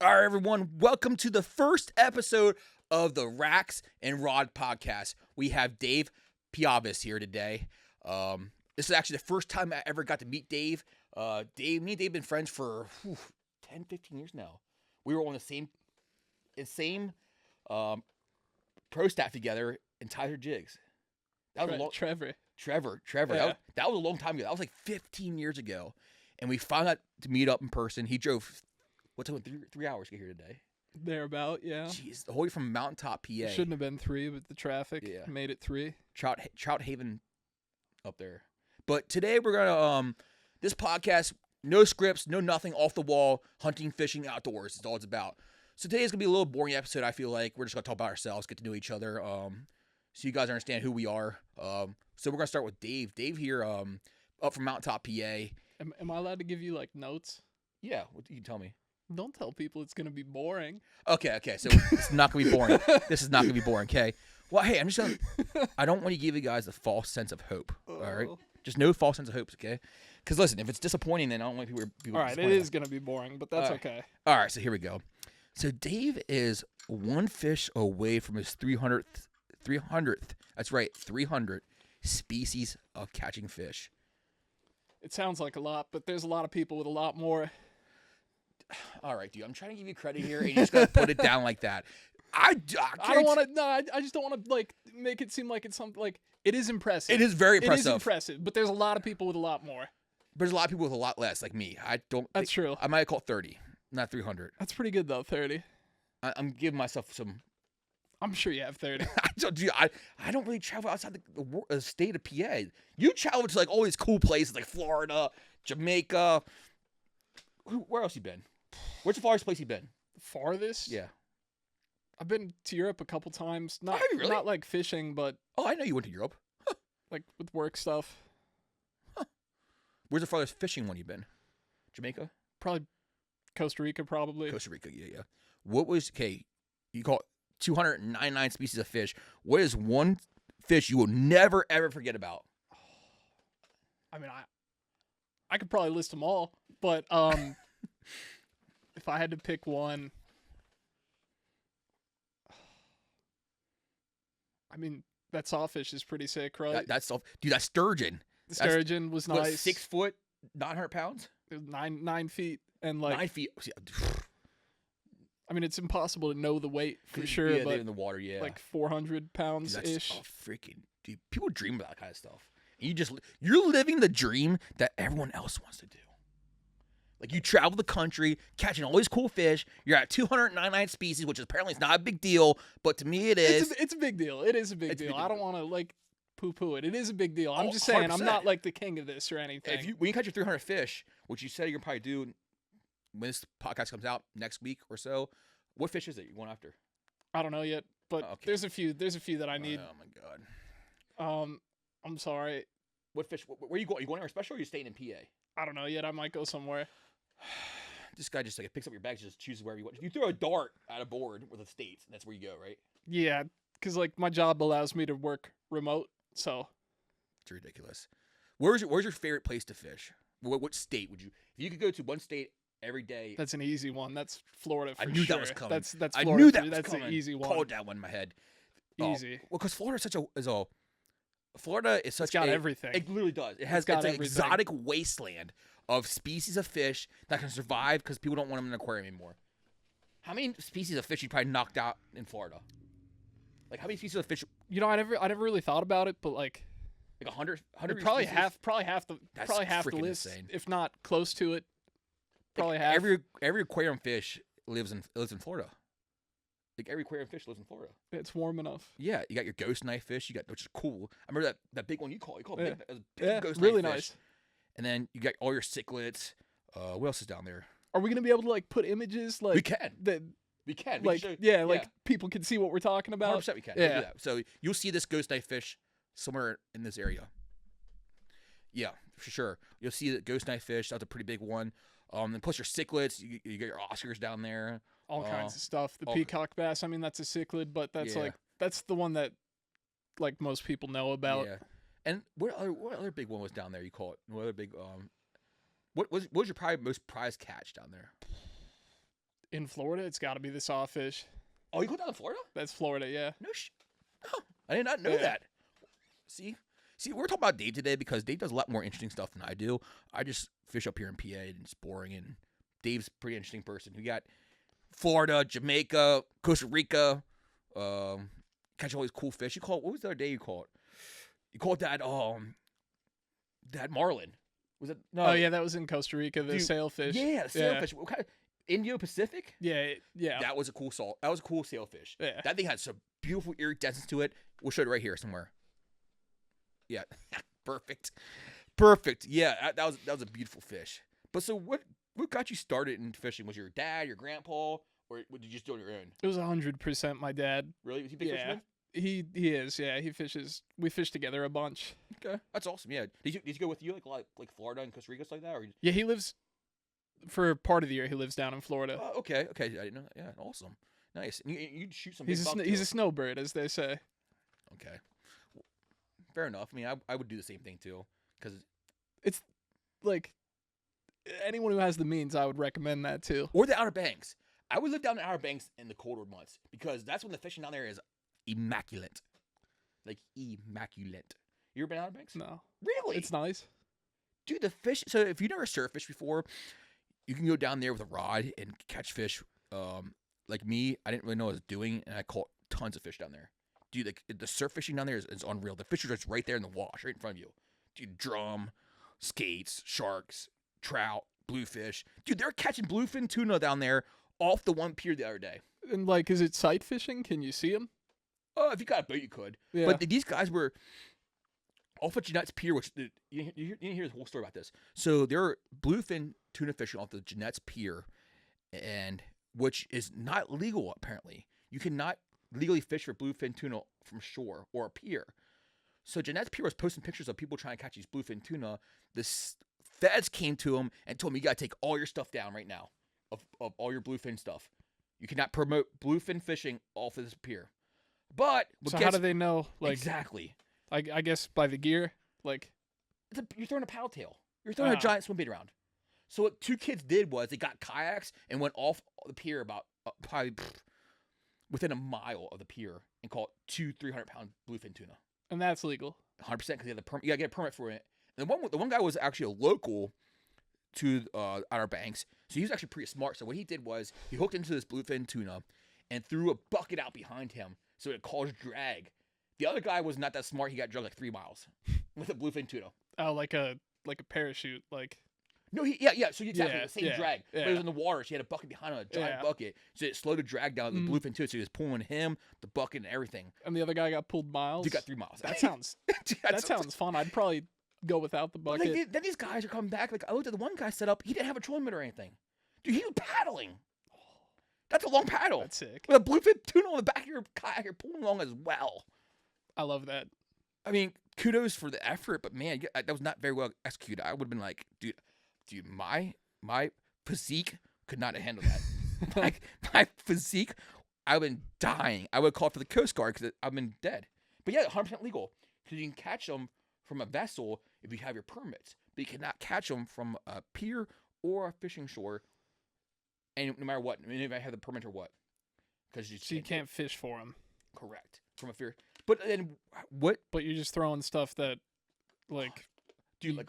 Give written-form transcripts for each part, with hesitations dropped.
All right, everyone, welcome to the first episode of the RACKS and Rod podcast. We have Dave Piavis here today. This is actually the first time I ever got to meet Dave. Me and Dave have been friends for 10, 15 years now. We were on the same pro staff together in Tyler Jigs. That was Trevor. Yeah. That was a long time ago. That was like 15 years ago. And we found out to meet up in person. He drove, what's it, 3 hours to get here today? Thereabout, yeah. Jeez, the whole way from Mountaintop, PA. It shouldn't have been 3, but the traffic made it 3. Trout Haven up there. But today we're going to, this podcast, no scripts, no nothing, off the wall, hunting, fishing, outdoors. It's all it's about. So today's going to be a little boring episode, I feel like. We're just going to talk about ourselves, get to know each other, so you guys understand who we are. So we're going to start with Dave. Dave here, up from Mountaintop, PA. Am I allowed to give you, like, notes? Yeah, you can tell me. Don't tell people it's going to be boring. Okay, so it's not going to be boring. This is not going to be boring, okay? Well, hey, I don't want to give you guys a false sense of hope, all right? Just no false sense of hopes, okay? Because listen, if it's disappointing, then I don't want people all right, it is going to be boring, but that's okay. All right, so here we go. So Dave is one fish away from his 300th, that's right, 300 species of catching fish. It sounds like a lot, but there's a lot of people with a lot more. All right, dude, I'm trying to give you credit here, and you just got to put it down like that. I don't want to. No, I just don't want to like make it seem like it's something like it is impressive. It is very impressive. It is impressive, but there's a lot of people with a lot more. There's a lot of people with a lot less, like me. That's true. I might call it 30, not 300. That's pretty good though. 30. I'm giving myself some. I'm sure you have 30. I don't really travel outside the state of PA. You travel to like all these cool places like Florida, Jamaica. Where else you been? Where's the farthest place you been? Farthest? Yeah. I've been to Europe a couple times. Not, have you really? Not like fishing, but... Oh, I know you went to Europe. Huh. Like with work stuff. Huh. Where's the farthest fishing one you've been? Jamaica? Probably Costa Rica, probably. Costa Rica, yeah. What was... Okay, you call it 299 species of fish. What is one fish you will never, ever forget about? I mean, I could probably list them all, but if I had to pick one... I mean, that sawfish is pretty sick, right? That sturgeon. The sturgeon was nice. 6 foot, 900 pounds? It was 9 feet. And like 9 feet. I mean, it's impossible to know the weight for sure, yeah, but they're in the water, yeah. like 400 pounds-ish. Dude, people dream about that kind of stuff. And you're living the dream that everyone else wants to do. Like, you travel the country, catching all these cool fish. You're at 299 species, which apparently is not a big deal, but to me it is. It's a big deal. It is a big deal. I don't want to, like, poo-poo it. It is a big deal. I'm just saying, 100%. I'm not, like, the king of this or anything. When you catch your 300 fish, which you said you're going to probably do when this podcast comes out next week or so, what fish is it you're going after? I don't know yet, but okay. There's a few that I need. Oh, my God. I'm sorry. What fish? Where are you going? Are you going anywhere special or are you staying in PA? I don't know yet. I might go somewhere. This guy just like picks up your bags, just chooses wherever you want. You throw a dart at a board with the states, and that's where you go, right? Yeah, because like my job allows me to work remote, so it's ridiculous. Where's your favorite place to fish? What state would you? If you could go to one state every day, that's an easy one. That's Florida. For I knew sure. that was coming. That's Florida. I knew that was that's coming. An easy one. Called that one in my head. Easy. Well, because Florida is such it's got everything. It literally does. It's an exotic wasteland of species of fish that can survive because people don't want them in an aquarium anymore. How many species of fish you probably knocked out in Florida? Like how many species of fish? You know, I never really thought about it, but like 100 probably half the list, insane. If not close to it. Probably half. Every aquarium fish lives in Florida. Like every aquarium fish lives in Florida. It's warm enough. Yeah, you got your ghost knife fish. Which is cool. I remember that big one you called. Yeah. Big ghost really knife nice. Fish. And then you got all your cichlids. What else is down there? Are we gonna be able to like put images like we can? We can show, like people can see what we're talking about. 100% we can. Yeah. Do that. So you'll see this ghost knife fish somewhere in this area. Yeah, for sure. You'll see the ghost knife fish. That's a pretty big one. And plus your cichlids, you get your Oscars down there. All kinds of stuff. The peacock bass. I mean, that's a cichlid, but that's the one that like most people know about. Yeah. And what other big one was down there? You call it? What other big What was your probably most prized catch down there? In Florida, it's got to be the sawfish. Oh, you go down to Florida? That's Florida, yeah. No Oh, I did not know that. See, we're talking about Dave today because Dave does a lot more interesting stuff than I do. I just fish up here in PA and it's boring. And Dave's a pretty interesting person. We got Florida, Jamaica, Costa Rica, catch all these cool fish. What was the other day you caught? You caught that marlin. Was it? No. Oh yeah, that was in Costa Rica. The sailfish. Yeah, the sailfish. What kind of Indo-Pacific? Yeah. That was a cool That was a cool sailfish. Yeah. That thing had some beautiful iridescence to it. We'll show it right here somewhere. Yeah, perfect. Yeah, that was a beautiful fish. But so what got you started in fishing? Was your dad, your grandpa, or did you just do it on your own? It was 100% my dad. Really? Was he a big fisherman? He is. Yeah, he fishes. We fish together a bunch. Okay, that's awesome. Yeah. Did you go with you like Florida and Costa Rica stuff like that? Or yeah, he lives for part of the year. He lives down in Florida. Okay. I didn't know. Yeah, awesome. Nice. And you shoot some. He's a snowbird, as they say. Okay. Fair enough. I mean, I would do the same thing too, because it's like anyone who has the means, I would recommend that too. Or the Outer Banks. I would live down the Outer Banks in the colder months because that's when the fishing down there is immaculate. Like immaculate. You ever been Outer Banks? No. Really? It's nice. Dude, the fish. So if you've never surf fished before, you can go down there with a rod and catch fish. Like me, I didn't really know what I was doing, and I caught tons of fish down there. Dude, the surf fishing down there is unreal. The fish are just right there in the wash, right in front of you. Dude, drum, skates, sharks, trout, bluefish. Dude, they're catching bluefin tuna down there off the one pier the other day. And like, is it sight fishing? Can you see them? Oh, if you got a boat, you could. Yeah. But these guys were off of Jeanette's Pier, which you didn't hear the whole story about this. So they're bluefin tuna fishing off the Jeanette's Pier, and which is not legal apparently. You cannot legally fish for bluefin tuna from shore or a pier. So Jeanette's Pier was posting pictures of people trying to catch these bluefin tuna. The feds came to him and told him, you got to take all your stuff down right now of all your bluefin stuff. You cannot promote bluefin fishing off of this pier. But so how do they know? Like exactly. I guess by the gear. Like you're throwing a paddle tail. You're throwing a giant swim bait around. So what two kids did was they got kayaks and went off the pier about probably within a mile of the pier and caught 200-300 pound bluefin tuna. And that's legal. 100% because you gotta get a permit for it. And the one guy was actually a local to Outer Banks, so he was actually pretty smart. So what he did was he hooked into this bluefin tuna and threw a bucket out behind him so it caused drag. The other guy was not that smart. He got dragged like 3 miles with a bluefin tuna. Oh, like a parachute, like. No, So exactly the same drag. But it was in the water. So he had a bucket behind him, a giant bucket. So it slowed the drag down the bluefin tuna. So he was pulling him, the bucket, and everything. And the other guy got pulled miles. He got 3 miles. That sounds fun. I'd probably go without the bucket. Like, then these guys are coming back. Like I looked at the one guy set up. He didn't have a trolling motor or anything. Dude, he was paddling. That's a long paddle. That's sick. With a bluefin tuna on the back of your kayak, you're pulling along as well. I love that. I mean, kudos for the effort, but man, that was not very well executed. I would have been like, dude, my physique could not handle that. my physique, I would have been dying. I would have called for the Coast Guard because I've been dead. But yeah, 100% legal because you can catch them from a vessel if you have your permits, but you cannot catch them from a pier or a fishing shore. And no matter what, I mean, if I have the permit or what, because you can't fish for them. Correct. From a pier. But then what? But you're just throwing stuff that, like,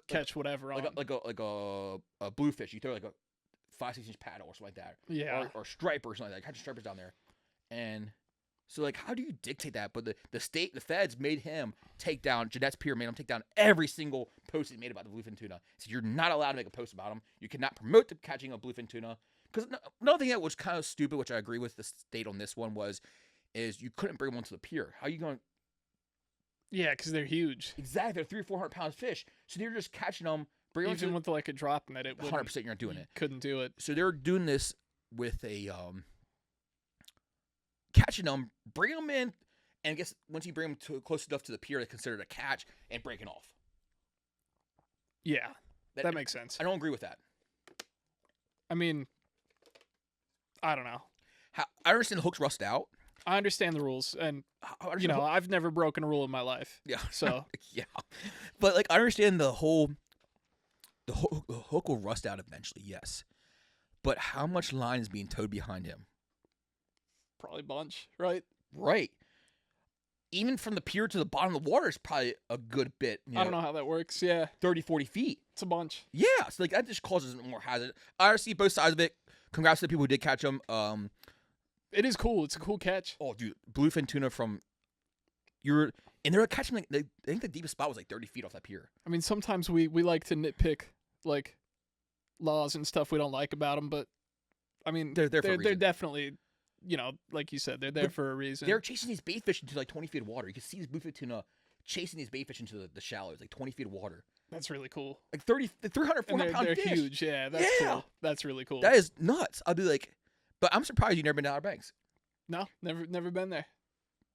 catch whatever on. Like a bluefish. You throw like a 5-6 inch paddle or something like that. Yeah. Or striper or something like that. Catch stripers down there. And so like, how do you dictate that? But the feds made him take down Jeanette's Pier. Made him take down every single post he made about the bluefin tuna. So you're not allowed to make a post about him. You cannot promote the catching of bluefin tuna. Because another thing that was kind of stupid, which I agree with the state on this one is you couldn't bring them onto the pier. How are you going? Yeah, because they're huge. Exactly, they're 300-400 pound fish. So they're just catching them. Even with like a drop net, it 100% you're not doing it. Couldn't do it. So they're doing this with a catching them, bring them in, and I guess once you bring them close enough to the pier, they consider it a catch and breaking off. Yeah, that makes sense. I don't agree with that. I mean, I don't know. I understand the hooks rust out. I understand the rules, and I've never broken a rule in my life. Yeah. So yeah, but like I understand the hook will rust out eventually. Yes, but how much line is being towed behind him? Probably a bunch, right? Right. Even from the pier to the bottom of the water is probably a good bit. I don't know how that works. Yeah. 30, 40 feet. It's a bunch. Yeah. So, like, that just causes more hazard. I see both sides of it. Congrats to the people who did catch them. It is cool. It's a cool catch. Oh, dude. Bluefin tuna from... And they're catching, like, I think the deepest spot was, like, 30 feet off that pier. I mean, sometimes we like to nitpick, like, laws and stuff we don't like about them, but, I mean, They're there for a reason. They're definitely... like you said, they're there for a reason. They're chasing these bait fish into like 20 feet of water. You can see these bluefin tuna chasing these bait fish into the shallows, like 20 feet of water. That's really cool. Like 300, 400 pound they're fish. Huge, yeah. That's cool. That's really cool. That is nuts. I'll be like, but I'm surprised you've never been to Outer Banks. No, never been there.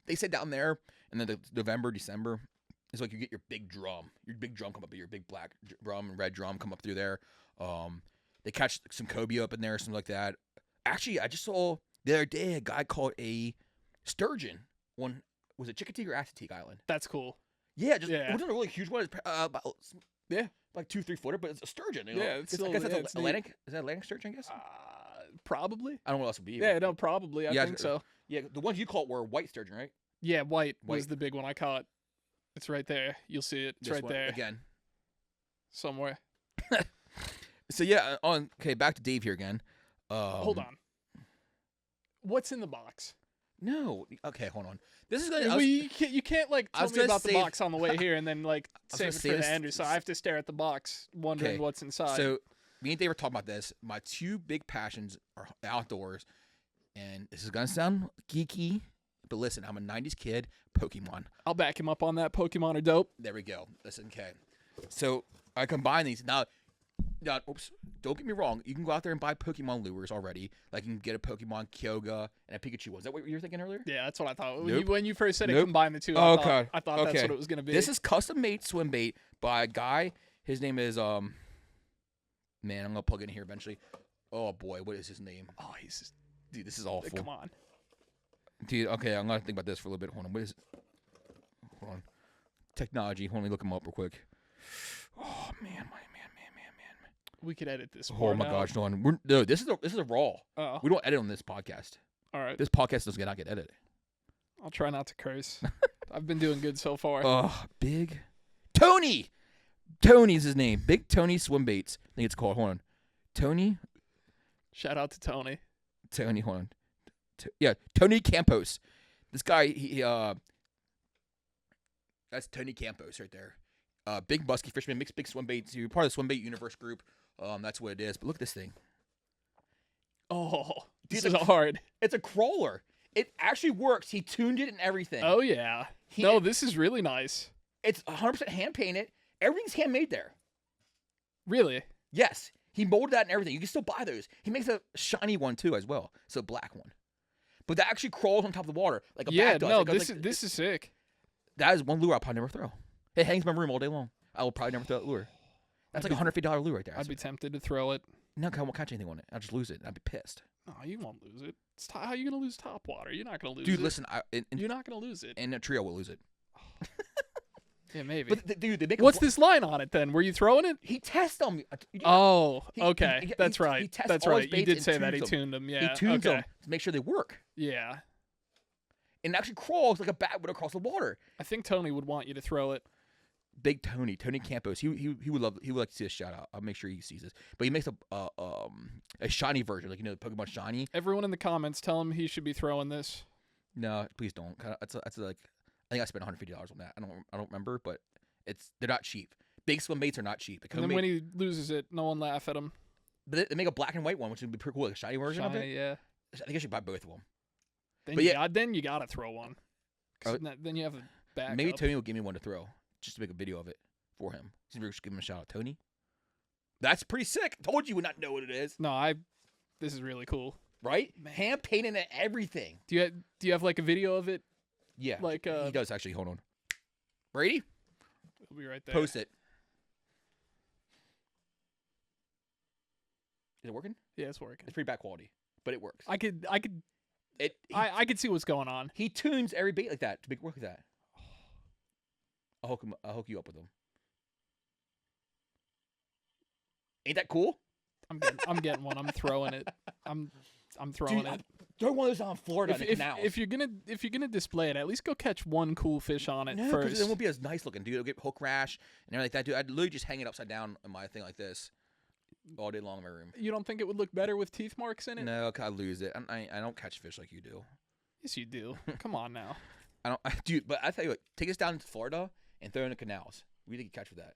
They said down there, and then November, December, it's like you get your big drum. Your big drum come up, your big black drum and red drum come up through there. They catch some cobia up in there, something like that. Actually, I just saw... The other day, a guy caught a sturgeon. One was it Chickateague or Assateague Island? That's cool. Yeah, it wasn't a really huge one. It's about like 2-3 footer, but it's a sturgeon. Yeah, I guess that's Atlantic. Is that Atlantic sturgeon? I guess. Probably. I don't know what else it would be. Yeah, no, probably. I think so. Yeah, the ones you caught were white sturgeon, right? Yeah, white was the big one I caught. It's right there. You'll see it. It's right there again. Somewhere. So yeah, back to Dave here again. Hold on. What's in the box? No. Okay, hold on. This is gonna. You can't like tell me about the box on the way here and then like save it for the end. So I have to stare at the box, wondering what's inside. So me and Dave were talking about this. My two big passions are outdoors, and this is gonna sound geeky, but listen, I'm a '90s kid. Pokemon. I'll back him up on that. Pokemon are dope. There we go. Listen, okay. So I combine these now. Oops. Don't get me wrong. You can go out there and buy Pokemon lures already. Like you can get a Pokemon Kyogre and a Pikachu. Was that what you were thinking earlier? Yeah, that's what I thought. Nope. When you first said it, combine the two. I thought that's what it was going to be. This is custom made swim bait by a guy. His name is man. I'm gonna plug it in here eventually. Oh boy, what is his name? Oh, he's just, dude. This is awful. Come on, dude. Okay, I'm gonna think about this for a little bit. Hold on. What is? Hold on. Technology. Hold on, let me look him up real quick. Oh man, we could edit this. Oh my gosh, no! This is a raw. Oh. We don't edit on this podcast. All right. This podcast does not get edited. I'll try not to curse. I've been doing good so far. Big Tony. Tony is his name. Big Tony Swim Baits. I think it's called. Hold on. Tony. Shout out to Tony. Tony, hold on. Tony Campos. This guy, that's Tony Campos right there. Big musky fisherman, makes big swim baits. You're part of the swim bait universe group. That's what it is. But look at this thing. Oh, dude, this is hard. It's a crawler. It actually works. He tuned it and everything. Oh yeah. This is really nice. It's 100% hand painted. Everything's handmade there. Really? Yes. He molded that and everything. You can still buy those. He makes a shiny one too as well. So black one. But that actually crawls on top of the water like a bat does. No, this is sick. That is one lure I'll probably never throw. It hangs in my room all day long. I will probably never throw that lure. That's like $150 lure right there. I'd be tempted to throw it. No, I won't catch anything on it. I'll just lose it. I'd be pissed. No, you won't lose it. How are you going to lose top water? You're not going to lose it. Dude, listen. You're not going to lose it. In a trio, we'll lose it. Yeah, maybe. But dude, they make what's this line on it then? Were you throwing it? He tests them. Okay. That's right. That's right. You did say that. He tuned them. Yeah. He tunes them to make sure they work. Yeah. And it actually crawls like a bat would across the water. I think Tony would want you to throw it. Big Tony Campos. He would love. He would like to see a shout out. I'll make sure he sees this. But he makes a shiny version, like the Pokemon shiny. Everyone in the comments, tell him he should be throwing this. No, please don't. That's like I think I spent $150 on that. I don't remember, but they're not cheap. Big swim baits are not cheap. And then when he loses it, no one laugh at him. But they make a black and white one, which would be pretty cool, like a shiny version of it. Yeah. I think I should buy both of them. Then you gotta throw one. Then you have a backup. Maybe Tony will give me one to throw, just to make a video of it for him. Just give him a shout out, Tony. That's pretty sick. I told you would not know what it is. No, this is really cool. Right? Hand painted and everything. Do you have like a video of it? Yeah. Like he does actually. Hold on. Brady? It'll be right there. Post it. Is it working? Yeah, it's working. It's pretty bad quality, but it works. I could see what's going on. He tunes every bait like that to make it work like that. I'll hook you up with him. Ain't that cool? I'm getting one. I'm throwing it. I'm throwing it. Throw one of those on Florida in the canals. If you're gonna display it, at least go catch one cool fish on it No, first. because it won't be as nice looking, dude. It'll get hook rash and everything like that, dude. I'd literally just hang it upside down on my thing like this all day long in my room. You don't think it would look better with teeth marks in it? No, I lose it. I don't catch fish like you do. Yes, you do. Come on now. I don't, dude. But I tell you what, take us down to Florida and throw it in the canals. We think you catch with that.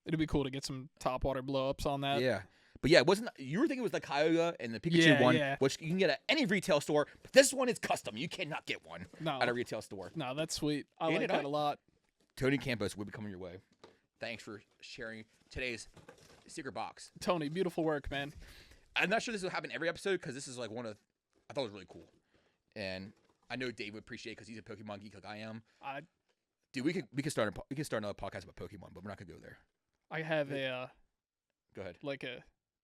It'd be cool to get some topwater blow-ups on that. Yeah. But yeah, it wasn't. You were thinking it was the Kyogre and the Pikachu one, which you can get at any retail store. But this one is custom. You cannot get one at a retail store. No, that's sweet. I like that a lot. Tony Campos will be coming your way. Thanks for sharing today's secret box. Tony, beautiful work, man. I'm not sure this will happen every episode because this is like one of. I thought it was really cool, and I know Dave would appreciate it because he's a Pokemon geek like I am. Dude, we could start another podcast about Pokemon, but we're not gonna go there. I have a. Go ahead. Like a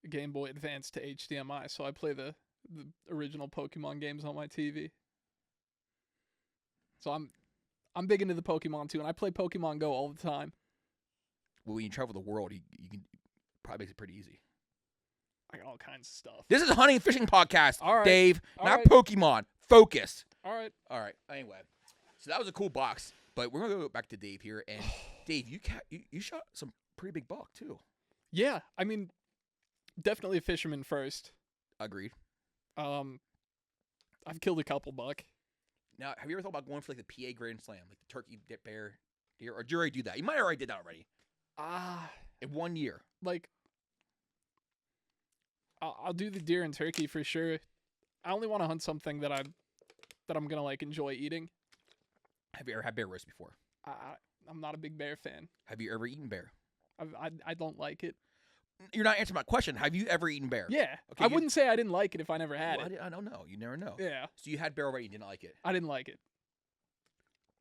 Game Boy Advance to HDMI, so I play the original Pokemon games on my TV. So I'm big into the Pokemon too, and I play Pokemon Go all the time. Well, when you travel the world, you can probably makes it pretty easy. I got all kinds of stuff. This is a hunting and fishing podcast, all right. Dave, all not right. Pokemon. Focus. All right. Anyway, so that was a cool box, but we're gonna go back to Dave here, and Dave, you shot some pretty big buck too. Yeah, I mean, definitely a fisherman first. Agreed. I've killed a couple buck. Now, have you ever thought about going for like the PA Grand Slam, like the turkey, dip, bear, deer, or did you already do that? You might have already did that already. In 1 year. Like, I'll do the deer and turkey for sure. I only want to hunt something that I'm gonna like enjoy eating. Have you ever had bear roast before? I'm not a big bear fan. Have you ever eaten bear? I don't like it. You're not answering my question. Have you ever eaten bear? Yeah. Okay, I wouldn't say I didn't like it if I never had it. I don't know. You never know. Yeah. So you had bear already and didn't like it? I didn't like it.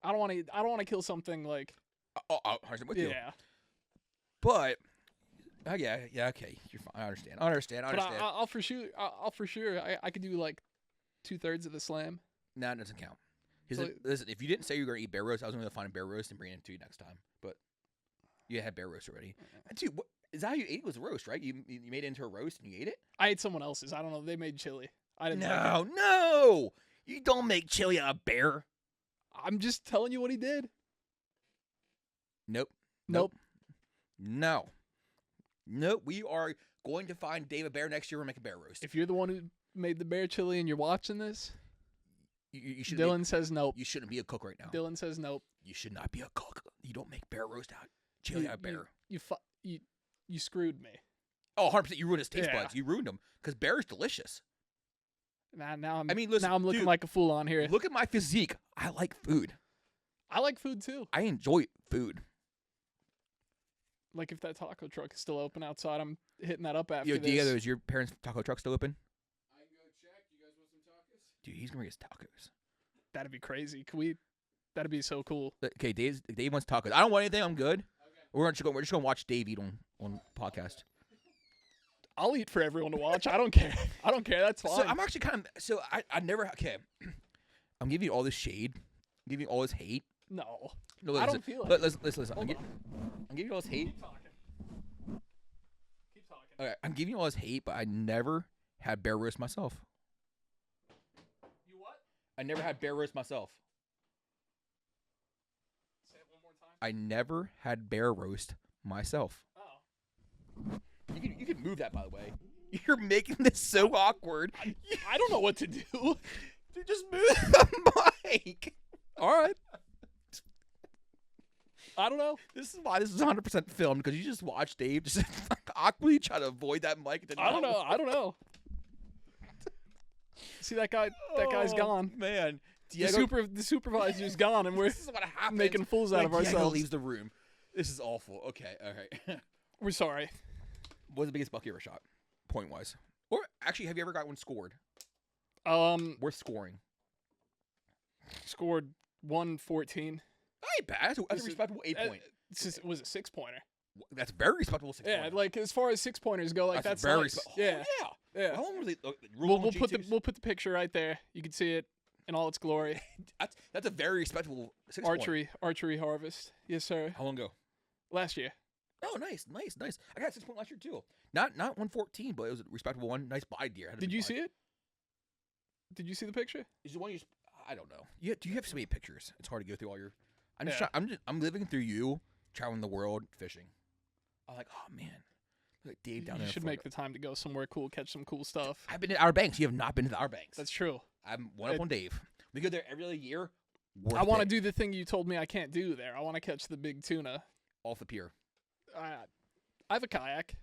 I don't want to kill something like. I'm with you. Yeah. But. Yeah, okay. You're fine. I understand. But I'll for sure. I could do like 2/3 of the slam. No, it doesn't count. Listen, if you didn't say you were going to eat bear roast, I was going to find a bear roast and bring it to you next time. But you had bear roast already. And dude, is that how you ate it? Was roast, right? You made it into a roast and you ate it? I ate someone else's. I don't know. They made chili. I didn't. No. You don't make chili out of bear. I'm just telling you what he did. Nope. No. We are going to find Dave a bear next year and make a bear roast. If you're the one who made the bear chili and you're watching this, you should. Dylan says nope. You shouldn't be a cook right now. Dylan says nope. You should not be a cook. You don't make bear roast out chili out of bear. You screwed me. Oh, 100%. You ruined his taste buds. You ruined them because bear is delicious. Now I'm looking dude, like a fool on here. Look at my physique. I like food. I like food too. I enjoy food. Like if that taco truck is still open outside, I'm hitting that up after this. Diego, is your parents' taco truck still open? I can go check. You guys want some tacos? Dude, he's gonna get us tacos. That'd be crazy. That'd be so cool. Okay, Dave wants tacos. I don't want anything. I'm good. Okay. We're just gonna watch Dave eat on podcast. I'll eat for everyone to watch. I don't care. That's fine. So I'm actually kind of. So I never. Okay, I'm giving you all this shade. I'm giving you all this hate. No, I don't feel it. Listen. I'm giving you all this hate. Keep talking. Okay, I'm giving you all this hate, but I never had bear roast myself. You what? I never had bear roast myself. Say it one more time. I never had bear roast myself. Oh. You can move that, by the way. You're making this so awkward. I don't know what to do. Dude, just move the mic. All right. I don't know. This is why this is 100% filmed, because you just watched Dave just awkwardly try to avoid that mic. I don't know. See that guy? That guy's gone. Man, Diego, the supervisor's gone, and we're making fools out of ourselves. Diego leaves the room. This is awful. Okay, all right. We're sorry. What's the biggest buck you ever shot, point wise? Or actually, have you ever got one scored? Worth scoring. Scored 114. Ain't bad. That's a respectable 8-point. It was a 6-pointer. That's very respectable 6-pointer. Yeah, like as far as 6-pointers go, like that's very nice. Yeah. How long were they? We'll put the picture right there. You can see it in all its glory. that's a very respectable 6-point. Archery harvest. Yes, sir. How long ago? Last year. Oh, nice. I got 6 point last year too. Not 114, but it was a respectable one. Nice buy deer. Did you see it? Did you see the picture? Is the one you? I don't know. Do you have so many pictures? It's hard to go through all your. Yeah. I'm living through you, traveling the world, fishing. I'm like, oh man, look at Dave down there. You should make the time to go somewhere cool, catch some cool stuff. I've been to Outer Banks. You have not been to the Outer Banks. That's true. I'm one up on Dave. We go there every other year. I want to do the thing you told me I can't do there. I want to catch the big tuna off the pier. I have a kayak.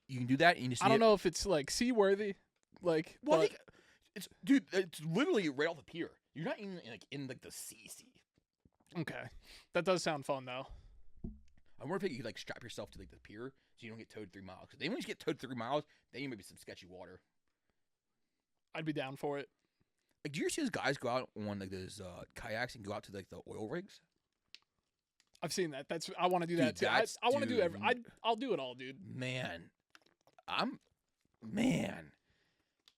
You can do that. And you just I don't know if it's like seaworthy. Like, well, I think it's literally right off the pier. You're not even in the sea. Okay, that does sound fun though. I wonder if you could strap yourself to the pier so you don't get towed 3 miles. Because then when you get towed 3 miles, then you may be some sketchy water. I'd be down for it. Do you ever see those guys go out on those kayaks and go out to the oil rigs? I've seen that. I want to do that too. I want to do I'll do it all, dude. Man,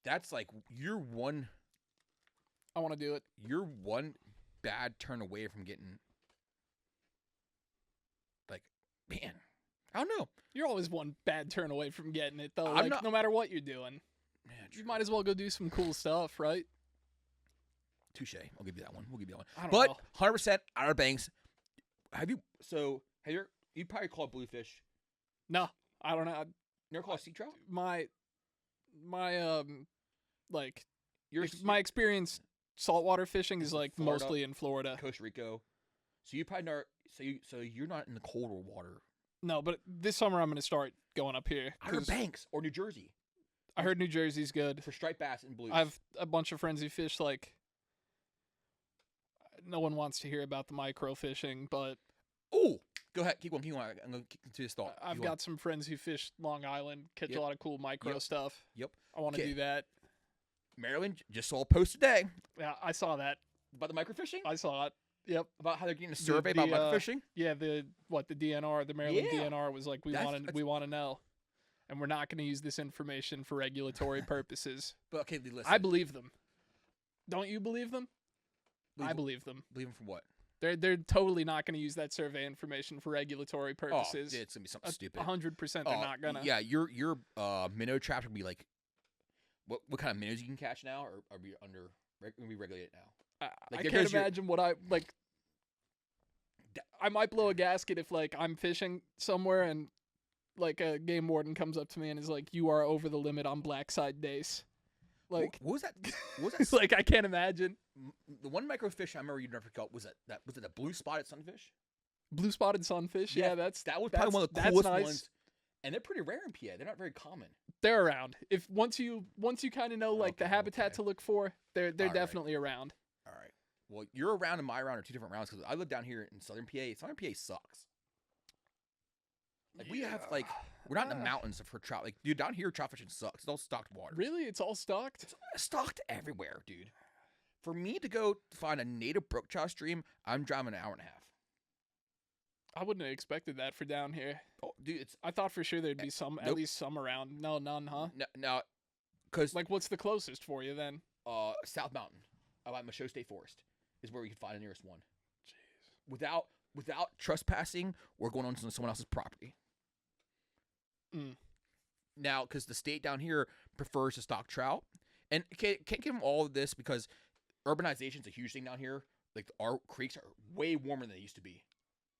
that's you're one. I want to do it. You're one bad turn away from getting man. I don't know. You're always one bad turn away from getting it though. No matter what you're doing, you might as well go do some cool stuff, right? Touche. I'll give you that one. We'll give you that one. I don't know. 100% Outer Banks. You probably call it bluefish. No, I don't know. Never call it sea trout? My experience saltwater fishing is Florida, mostly in Florida, Costa Rica. So you probably not. So you're not in the colder water. No, but this summer I'm going to start going up here. Outer Banks or New Jersey. I heard New Jersey's good for striped bass and blues. I have a bunch of friends who fish no one wants to hear about the micro fishing, but oh, go ahead, keep going. I'm going to continue this thought. I've got some friends who fish Long Island, catch a lot of cool micro stuff. Yep. I want to do that. Maryland just saw a post today. Yeah, I saw that. About the microfishing? I saw it. Yep. About how they're getting a survey about microfishing? Yeah, the DNR, the Maryland DNR was like, we want to know. And we're not going to use this information for regulatory purposes. But okay, listen. I believe them. Don't you believe them? I believe them. Believe them for what? They're totally not going to use that survey information for regulatory purposes. Oh, it's going to be something stupid. 100% they're not going to. Yeah, your minnow traps will be what kind of minnows you can catch now, or are we going to be regulated now? I can't imagine what I might blow a gasket if I'm fishing somewhere and a game warden comes up to me and is like, "You are over the limit on black side days." What was that? What was that? I can't imagine. The one microfish I remember you never caught was it a blue spotted sunfish? Blue spotted sunfish. Yeah, that was probably one of the coolest ones. And they're pretty rare in PA. They're not very common. They're around. If once you kind of know the habitat to look for, they're definitely around. All right. Well, your round and my round are two different rounds because I live down here in southern PA. Southern PA sucks. We have we're not in the mountains for trout. Dude, down here trout fishing sucks. It's all stocked water. Really? It's all stocked? It's stocked everywhere, dude. For me to go find a native brook trout stream, I'm driving an hour and a half. I wouldn't have expected that for down here. Oh, dude, I thought for sure there'd be some, at least some around. No, none, huh? No, because what's the closest for you then? South Mountain, about Michaux State Forest, is where we can find the nearest one. Jeez. Without trespassing or going on someone else's property. Now, because the state down here prefers to stock trout, and can't give them all of this because urbanization is a huge thing down here. Our creeks are way warmer than they used to be.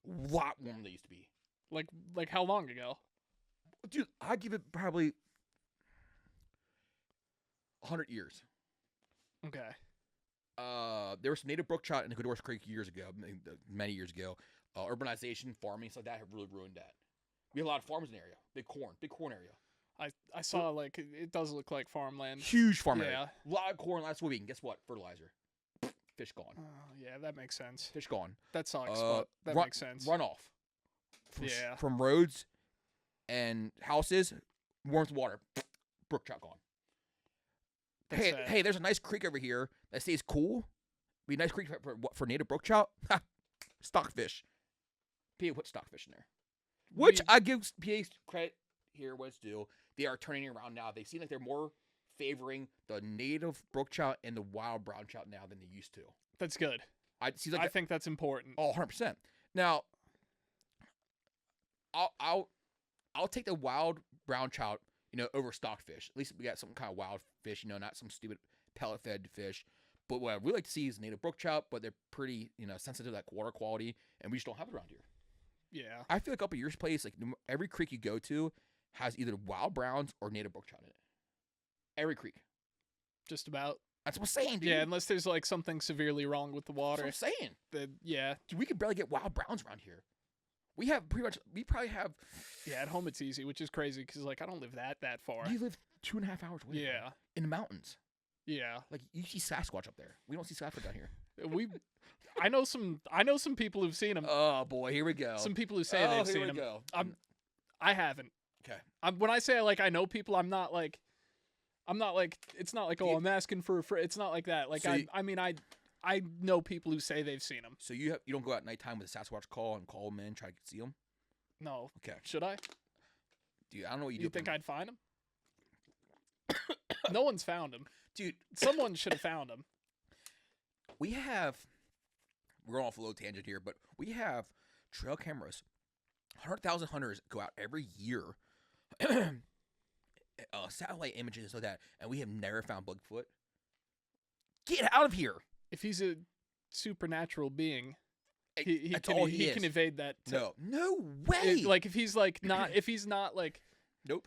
A lot warmer than they used to be. Like how long ago? Dude, I'd give it probably 100 years. Okay. There was some native brook trout in the Goodhorse Creek many years ago. Urbanization, farming, stuff like that have really ruined that. We have a lot of farms in the area. Big corn area. I saw it does look like farmland. Huge farm area. A lot of corn last week. And guess what? Fertilizer. Fish gone. Yeah, that makes sense. Fish gone. That sucks, but that makes sense. Runoff. Yeah. From roads and houses, warms water. Brook trout gone. Hey, there's a nice creek over here that stays cool. Be a nice creek for native brook trout. Stockfish. PA put stockfish in there. Which I give PA credit here what's due. They are turning around now. They seem like they're more favoring the native brook trout and the wild brown trout now than they used to. That's good. I think that's important. Oh, 100%. Now, I'll take the wild brown trout, over stockfish. At least we got some kind of wild fish, not some stupid pellet fed fish. But what I really like to see is native brook trout, but they're pretty, sensitive to that water quality, and we just don't have it around here. Yeah. I feel like up at your place, like every creek you go to has either wild browns or native brook trout in it. Every creek. Just about. That's what I'm saying, dude. Yeah, unless there's like something severely wrong with the water. That's what I'm saying. Then, yeah. Dude, we could barely get wild browns around here. We probably have. Yeah, at home it's easy, which is crazy because like I don't live that far. You live 2.5 hours away. Yeah. In the mountains. Yeah. Like you see Sasquatch up there. We don't see Sasquatch down here. I know some people who've seen him. Oh boy, here we go. Some people who say they've seen him. Go. I haven't. Okay. When I say I know people, I'm not like it's not like I'm asking for it's not like that. Like So I know people who say they've seen him. So you don't go out at nighttime with a Sasquatch call and call them in, try to see them? No. Okay. Should I? Dude, I don't know what you do. You think I'd find him? No one's found him. Dude, someone should have found him. We're going off a little tangent here, but we have trail cameras. 100,000 hunters go out every year. Satellite images like that, and we have never found Bigfoot. Get out of here! If he's a supernatural being, he is. can evade that. No way! Like if he's like not, if he's not like, nope.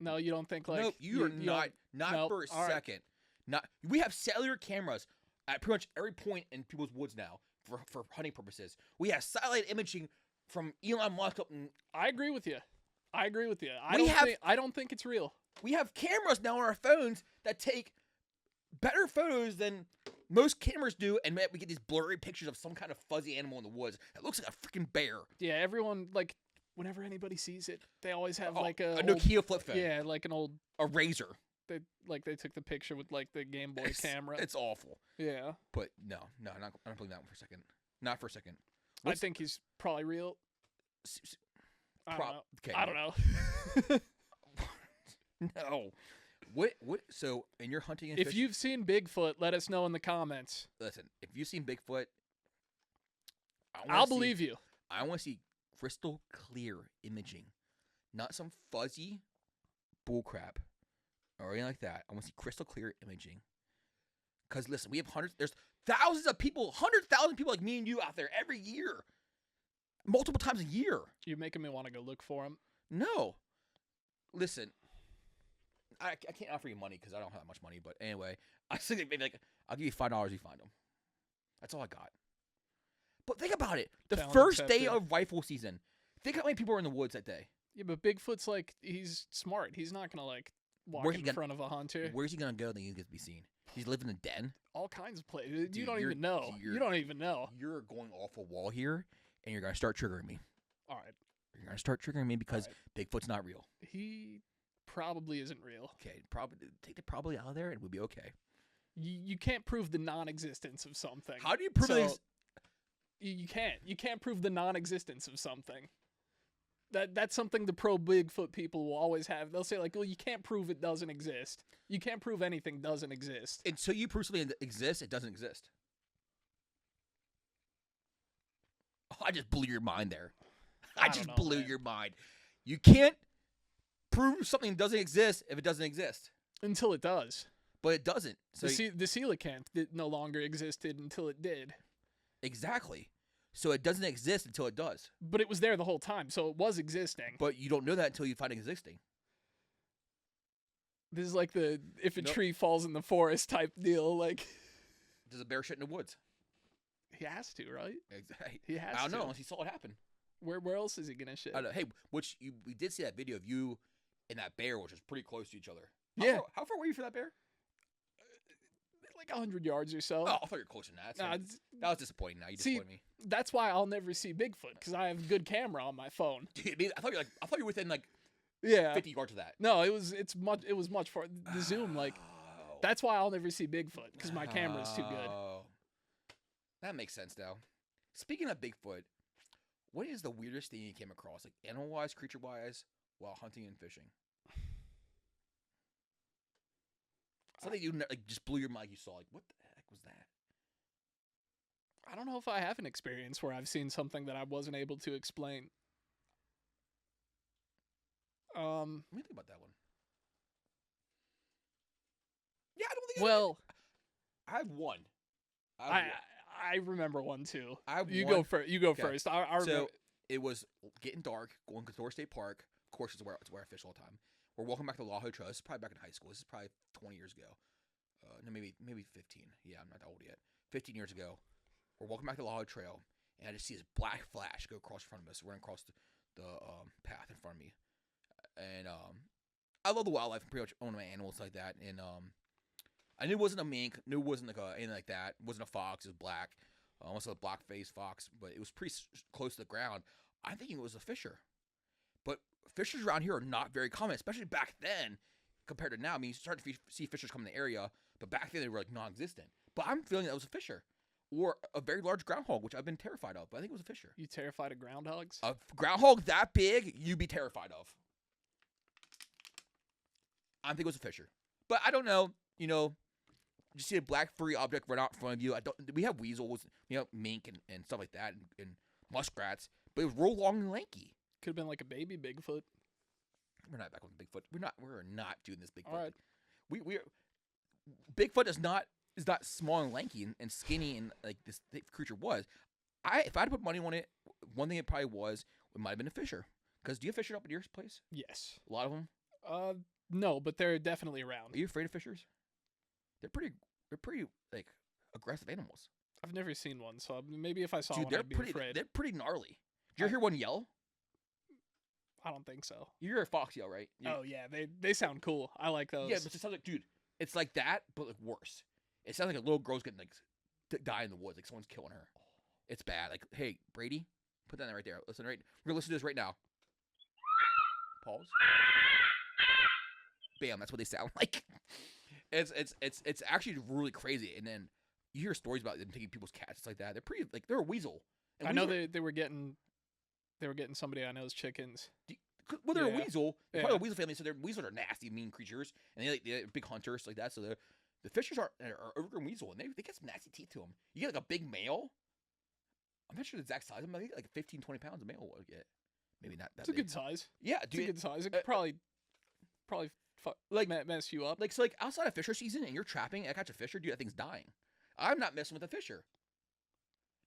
No, you don't think like. Nope, you are not nope, for a second. Not. We have cellular cameras at pretty much every point in people's woods now for hunting purposes. We have satellite imaging from Elon Musk up in. I agree with you. I don't think it's real. We have cameras now on our phones that take better photos than most cameras do, and we get these blurry pictures of some kind of fuzzy animal in the woods that looks like a freaking bear. Yeah, everyone like whenever anybody sees it, they always have like a Nokia flip phone. Yeah, like a Razor. They took the picture with like the Game Boy camera. It's awful. Yeah. But no, I'm not playing that one for a second. Not for a second. I think he's probably real. I don't know. No. What? So, in your hunting and if fishing, you've seen Bigfoot, let us know in the comments. listen, if you've seen Bigfoot, I'll believe you. I want to see crystal clear imaging, not some fuzzy bullcrap or anything like that. I want to see crystal clear imaging. Because listen, we have there's thousands of people, 100,000 people like me and you out there every year, multiple times a year. You're making me want to go look for him. No, listen, I can't offer you money because I don't have that much money. But anyway, I think maybe I'll give you $5. You find them. That's all I got. But think about it. The first day of rifle season. Think how many people are in the woods that day. Yeah, but Bigfoot's like, he's smart. He's not going to like walk in front of a hunter. Where's he going to go that he gets to be seen? He's living in a den? All kinds of places. Dude, you don't even know. You don't even know. You're going off a wall here, and you're going to start triggering me. All right. You're going to start triggering me because Bigfoot's not real. He probably isn't real. Okay, take the probably out of there, and we'll be okay. You can't prove the non-existence of something. How do you prove this? You can't. You can't prove the non-existence of something. That's something the pro Bigfoot people will always have. They'll say like, well, you can't prove it doesn't exist. You can't prove anything doesn't exist. Until you prove something exists, it doesn't exist. Oh, I just blew your mind there. I just blew your mind. You can't prove something doesn't exist if it doesn't exist. Until it does. But it doesn't. So the coelacanth no longer existed until it did. Exactly. So it doesn't exist until it does. But it was there the whole time, so it was existing. But you don't know that until you find it existing. This is like if a tree falls in the forest type deal. Like, does a bear shit in the woods? He has to, right? Exactly. He has to. I don't know unless he saw it happen. Where else is he gonna shit? I don't know. Hey, we did see that video of you and that bear, which was pretty close to each other. How far were you from that bear? Like 100 yards or so. Oh, I thought you were closer than that. That was disappointing. Now you disappointed me. That's why I'll never see Bigfoot because I have a good camera on my phone. Dude, I thought you were within 50 yards of that. No, it was much far. The zoom that's why I'll never see Bigfoot because my camera's too good. That makes sense now. Speaking of Bigfoot, what is the weirdest thing you came across, like animal-wise, creature-wise, while hunting and fishing? Something you just blew your mind. You saw what the heck was that? I don't know if I have an experience where I've seen something that I wasn't able to explain. Let me think about that one. Yeah, I don't think. Well, I have one. I remember one too. I have You one. go first. You go Okay. first. I remember. So it was getting dark, going to Door State Park. Of course, it's where I fish all the time. We're walking back to Laho Trail. This is probably back in high school. This is probably 20 years ago. No, maybe 15. Yeah, I'm not that old yet. 15 years ago. We're walking back to Laho Trail, and I just see this black flash go across in front of us, running across the path in front of me. And I love the wildlife. I pretty much own my animals like that. And I knew it wasn't a mink. Knew it wasn't anything like that. It wasn't a fox. It was black. Almost a black-faced fox, but it was pretty close to the ground. I'm thinking it was a fisher. But fishers around here are not very common, especially back then compared to now. I mean, you start to see fishers come in the area, but back then they were like non-existent. But I'm feeling that was a fisher. Or a very large groundhog, which I've been terrified of, but I think it was a fisher. You terrified of groundhogs? A groundhog that big, you'd be terrified of. I think it was a fisher. But I don't know, you see a black furry object run out in front of you. We have weasels, mink and stuff like that, and muskrats, but it was real long and lanky. Could have been like a baby Bigfoot. We're not back on Bigfoot. We're not doing this Bigfoot. All right. We're Bigfoot is not small and lanky and skinny and like this creature was. If I had to put money on it, one thing it probably was, it might have been a fisher. Because do you have fishers up at your place? Yes. A lot of them? No, but they're definitely around. Are you afraid of fishers? They're pretty like aggressive animals. I've never seen one, so maybe if I saw Dude, one, I'd be afraid. They're pretty gnarly. Did you ever hear one yell? I don't think so. You hear a fox yell, right? Oh yeah, they sound cool. I like those. Yeah, but it sounds like, dude, it's like that, but like worse. It sounds like a little girl's getting like die in the woods, like someone's killing her. It's bad. Like, hey, Brady, put that right there. Listen, right. We're gonna listen to this right now. Pause. Bam. That's what they sound like. It's actually really crazy. And then you hear stories about them taking people's cats. It's like that. They're pretty like they're a weasel. And I know they were getting somebody I know's chickens. Well, they're Yeah. a weasel. They're Yeah. part of the weasel family, so weasels are nasty, mean creatures, and they're big hunters like that. So the fishers are overgrown weasel, and they get some nasty teeth to them. You get like a big male. I'm not sure the exact size. I think like 15, 20 pounds a male will get. Maybe not that It's a big. good size. Yeah, It's a dude. good size. It could probably mess you up. Like, so like outside of fisher season and you're trapping, I catch a fisher, dude, that thing's dying. I'm not messing with a fisher.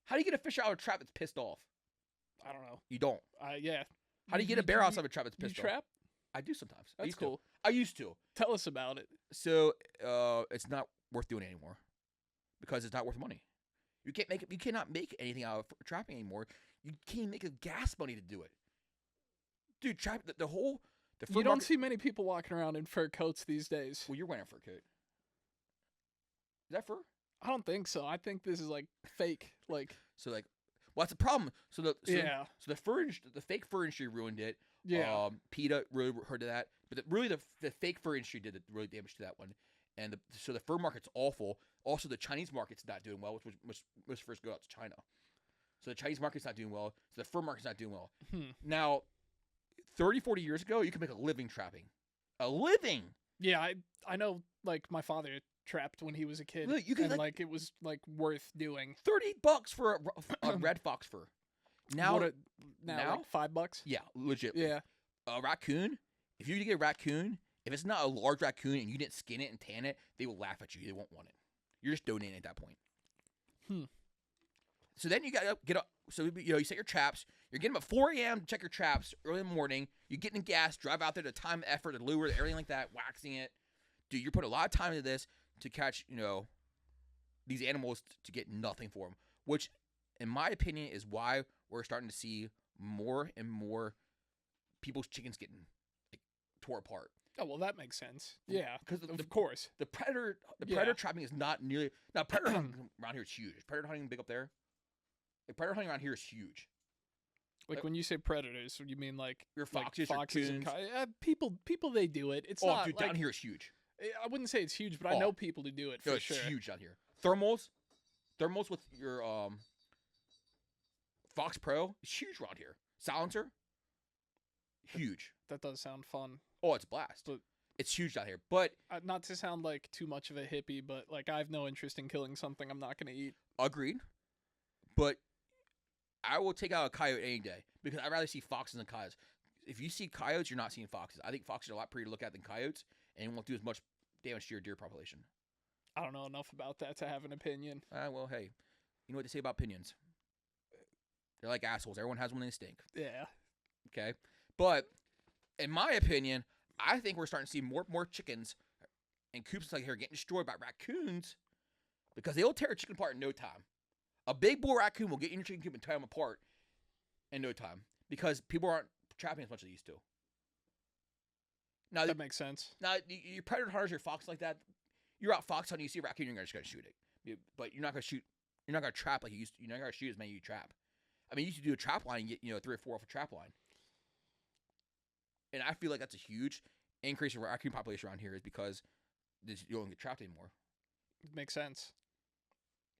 How do you get a fisher out of a trap that's pissed off? I don't know. You don't. Yeah. How do you get a bear outside of a trap that's You pissed off? trap? I do sometimes. I That's used to. cool. I used to. Tell us about it. So it's not worth doing anymore because it's not worth money. You cannot make anything out of trapping anymore. You can't make a gas money to do it, dude. Trap the fur You don't market- see many people walking around in fur coats these days. Well, you're wearing a fur coat. Is that fur? I don't think so. I think this is like fake. Like So like, well, that's the problem. So the fake fur industry ruined it. yeah. PETA really heard of that, but the fake fur industry did really damage to that one, and so the fur market's awful. Also, the Chinese market's not doing well, which was first go out to China. So the Chinese market's not doing well. So the fur market's not doing well. Now, 30, 40 years ago, you could make a living trapping. A living. Yeah, I know. Like my father trapped when he was a kid, Really, you could, and like- it was like worth doing. $30 for a red fox fur. Now, Now like $5. yeah, legit. Yeah. A raccoon. If you get a raccoon, if it's not a large raccoon and you didn't skin it and tan it, they will laugh at you. They won't want it. You're just donating at that point. So then you gotta get up. So you set your traps. You're getting up at 4 a.m. to check your traps early in the morning. You get in gas, drive out there, the time, effort, the lure, everything like that, waxing it. Dude, you're putting a lot of time into this to catch, these animals to get nothing for them. Which, in my opinion, is why we're starting to see more and more people's chickens getting tore apart. Oh well, that makes sense. Yeah, Because of course. the predator trapping is not nearly now. Predator hunting around here is huge. Is predator hunting big up there? Like predator hunting around here is huge. Like when you say predators, you mean like Your like foxes, your and coons. people they do it. It's Oh, not dude, like, down here is huge. I wouldn't say it's huge, but I Oh. know people who do it No, for it's sure. huge down here. Thermals with your Fox Pro is huge around here. Silencer, huge. That does sound fun. Oh, it's a blast. But- It's huge down here. But Not to sound like too much of a hippie, but like I have no interest in killing something I'm not going to eat. agreed. But I will take out a coyote any day because I'd rather see foxes than coyotes. if you see coyotes, you're not seeing foxes. I think foxes are a lot prettier to look at than coyotes, and won't do as much damage to your deer population. I don't know enough about that to have an opinion. Well, hey, you know what they say about opinions? They're like assholes. Everyone has one they stink. Yeah. Okay, but in my opinion, I think we're starting to see more chickens and coops like here getting destroyed by raccoons because they'll tear a chicken apart in no time. A big bull raccoon will get in your chicken coop and tear them apart in no time because people aren't trapping as much as they used to. Now That makes sense. Now, your predator hunters, your fox like that, you're out fox hunting, you see a raccoon, you're just going to shoot it. But you're not going to shoot, you're not going to trap like you used to. You're not going to shoot as many you trap. I mean, you used to do a trap line and get, 3 or 4 off a trap line. And I feel like that's a huge increase in raccoon population around here is because you don't get trapped anymore. Makes sense.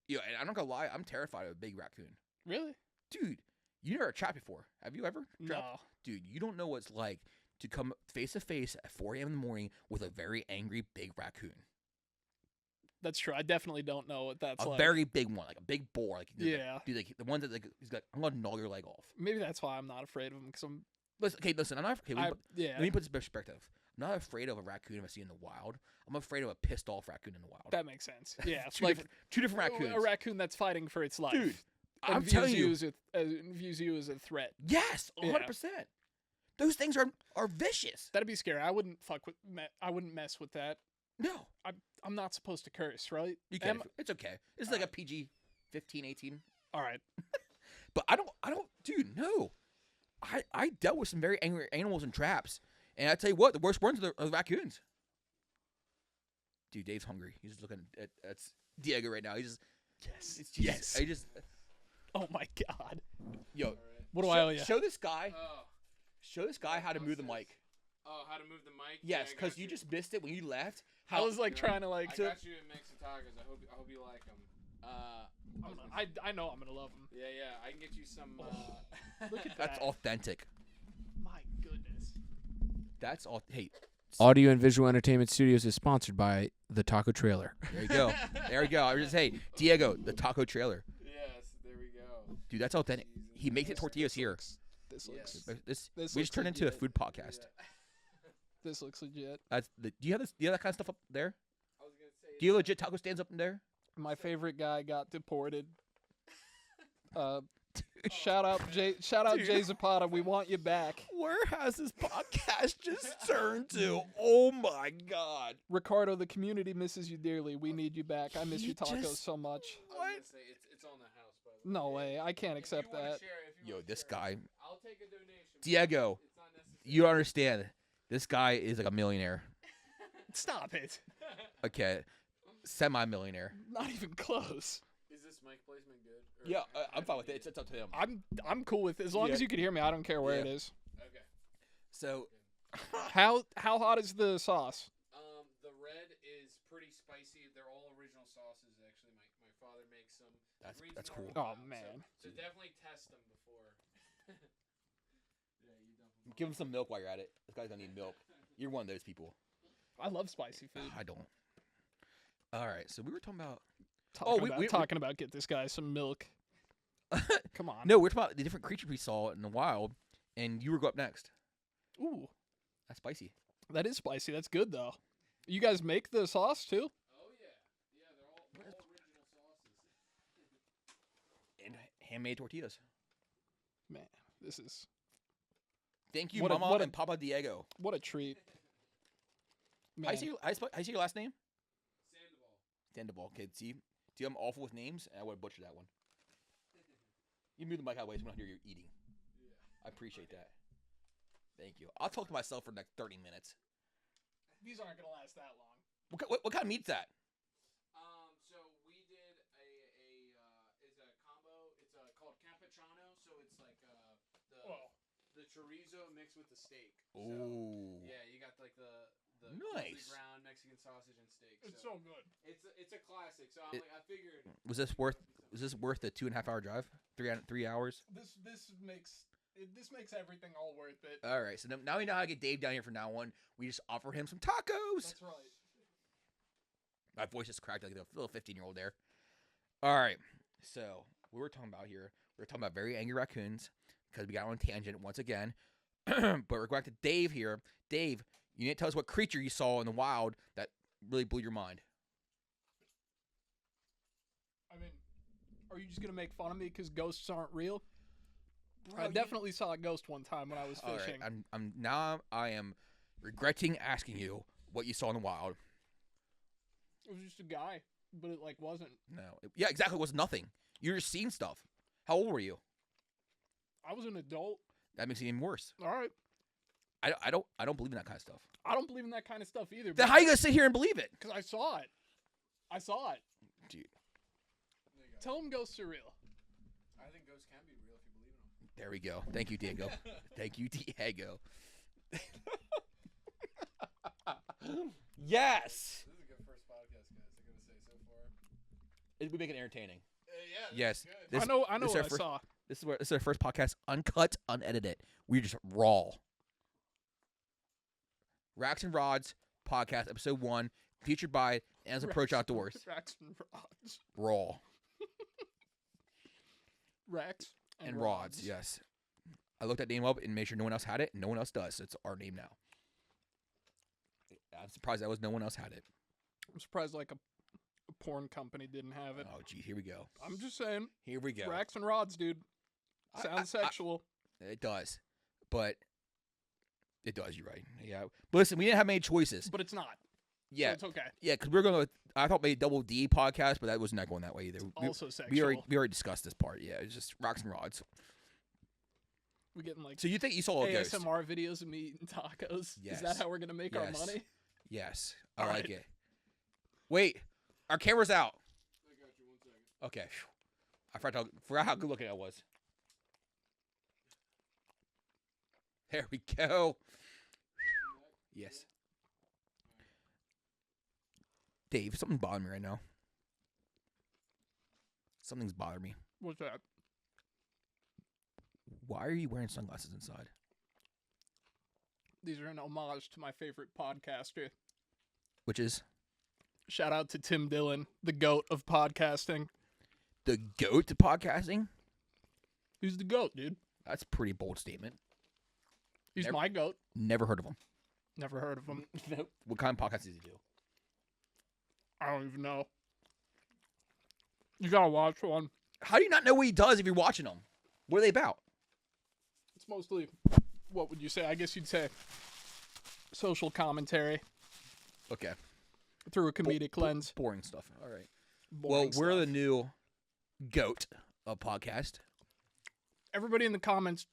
And I'm not going to lie, I'm terrified of a big raccoon. Really? Dude, you never trapped before. Have you ever trapped? No. Dude, you don't know what it's like to come face to face at 4 a.m. in the morning with a very angry big raccoon. That's true. I definitely don't know what that's A like. very big one, like a big boar. Like, Yeah. Dude, like the ones that he's like, I'm gonna gnaw your leg off. Maybe that's why I'm not afraid of them. Because I'm. Listen. I'm not. Okay, let Yeah. me put this in perspective. I'm not afraid of a raccoon if I see it in the wild. I'm afraid of a pissed off raccoon in the wild. That makes sense. Yeah. two different raccoons. A raccoon that's fighting for its life. Dude, and I'm telling you. views you as a threat. Yes, 100%. Those things are vicious. That'd be scary. I wouldn't I wouldn't mess with that. No, I'm not supposed to curse, right? you can. It's okay. It's like a PG 15, 18. All right. But I don't, dude, no. I dealt with some very angry animals and traps. And I tell you what, the worst ones are the raccoons. Dude, Dave's hungry. He's just looking at Diego right now. He's just, Yes. I just, Oh my God. yo, What do I owe you? show this guy Oh, how to move the mic. oh, how to move the mic? Yes, Yeah, I because got you just missed it when you left. I was like trying to like. I got you in Mexican tacos. I hope you like them. I know I'm gonna love them. Yeah. I can get you some. Look at That's that. authentic. My goodness. That's all. Hey, Audio and Visual Entertainment Studios is sponsored by the Taco Trailer. there you go. There we go. I was just hey, Diego, the taco trailer. Yes, there we go. Dude, that's authentic. He makes it tortillas here. This looks. This This we looks just turned into a legit. food podcast. This looks legit. That's the. Do you have that kind of stuff up there? I was gonna say. Do you have legit taco stands up in there? My favorite guy got deported. Shout out Jay Zapata. We want you back. Where has this podcast just turned to? Oh my God! Ricardo, the community misses you dearly. We need you back. I miss You your tacos just- so much. I was gonna say it's on the house, by the way. No way. I can't If accept you wanna that. share, if you Yo, wanna this share, guy, I'll take a donation. but Diego. It's not necessary. You understand? This guy is like a millionaire. Stop it. Okay, semi-millionaire. Not even close. Is this mic placement good? Or Yeah, have I'm you fine with made it. It's up to him. I'm cool with it. As long Yeah. as you can hear me, I don't care where it Yeah. is. Okay. So, How hot is the sauce? The red is pretty spicy. They're all original sauces. Actually, my father makes them. That's cool. Oh, man. So definitely test them before. Yeah, you definitely. give him some milk while you're at it. This guy's gonna need milk. You're one of those people. I love spicy food. I don't. All right, so we were talking about. Talking about get this guy some milk. Come on. No, we're talking about the different creatures we saw in the wild, and you were go up next. Ooh, That's spicy. that is spicy. That's good though. You guys make the sauce too? Oh yeah, they're all original sauces. And handmade tortillas. Man, this is Thank you, What a- Mama what a- and Papa Diego. what a treat. Man, I see your last name. Sandoval. Sandoval. Okay, see, I'm awful with names, and I would have butchered that one. You move the mic out of the way so we don't hear you eating. Yeah. I appreciate that. Thank you. I'll talk to myself for the next 30 minutes. these aren't gonna last that long. What kind of meat's that? So we did is a combo. It's called campechano. So it's like the chorizo mixed with the steak. Ooh. So, yeah, you got like the Nice. closely ground Mexican sausage and steak. It's so good. It's a classic. So I figured. Was this worth the 2.5 hour drive? 3 hours? This makes everything all worth it. All right. So now we know how to get Dave down here from now on. We just offer him some tacos. That's right. My voice is cracked like a little 15-year-old there. All right. So what we're talking about here, we're talking about very angry raccoons because we got on a tangent once again. but we're back to Dave here. Dave, you need to tell us what creature you saw in the wild that really blew your mind. I mean, are you just gonna make fun of me because ghosts aren't real? Bro, I definitely saw a ghost one time when I was All fishing. right, I am regretting asking you what you saw in the wild. It was just a guy, but it like wasn't. No, yeah, exactly. It was nothing. You're just seeing stuff. How old were you? I was an adult. That makes it even worse. All right. I don't believe in that kind of stuff. I don't believe in that kind of stuff either. Then how you gonna sit here and believe it? Because I saw it. I saw it. Dude, Tell him ghosts are real. I think ghosts can be real if you believe in them. there we go. Thank you, Diego. Thank you, Diego. Yes. This is a good first podcast, guys. I gotta say, so far. We make it entertaining. Yeah. Yes. Good. I know this is what our I first- saw. This is our first podcast, uncut, unedited. We're just raw. Racks and Rods podcast, episode 1, featured by Anna's Approach Outdoors. Racks and rods. Raw Racks and Rods, yes. I looked that name up and made sure no one else had it, and no one else does. So it's our name now. I'm surprised no one else had it. I'm surprised like a porn company didn't have it. Oh, gee, here we go. I'm just saying. Here we go. Racks and rods, dude. Sounds sexual. It does, but it does. You're right. Yeah. But listen, we didn't have many choices. But it's not. Yeah. So it's okay. Yeah, because we're going to. I thought maybe Double D podcast, but that was not going that way either. Also sexual. We already discussed this part. Yeah, it's just Rocks and Rods. We're getting like So you think you saw a ghost? ASMR videos of me eating tacos. Yes. Is that how we're gonna make our Yes. money? Yes, I All like right. it. Wait, our camera's out. I got you. 1 second. Okay, phew. I forgot how good looking I was. There we go. Yes. Dave, something's bothering me right now. Something's bothering me. What's that? Why are you wearing sunglasses inside? These are an homage to my favorite podcaster. Which is Shout out to Tim Dillon, the goat of podcasting. the goat to podcasting? He's the goat, dude. That's a pretty bold statement. He's Never- my goat. Never heard of him. Never heard of him. What kind of podcast does he do? I don't even know. You gotta watch one. How do you not know what he does if you're watching them? What are they about? It's mostly, what would you say? I guess you'd say social commentary Okay. through a comedic lens. Boring stuff. All right. Boring Well, we're the stuff. new goat of podcast. Everybody in the comments,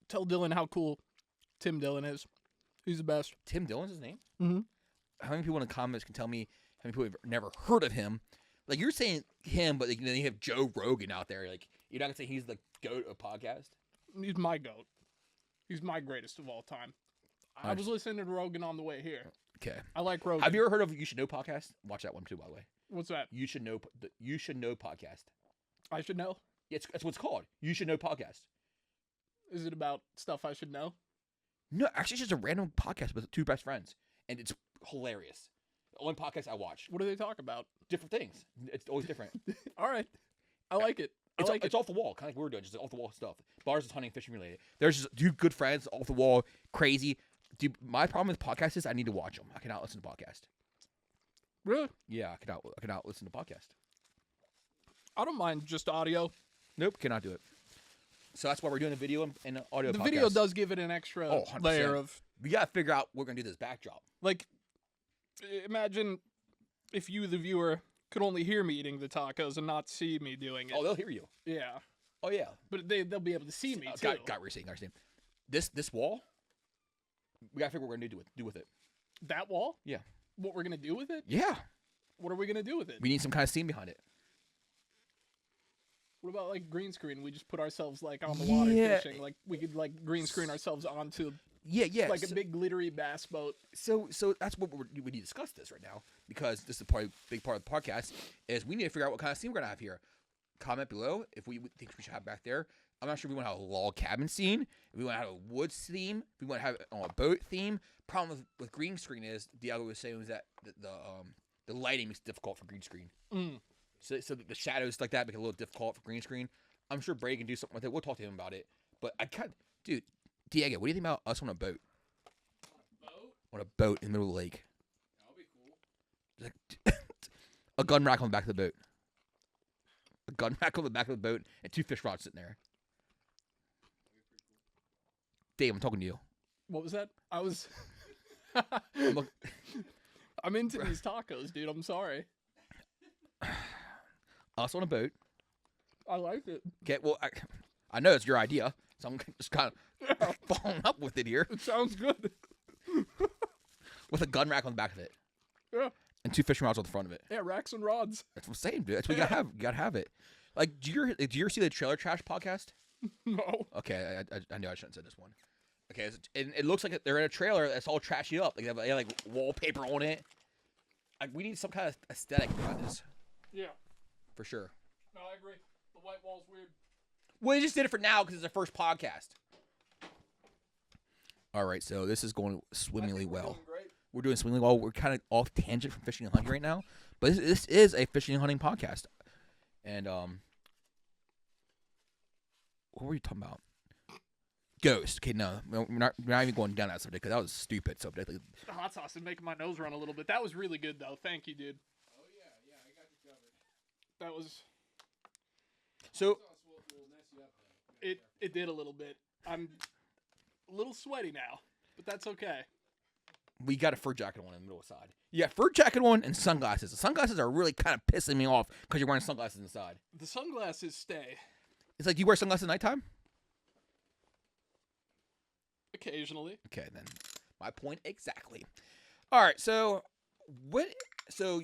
tell Dylan how cool Tim Dillon is. He's the best. Tim Dillon's his name? Mhm. How many people in the comments can tell me how many people have never heard of him? Like, you're saying him, but then you have Joe Rogan out there. Like, you're not going to say he's the goat of podcast? He's my goat. He's my greatest of all time. I was listening to Rogan on the way here. Okay. I like Rogan. Have you ever heard of You Should Know podcast? Watch that one too, by the way. What's that? You Should Know podcast. I should know. Yeah, that's what it's called. You Should Know podcast. Is it about stuff I should know? No, actually, it's just a random podcast with two best friends, and it's hilarious. The only podcast I watch. What do they talk about? Different things. It's always different. All right. I like it. It's off the wall, kind of like we're doing, just off the wall stuff. Bars is hunting, fishing related. There's just two good friends, off the wall, crazy. Dude, my problem with podcasts is I need to watch them. I cannot listen to podcast. Really? Yeah, I cannot listen to podcast. I don't mind just audio. Nope, cannot do it. So that's why we're doing a video and audio. The podcast. video does give it an extra 100%. layer of, We gotta figure out what we're gonna do this backdrop. like, imagine if you, the viewer, could only hear me eating the tacos and not see me doing it. Oh, they'll hear you. Yeah. Oh yeah. But they'll be able to see me, too. Got what you're saying. Understand? This wall. We gotta figure what we're gonna do with it. That wall? Yeah. What we're going to do with it? Yeah. What are we going to do with it? We need some kind of scene behind it. What about, like, green screen? We just put ourselves, like, on the water Yeah. fishing. Like, we could, like, green screen ourselves onto, Yeah. like, a big glittery bass boat. So that's what we need to discuss this right now, because this is a big part of the podcast. Is we need to figure out what kind of scene we're gonna have here. Comment below if we think we should have back there. I'm not sure if we want to have a log cabin scene, if we want to have a woods theme, if we want to have it on a boat theme. Problem with green screen is the other was saying was that the lighting is difficult for green screen. So the shadows like that make it a little difficult for green screen. I'm sure Brady can do something with it. We'll talk to him about it. But dude, Diego, what do you think about us on a boat? Boat? On a boat in the middle of the lake. That'll be cool. Like, a gun rack on the back of the boat. A gun rack on the back of the boat and 2 fish rods sitting there. Dave, I'm talking to you. What was that? I was. Look, I'm into these tacos, dude. I'm sorry. us on a boat. I like it. Okay, well, I know it's your idea, so I'm just kind of following up with it here. It sounds good. With a gun rack on the back of it. Yeah. And 2 fishing rods on the front of it. Yeah, racks and rods. That's what I'm saying, dude. That's what you gotta have. You gotta have it. Like, do you ever see the Trailer Trash podcast? No. Okay, I knew I shouldn't say this one. Okay, it looks like they're in a trailer that's all trashy up. Like they have like wallpaper on it. Like, we need some kind of aesthetic behind this, Yeah. for sure. No, I agree. The white wall's weird. We just did it for now because it's the first podcast. All right, so this is going swimmingly well. We're doing swimmingly well. We're kind of off tangent from fishing and hunting right now, but this is a fishing and hunting podcast. And what were you talking about? Ghost. Okay, no, we're not even going down that subject because that was stupid subject. Like, The hot sauce is making my nose run a little bit. That was really good, though. Thank you, dude. Oh, yeah, I got you covered. That was... so Sauce will mess you up, though. It did a little bit. I'm a little sweaty now, but that's okay. we got a fur jacket on in the middle of the side. Yeah, fur jacket on and sunglasses. The sunglasses are really kind of pissing me off because you're wearing sunglasses inside. The sunglasses stay. It's like, you wear sunglasses at nighttime? Occasionally. Okay, then. My point exactly. All right, so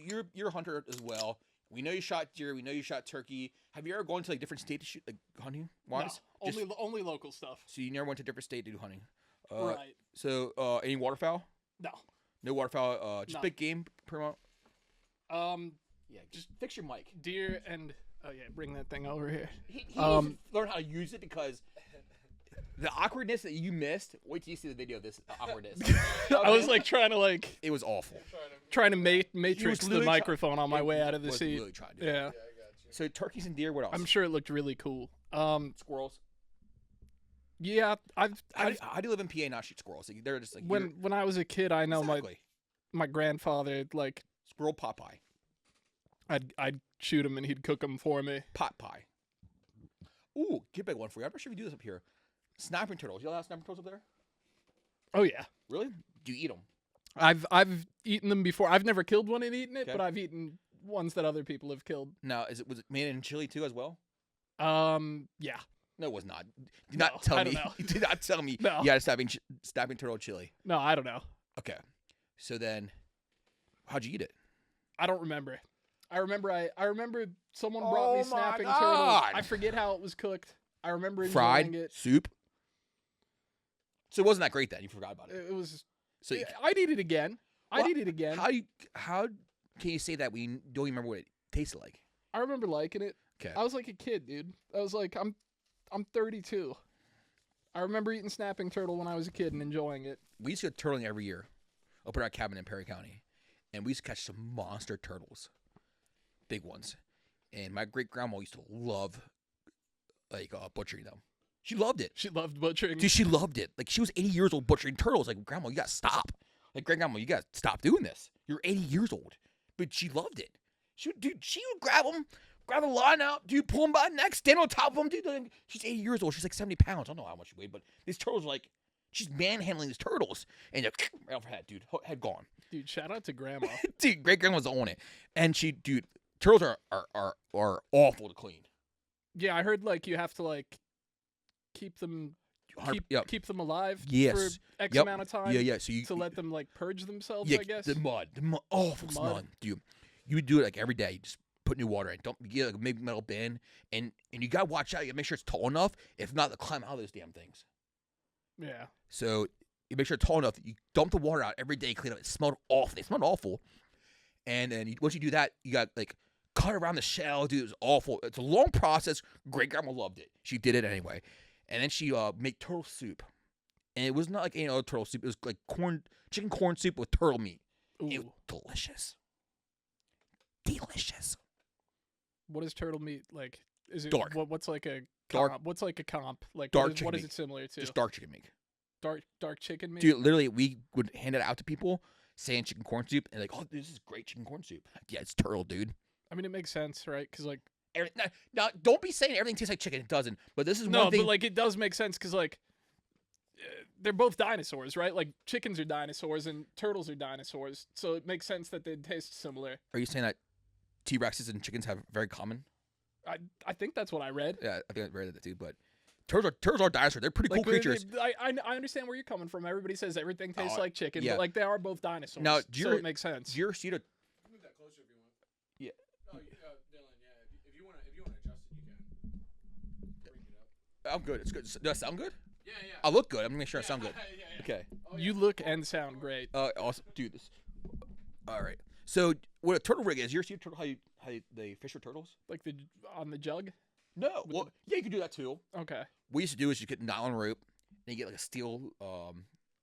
you're a hunter as well. We know you shot deer. We know you shot turkey. Have you ever gone to like different states to shoot, like hunting wise? No, only local stuff. So you never went to a different state to do hunting. Right. So any waterfowl? No. No waterfowl. Just No. big game. Pretty much. Yeah, Just fix your mic. deer and bring that thing over here. He needs to learn how to use it because the awkwardness that you missed. Wait till you see the video of this awkwardness. I was like trying to It was awful. matrix the literally microphone on my way out of the Was seat. literally trying to do Yeah. it. Yeah, I got you. So turkeys and deer. What else? I'm sure it looked really cool. Squirrels. Yeah, How do you live in PA and not shoot squirrels? Like, they're just like when I was a kid, I know exactly. my grandfather, like, Squirrel pot pie. I'd shoot him and he'd cook them for me. Pot pie. Ooh, get a big one for you. I'm not sure if you do this up here. Snapping turtles. You know how snapping turtles up there? Oh yeah, Really? Do you eat them? I've eaten them before. I've never killed one and eaten it, Okay. but I've eaten ones that other people have killed. Now, was it made in chili too as well? Yeah. No, it was not. Do No, not tell I me. don't know. Do not tell me No. you had a snapping turtle chili. No, I don't know. Okay. So then, how'd you eat it? I don't remember. I remember someone brought Oh me my snapping God. turtle. I forget how it was cooked. I remember enjoying Fried it. soup. So it wasn't that great then. You forgot about it. It was. So I'd eat it again. Well, I'd eat it again. how can you say that we don't even remember what it tasted like? I remember liking it. Okay. I was like a kid, dude. I was like, I'm 32. I remember eating snapping turtle when I was a kid and enjoying it. We used to go turtling every year up in our cabin in Perry County, and we used to catch some monster turtles, big ones. And my great grandma used to love butchering them. She loved it. She loved butchering. Dude, she loved it. Like, she was 80 years old butchering turtles. Like, Grandma, you gotta stop. Like, great grandma, you gotta stop doing this. You're 80 years old. But she loved it. She would grab them, grab the line out, dude, pull them by the neck, stand on top of them, dude. Like, she's 80 years old. She's like 70 pounds. I don't know how much she weighed, but these turtles are like, she's manhandling these turtles. And they're right off her head, dude. Head gone. Dude, shout out to grandma. Dude, great grandma's on it. And turtles are awful to clean. Yeah, I heard like you have to like keep them keep them alive Yes. for X Yep. amount of time. Yeah. So you to let them like purge themselves, yeah, I guess. the mud, awful The mud. smell, dude. You would do it like every day. You just put new water in. Don't get like a big metal bin, and you gotta watch out. You gotta make sure it's tall enough. If not, they'll climb out of those damn things. Yeah. So you make sure it's tall enough. You dump the water out every day. Clean up. It smelled awful. They smelled awful. And then once you do that, you got like cut around the shell, dude. It was awful. It's a long process. Great grandma loved it. She did it anyway. And then she made turtle soup. And it was not like any other turtle soup. It was like chicken corn soup with turtle meat. It was Ooh. delicious. Delicious. What is turtle meat like? Is it Dark. What's like a Dark. comp? What's like a comp? Like Dark what chicken is meat. it similar to? Just dark chicken meat. dark chicken meat. Dude, literally, we would hand it out to people saying chicken corn soup, and like, oh, this is great chicken corn soup. Yeah, it's turtle, dude. I mean, it makes sense, right? Because like, Now, don't be saying everything tastes like chicken. It doesn't. But this is no, one thing. but like it does make sense because like they're both dinosaurs, right? Like chickens are dinosaurs and turtles are dinosaurs, so it makes sense that they'd taste similar. Are you saying that T-Rexes and chickens have very common? I think that's what I read. Yeah, I think I read that too. But turtles are dinosaurs. They're pretty cool creatures. I understand where you're coming from. Everybody says everything tastes like chicken, yeah. but like they are both dinosaurs. Now, so it makes sense. Do you ever see the? Move that closer if you want. Yeah. Oh, Dylan. Yeah. If you want to adjust it, you can. Bring it up. I'm good. It's good. Does that sound good? Yeah. I look good. I'm gonna make sure I sound good. Yeah. Okay. Oh, yeah. You look and sound great. Awesome. Do this. All right. So what a turtle rig is? You ever see a turtle? How they fish with turtles? Like on the jug. No. Well, yeah, you can do that too. Okay. What you used to do is you get a nylon rope, and you get like a steel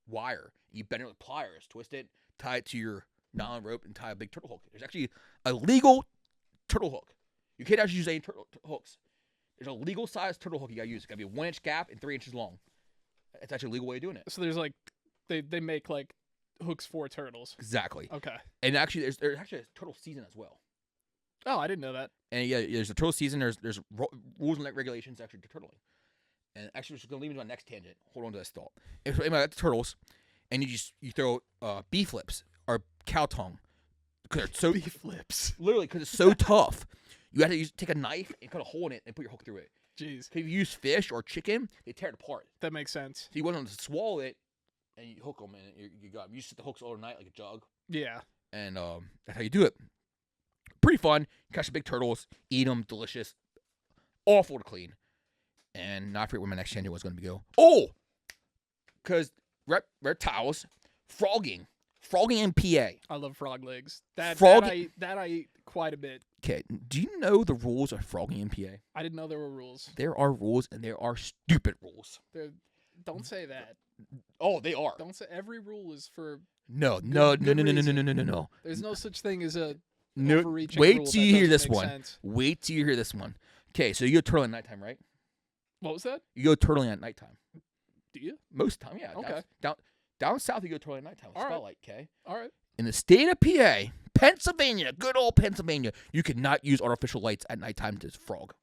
wire. You bend it with pliers, twist it, tie it to your nylon rope, and tie a big turtle hook. There's actually a legal turtle hook. You can't actually use any turtle hooks. There's a legal size turtle hook you gotta use. It's gotta be a 1 inch gap and 3 inches long. It's actually a legal way of doing it. So there's like they make like hooks for turtles. Exactly. Okay. And actually, there's actually a turtle season as well. Oh, I didn't know that. And yeah, there's a turtle season. There's rules and regulations actually to turtling. And actually, we're just gonna leave into my next tangent. Hold on to this thought. If I got the turtles, and you throw beef lips or cow tongue because they're so Beef lips. literally because it's so tough. You have to take a knife and cut a hole in it and put your hook through it. Jeez. If you use fish or chicken, they tear it apart. That makes sense. So you want them to swallow it, and you hook them, and you got them. You set the hooks overnight like a jug, Yeah. and that's how you do it. Pretty fun. Catch the big turtles, eat them, delicious, awful to clean. And not forget where my next tangent was going to go. Oh, because reptiles, frogging in PA. I love frog legs. That I eat quite a bit. Okay, do you know the rules of frogging in PA? I didn't know there were rules. There are rules, and there are stupid rules. Don't say that. Oh, they are. Don't say every rule is for. No. There's no such thing as a No. overreaching Wait rule till that you hear doesn't this make one. sense. Wait till you hear this one. Okay, so you go turtling at nighttime, right? What was that? You go turtling at nighttime. Do you? Most time, yeah. Okay. Down south, you go turtling at nighttime. With All right. spotlight, okay? All right. In the state of PA, Pennsylvania, good old Pennsylvania, you cannot use artificial lights at nighttime to frog.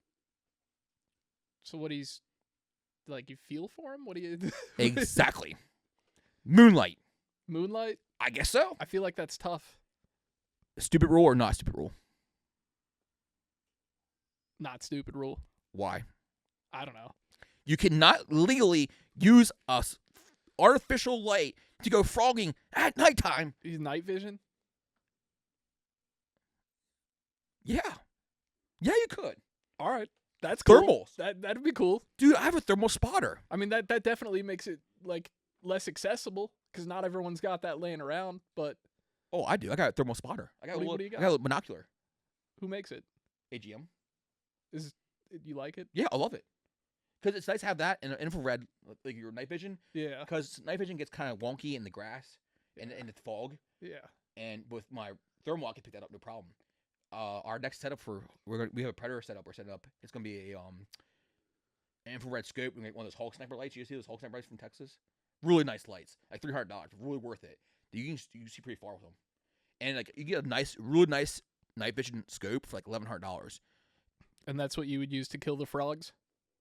So what he's like? You feel for him? What do you? Exactly. Moonlight. Moonlight? I guess so. I feel like that's tough. Stupid rule or not stupid rule? Not stupid rule. Why? I don't know. You cannot legally use a artificial light to go frogging at nighttime. He's night vision. Yeah. Yeah, you could. All right. That's cool. Thermals. That'd be cool. Dude, I have a thermal spotter. I mean that definitely makes it like less accessible because not everyone's got that laying around. But Oh, I do. I got a thermal spotter. I got What do you got? I got a little binocular. who makes it? AGM. You like it? Yeah, I love it. Because it's nice to have that and infrared, like your night vision. Yeah. Because night vision gets kind of wonky in the grass and in the fog. Yeah. And with my thermal, I can pick that up no problem. Our next setup we have a Predator setup we're setting up. It's gonna be a an infrared scope. We make one of those Hulk sniper lights. You see those Hulk sniper lights from Texas? Really nice lights, like $300. Really worth it. You can see pretty far with them, and like you get a really nice night vision scope for like $1,100. And that's what you would use to kill the frogs?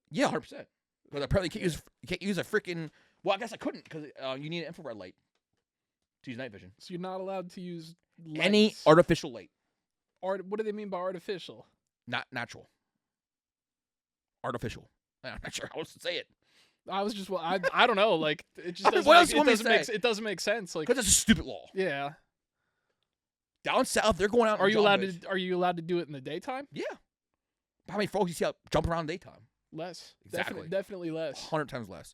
Yeah, 100%. Because apparently you can't use a freaking. Well, I guess I couldn't because you need an infrared light to use night vision. So you're not allowed to use lights. Any artificial light, What do they mean by artificial? not natural. Artificial. I'm not sure how else to say it. I was just I don't know. Like it just I mean, doesn't what make, else you want me to say? it doesn't make sense. Like Because it's a stupid law. yeah. Down south, they're going out. Are in you allowed zombies. to? Are you allowed to do it in the daytime? Yeah. How many frogs you see out jumping around in the daytime? Less. Exactly. Definitely less. 100 times less.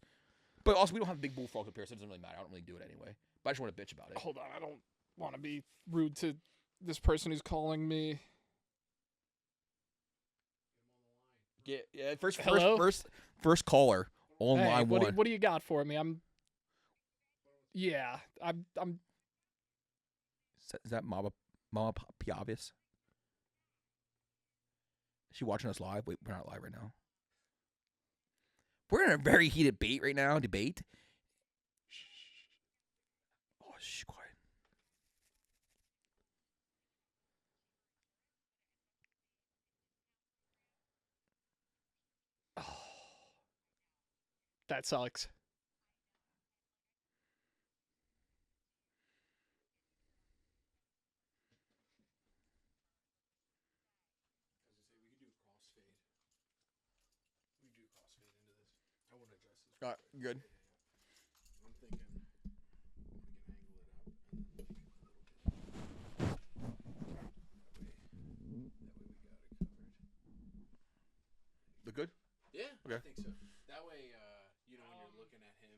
But also, we don't have big bullfrogs up here, so it doesn't really matter. I don't really do it anyway. But I just want to bitch about it. Hold on, I don't want to be rude to this person who's calling me. Yeah. First caller on Hey, line one. what do you got for me? I'm Is that Mama Piavis? Is she watching us live? Wait, we're not live right now. We're in a very heated debate right now. Shh, quiet. That sucks. Good. I'm thinking we can angle it up and then make it a little bit. That way we got it covered. Look good? Yeah, Okay. I think so. That way, when you're looking at him,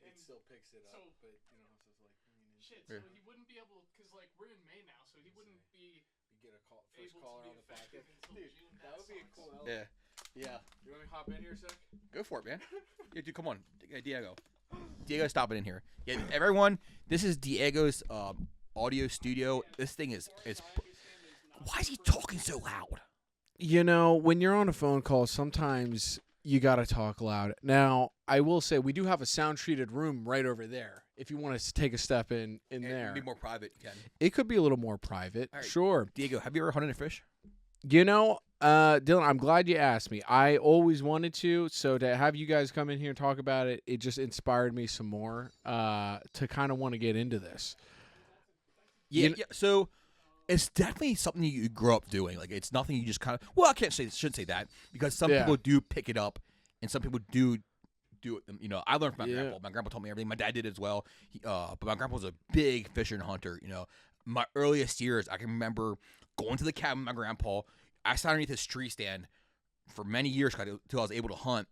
it still picks it up, but you know, so it's like leaning into Shit, it. so he wouldn't be able, because like we're in May now, so he wouldn't be You get a first able caller to on be the effective podcast. until Dude, June. that would be a sucks. cool element. Yeah. You want me to hop in here a sec? Go for it, man. Yeah, dude, come on. Diego. Diego's stopping in here. Yeah, everyone, this is Diego's audio studio. This thing is why is he talking so loud? You know, when you're on a phone call, sometimes you got to talk loud. Now, I will say we do have a sound-treated room right over there. If you want to take a step in there. Be more private, Ken. It could be a little more private. All right. Sure. Diego, have you ever hunted a fish? You know, Dylan, I'm glad you asked me. I always wanted to, so to have you guys come in here and talk about it, it just inspired me some more to kind of want to get into this. Yeah, yeah. So it's definitely something you grow up doing. Like it's nothing you just kind of. Well, I shouldn't say that because some Yeah. people do pick it up, and some people do it. You know, I learned from my Yeah. grandpa. My grandpa told me everything. My dad did as well. But my grandpa was a big fisher and hunter. You know, my earliest years, I can remember going to the cabin with my grandpa. I sat underneath his tree stand for many years until I was able to hunt.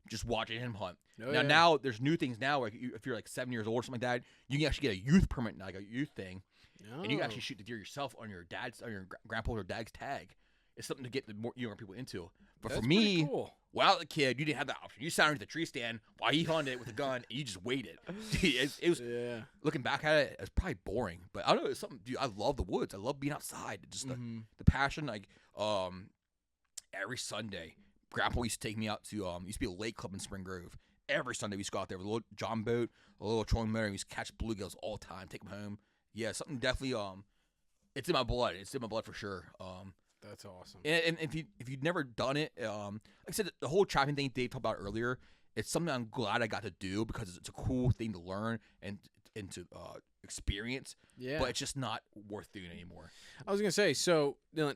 Just watching him hunt. Oh, now, yeah. now there's new things now. Like if you're like 7 years old or something like that, you can actually get a youth permit, like a youth thing. And you can actually shoot the deer yourself on your grandpa's or dad's tag. It's something to get the more younger people into. But That's for pretty me, cool. when I was a kid, you didn't have that option. You sat underneath the tree stand while he hunted it with a gun, and you just waited. Dude, it was Yeah. looking back at it, it's probably boring. But I don't know, it's something. Dude, I love the woods. I love being outside. Just the passion. Like every Sunday, Grandpa used to take me out to used to be a lake club in Spring Grove. Every Sunday we used to go out there with a little john boat, a little trolling motor, and we used to catch bluegills all the time. Take them home. Yeah, something definitely it's in my blood. It's in my blood for sure. That's awesome. And if you've never done it, like I said, the whole trapping thing Dave talked about earlier, it's something I'm glad I got to do because it's a cool thing to learn and to experience. Yeah. But it's just not worth doing anymore. I was gonna say, so Dylan,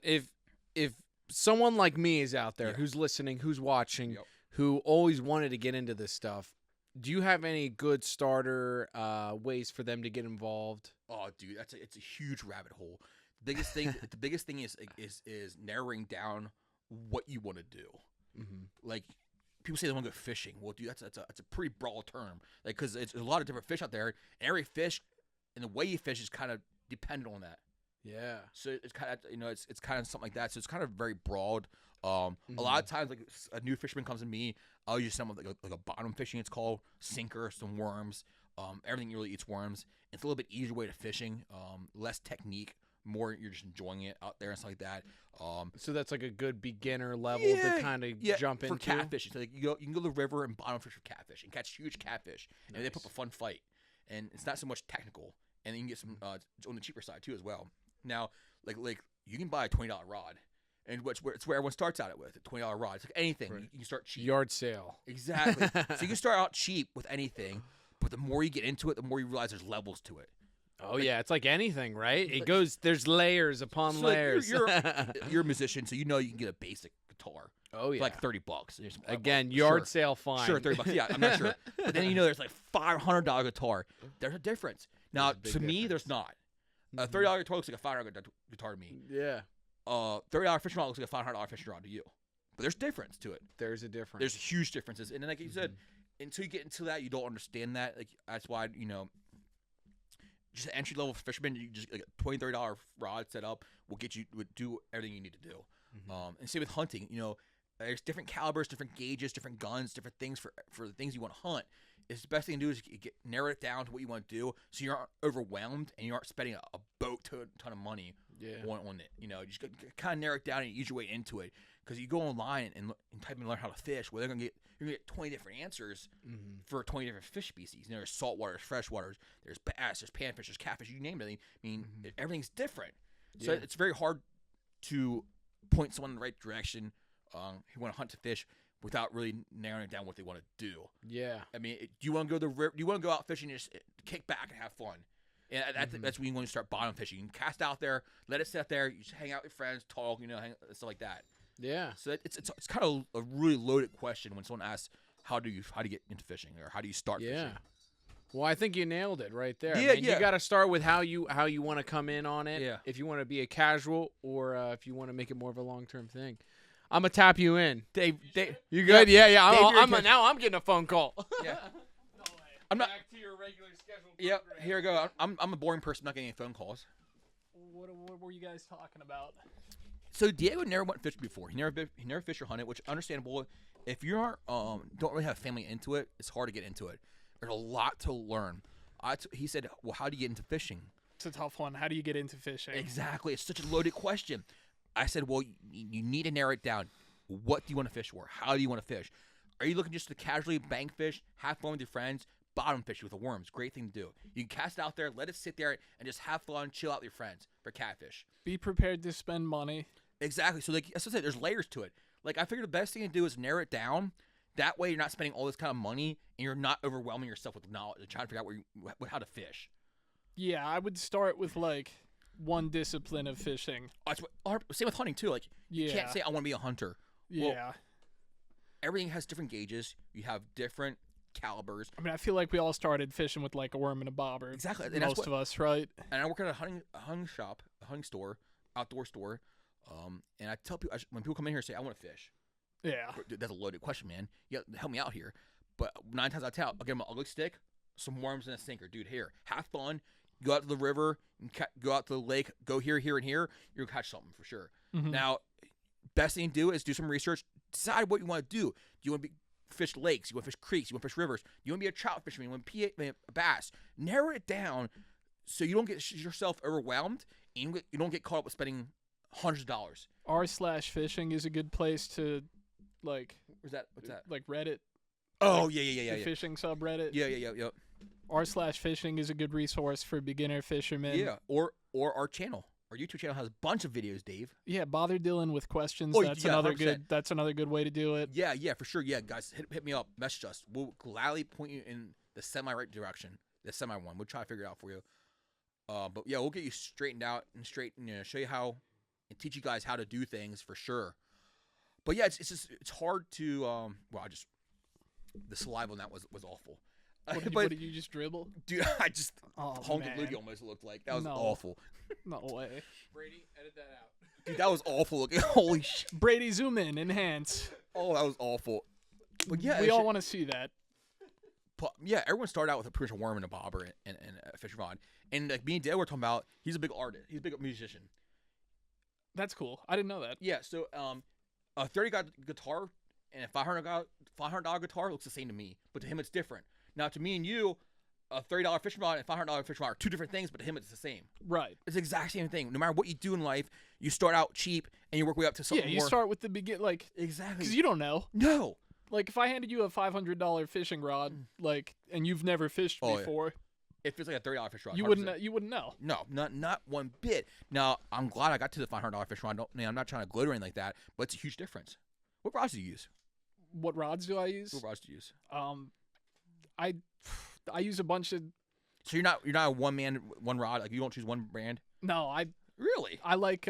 if someone like me is out there Yeah. who's listening, who's watching, Yep. who always wanted to get into this stuff, do you have any good starter ways for them to get involved? Oh, dude, it's a huge rabbit hole. The biggest thing is narrowing down what you want to do. Mm-hmm. Like people say they want to go fishing. Well, dude, that's a pretty broad term. Like because there's a lot of different fish out there, and every fish and the way you fish is kind of dependent on that. Yeah. So it's kind of it's kind of something like that. So it's kind of very broad. A lot of times, like a new fisherman comes to me, I'll use some of like a bottom fishing. It's called sinker, some worms. Everything really eats worms. It's a little bit easier way to fishing. Less technique, more you're just enjoying it out there and stuff like that. So that's like a good beginner level Yeah, to kind of jump into. for catfishing. So like you can go to the river and bottom fish for catfish and catch huge catfish, and they put up a fun fight. And it's not so much technical, and then you can get some on the cheaper side too as well. Now, like you can buy a $20 rod, and it's where everyone starts out with a $20 rod. It's like anything. Right. You can start cheap. Yard sale. Exactly. So you can start out cheap with anything, but the more you get into it, the more you realize there's levels to it. Oh yeah, it's like anything, right? It goes. There's layers upon So, like, layers. you're a musician, so you know you can get a basic guitar oh for yeah. like $30. There's- Again, sure. yard sale fine. Sure, $30. Yeah, I'm not sure. But then there's like $500 guitar. There's a difference. Now, There's a big to me, difference. there's not. A $30 guitar looks like a $500 guitar to me. Yeah. $30 fishing rod looks like a $500 fishing rod to you. But there's difference to it. There's a difference. There's huge differences. And then, like you said, until you get into that, you don't understand that. Like that's why just an entry level fisherman, you just like a $20, $30 rod set up would do everything you need to do. And same with hunting. There's different calibers, different gauges, different guns, different things for the things you want to hunt. It's the best thing to do is narrow it down to what you want to do, so you aren't overwhelmed and you aren't spending a boat ton of money Yeah. on it. You know, you just kind of narrow it down and ease your way into it. Because you go online and type in learn how to fish, well, you're gonna get 20 different answers for 20 different fish species. You know, there's saltwater, there's freshwater, there's bass, there's panfish, there's catfish. You name it. I mean, everything's different. So it's very hard to point someone in the right direction who want to hunt to fish without really narrowing down what they want to do. Yeah. I mean, do you want to go to the river? Do you want to go out fishing and just kick back and have fun? And that's when you want to start bottom fishing. You can cast out there, let it sit there. You just hang out with friends, talk, stuff like that. Yeah. So it's kind of a really loaded question when someone asks how do you get into fishing or how do you start fishing? Well, I think you nailed it right there. Yeah, You got to start with how you want to come in on it. Yeah. If you want to be a casual or if you want to make it more of a long-term thing. I'm gonna tap you in. Dave, you good? Yeah. Dave, Now I'm getting a phone call. Yeah. No way. I'm not. Back to your regular schedule. Yep. Here we go. I'm a boring person, not getting any phone calls. What were you guys talking about? So Diego never went fishing before. He never fished or hunted, which is understandable. If you aren't don't really have family into it, it's hard to get into it. There's a lot to learn. He said, "Well, how do you get into fishing?" It's a tough one. How do you get into fishing? Exactly. It's such a loaded question. I said, "Well, you need to narrow it down. What do you want to fish for? How do you want to fish? Are you looking just to casually bank fish, have fun with your friends, bottom fish with the worms? Great thing to do. You can cast it out there, let it sit there, and just have fun, chill out with your friends for catfish." Be prepared to spend money. Exactly. So, like, as I said, there's layers to it. Like, I figured the best thing to do is narrow it down. That way, you're not spending all this kind of money, and you're not overwhelming yourself with knowledge, trying to figure out how to fish. Yeah, I would start with like one discipline of fishing. Same with hunting too. Like, you Yeah. can't say I want to be a hunter. Yeah. Well, everything has different gauges. You have different calibers. I mean, I feel like we all started fishing with like a worm and a bobber. Exactly. And that's Most of us, right? And I work at a hunting shop, a hunting store, outdoor store. And I tell people when people come in here and say I want to fish. Yeah. Dude, that's a loaded question, man. You gotta help me out here. But 9 times out of 10, I'll give them an ugly stick, some worms, and a sinker. Dude, here, have fun. Go out to the river, go out to the lake, go here, and here. You'll catch something for sure. Mhm. Now, best thing to do is do some research. Decide what you want to do. Do you want to fish lakes? You want to fish creeks? You want to fish rivers? You want to be a trout fisherman? You want to be a bass? Narrow it down so you don't get yourself overwhelmed and you don't get caught up with spending hundreds of dollars. r/fishing is a good place to like. What's that? Like Reddit. Oh, the yeah. fishing subreddit. Yeah. r/fishing is a good resource for beginner fishermen. Yeah, or our channel. Our YouTube channel has a bunch of videos, Dave. Yeah, bother Dylan with questions. Oh, That's yeah, another 100%. good. That's another good way to do it. Yeah, for sure. Yeah, guys, hit me up, message us. We'll gladly point you in the semi-right direction, the semi-one. We'll try to figure it out for you. But yeah, we'll get you straightened out and show you how and teach you guys how to do things for sure. But yeah, it's hard to the saliva on that was awful. What did you just dribble? Dude, I just Oh, honked man. loogie almost looked like. That was No. awful. No way. Brady, edit that out. Dude, that was awful looking. Holy shit. Brady, zoom in, enhance. Oh, that was awful. But yeah, we all want to see that. yeah, everyone started out with a pretty much a worm and a bobber and a fishing rod. And like me and Dale were talking about, he's a big artist. He's a big musician. That's cool. I didn't know that. Yeah, so a $30 guitar and a $500 guitar looks the same to me, but to him it's different. Now to me and you, a $30 fishing rod and a $500 fishing rod are two different things, but to him it's the same. Right. It's the exact same thing. No matter what you do in life, you start out cheap and you work your way up to something Yeah, you more. start with the like, Exactly. because you don't know. No. Like, if I handed you a $500 fishing rod, like, and you've never fished Oh, yeah. before, It feels like a $30 fishing rod. you 100%. wouldn't know. No, not one bit. Now, I'm glad I got to the $500 fishing rod. I'm not trying to gloat or anything like that, but it's a huge difference. What rods do you use? What rods do I use? What rods do you use? I use a bunch of. So you're not a one man, one rod. Like you don't choose one brand. No, I Really? like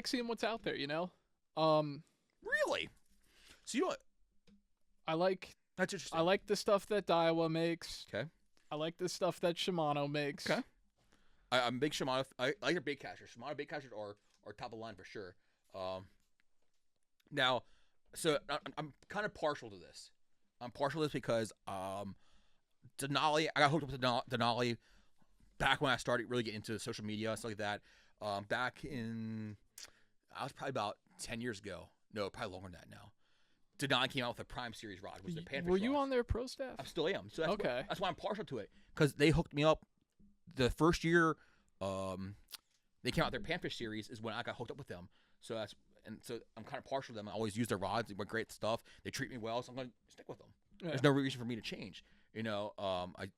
seeing what's out there. You know. Really? So you know what? I like That's interesting. the stuff that Daiwa makes. Okay. I like the stuff that Shimano makes. Okay. I'm a big Shimano. I like their bait catchers. Shimano bait catchers are top of the line for sure. Now, so I'm kind of partial to this. I'm partial to this because Denali. I got hooked up with Denali back when I started really getting into social media and stuff like that. Back in, I was probably about 10 years ago. No, probably longer than that now. Denali came out with a Prime Series rod. Was the Panfish Were you rods. on their pro staff? I still am. So that's Okay. that's why I'm partial to it because they hooked me up the first year they came out their Panfish series is when I got hooked up with them. So I'm kind of partial to them. I always use their rods. They're great stuff. They treat me well, so I'm going to stick with them. Yeah. There's no reason for me to change. I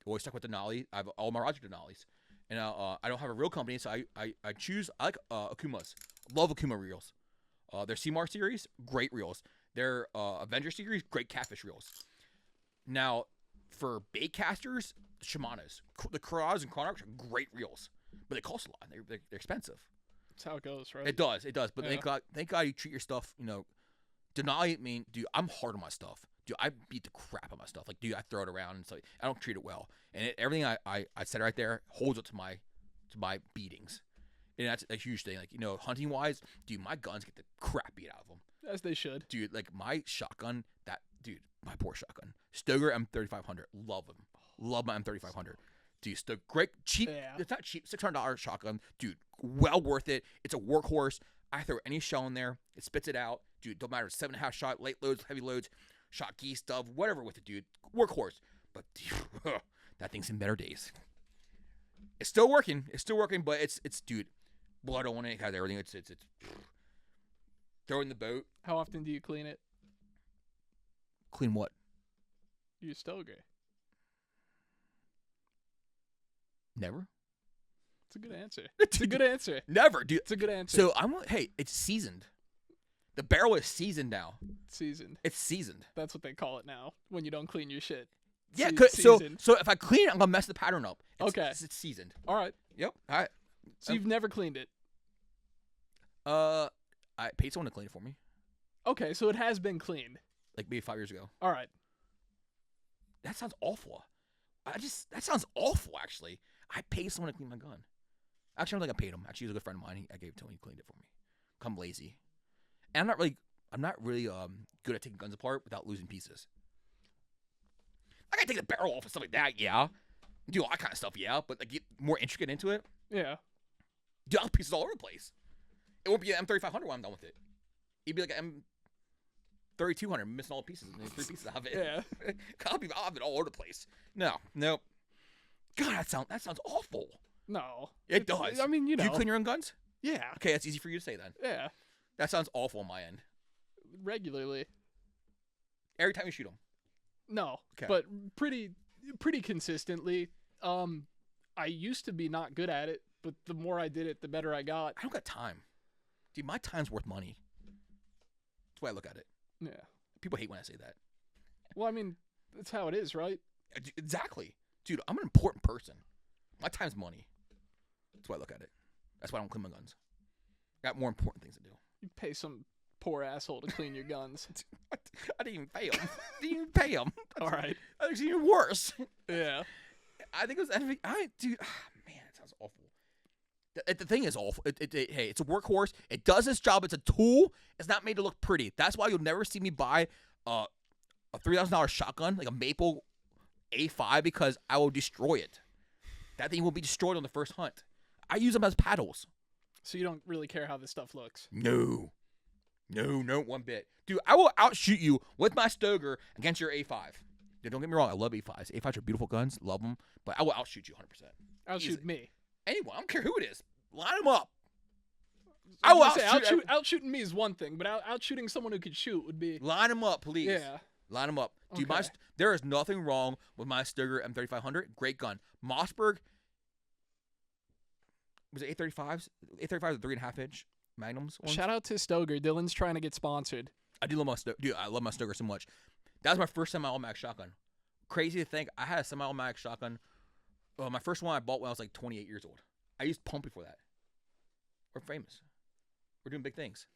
always stuck with Denali. I have all my rods are Denalis. And I don't have a real company, so I like Akumas. Love Akuma reels. Their CMAR series, great reels. Their Avenger series, great catfish reels. Now, for bait casters, Shimano's. The Kura's and Chronarchs are great reels, but they cost a lot. They're expensive. That's how it goes, right? It does. But Yeah. thank God you treat your stuff, Denali, dude, I'm hard on my stuff. Dude, I beat the crap out of my stuff. Like, dude, I throw it around and so I don't treat it well. And everything I said right there holds up to my beatings. And that's a huge thing. Like, hunting wise, dude, my guns get the crap beat out of them. As they should. Dude, like my shotgun, my poor shotgun. Stoeger M3500. Love him. Love my M3500. Dude, Stoeger, great, cheap. Yeah. It's not cheap, $600 shotgun. Dude, well worth it. It's a workhorse. I throw any shell in there. It spits it out. Dude, don't matter. 7.5 shot, late loads, heavy loads, shot geese, dove, whatever with it, dude. Workhorse. But dude, that thing's in better days. It's still working. But it's dude, blood on it, has everything. It's throw it in the boat. How often do you clean it? Clean what? You Stoeger. Never. It's a good answer. It's a good answer. Never, dude. It's a good answer. So it's seasoned. The barrel is seasoned now. Seasoned. It's seasoned. That's what they call it now when you don't clean your shit. Yeah, Seasoned. so if I clean it, I'm gonna mess the pattern up. Okay. It's seasoned. All right. Yep. All right. So you've never cleaned it. I paid someone to clean it for me, Okay, so it has been cleaned. like maybe 5 years ago. All right. That sounds awful. That sounds awful. Actually, I paid someone to clean my gun. Actually, I don't think I paid him. Actually, he was a good friend of mine. I gave it to him. He cleaned it for me. I'm lazy, and I'm not really good at taking guns apart without losing pieces. I gotta take the barrel off and stuff like that. Yeah, do all that kind of stuff. Yeah, but like get more intricate into it. Yeah. Dude, I'll have pieces all over the place. It won't be an M3500 when I'm done with it. It'd be like an M3200, missing all the pieces, and then 3 pieces of it. Yeah. I'll have it all over the place. No. God, that sounds awful. No. It does. I mean, Do you clean your own guns? Yeah. Okay, that's easy for you to say then. Yeah. That sounds awful on my end. Regularly. Every time you shoot them. No. Okay. But pretty consistently. I used to be not good at it, but the more I did it, the better I got. I don't got time. Dude, my time's worth money. That's the way I look at it. Yeah. People hate when I say that. Well, I mean, that's how it is, right? Exactly. Dude, I'm an important person. My time's money. That's the way I look at it. That's why I don't clean my guns. I got more important things to do. You pay some poor asshole to clean your guns. I didn't even pay him. All right. That's even worse. Yeah. I think it was, man, it sounds awful. The thing is awful. Hey, it's a workhorse. It does its job. It's a tool. It's not made to look pretty. That's why you'll never see me buy a $3,000 shotgun, like a Maple A5, because I will destroy it. That thing will be destroyed on the first hunt. I use them as paddles. So you don't really care how this stuff looks? No, one bit. Dude, I will outshoot you with my Stoeger against your A5. Dude, don't get me wrong. I love A5s. A5s are beautiful guns. Love them. But I will outshoot you 100%. Outshoot me. Anyone. I don't care who it is. Line them up. I will outshooting me is one thing, but outshooting someone who could shoot would be. Line them up, please. Yeah. Line them up. Dude, Okay. there is nothing wrong with my Stoeger M3500. Great gun. Mossberg. Was it A35s? A35s are 3.5-inch Magnums. Ones. Shout out to Stoeger. Dylan's trying to get sponsored. I do love my Stoeger. Dude, I love my Stoeger so much. That was my first semi-automatic shotgun. Crazy to think. I had a semi-automatic shotgun. My first one I bought when I was like 28 years old. I used pump before that. We're famous. We're doing big things.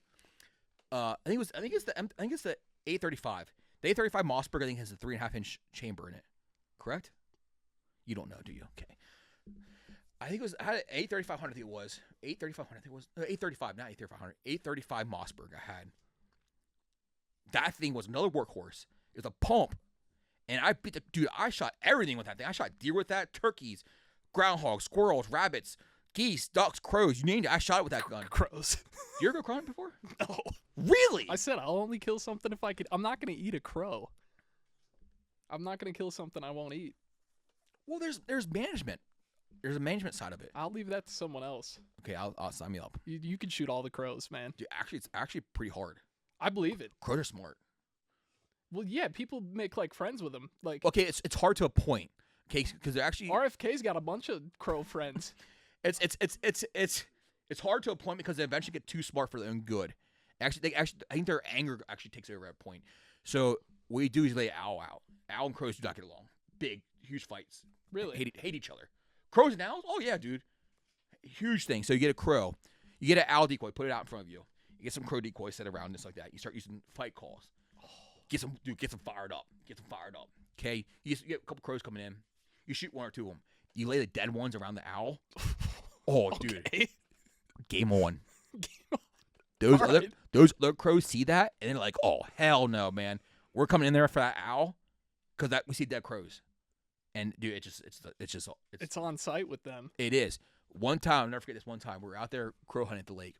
I think it's the A35. The A35 Mossberg I think has a 3.5-inch chamber in it. Correct? You don't know, do you? Okay. I think it was, I had an A3500. I think it was A3500. I think it was A35, not A3500. A35 Mossberg I had. That thing was another workhorse. It was a pump. And I shot everything with that thing. I shot deer with that, turkeys, groundhogs, squirrels, rabbits, geese, ducks, crows. You named it. I shot it with that gun. Crows. You ever go crowing before? No. Really? I said I'll only kill something if I could. I'm not going to eat a crow. I'm not going to kill something I won't eat. Well, there's management. There's a management side of it. I'll leave that to someone else. Okay, I'll sign me up. You could shoot all the crows, man. Dude, actually, it's actually pretty hard. I believe it. Crows are smart. Well, yeah, people make like friends with them. Like, Okay, it's hard to a point. Okay, because they're actually RFK's got a bunch of crow friends. it's hard to a point because they eventually get too smart for their own good. I think their anger actually takes over at a point. So what you do is lay an owl out. Owl and crows do not get along. Big, huge fights. Really? Hate each other. Crows and owls? Oh yeah, dude. Huge thing. So you get a crow, you get an owl decoy, put it out in front of you. You get some crow decoys set around this like that. You start using fight calls. Get them fired up. Okay, you get a couple crows coming in. You shoot one or two of them. You lay the dead ones around the owl. Oh, dude. Game on. Those other crows see that and they're like, "Oh hell no, man! We're coming in there for that owl because we see dead crows." And dude, it's on site with them. It is. One time, I'll never forget this. One time, we were out there crow hunting at the lake,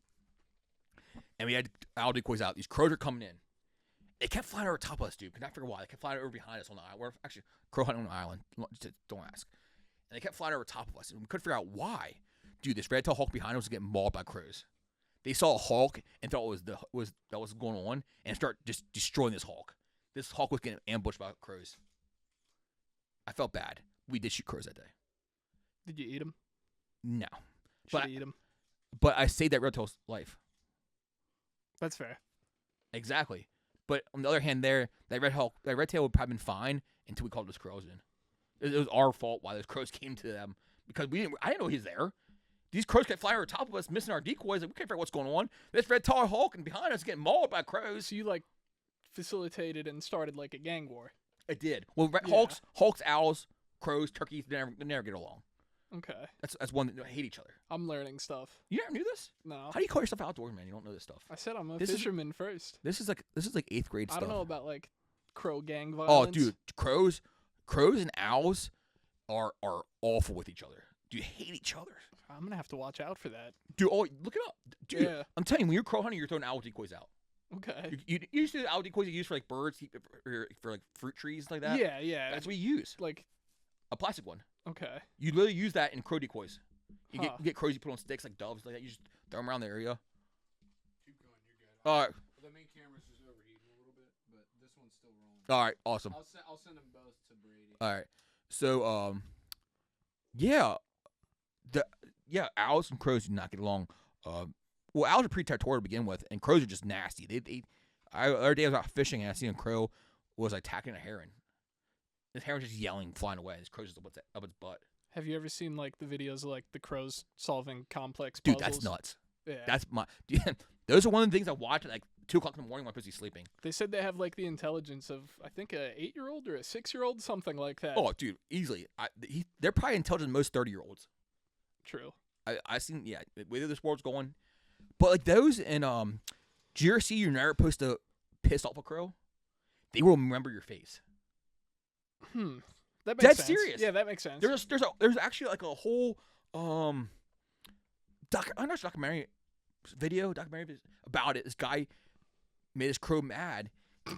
and we had owl decoys out. These crows are coming in. They kept flying over top of us, dude. Could not figure why. They kept flying over behind us on the island. We're actually crow hunting on an island. Don't ask. And they kept flying over top of us, and we couldn't figure out why. Dude, this red-tailed hawk behind us was getting mauled by crows. They saw a hawk and thought that was going on, and start just destroying this hawk. This hawk was getting ambushed by crows. I felt bad. We did shoot crows that day. Did you eat them? No. Should eat them? But I saved that red-tail's life. That's fair. Exactly. But on the other hand, that red-tail would probably been fine until we called those crows in. It was our fault why those crows came to them because I didn't know he was there. These crows kept flying over top of us, missing our decoys. Like, we can't figure out what's going on. This red-tailed hawk and behind us getting mauled by crows. So you like facilitated and started like a gang war. It did. Well, hawks, owls, crows, turkeys, they never get along. Okay. That's one that hate each other. I'm learning stuff. You never knew this? No. How do you call yourself outdoors, man? You don't know this stuff. I said I'm a fisherman first. This is like 8th grade stuff. I don't know about like crow gang violence. Oh, dude, crows and owls are awful with each other. Do you hate each other? I'm gonna have to watch out for that. Dude, look it up. Dude, yeah. I'm telling you, when you're crow hunting, you're throwing owl decoys out. Okay. You use the owl decoys you use for like birds, for like fruit trees like that. Yeah. That's what you use. Like a plastic one. Okay. You literally use that in crow decoys. You get crows you put on sticks like doves like that. You just throw them around the area. Keep going, you're good. All right. The main camera's just overheating a little bit, but this one's still rolling. All right. Awesome. I'll send them both to Brady. All right. So owls and crows do not get along. Well, owls are pretty territorial to begin with, and crows are just nasty. The other day I was out fishing and I seen a crow was attacking a heron. This heron just yelling, flying away. This crow's just up its butt. Have you ever seen like the videos of like the crows solving complex puzzles? Dude, that's nuts. Yeah. Those are one of the things I watch at like 2 o'clock in the morning when I'm busy sleeping. They said they have like the intelligence of I think a 8-year-old or a 6-year-old, something like that. Oh, dude, easily. They're probably intelligent than most 30-year-olds. True. I seen the way that this world's going. But like those in do you ever see you're never supposed to piss off a crow? They will remember your face. That makes That's sense. serious. Yeah, that makes sense. There's actually like a whole documentary about it. This guy made this crow mad,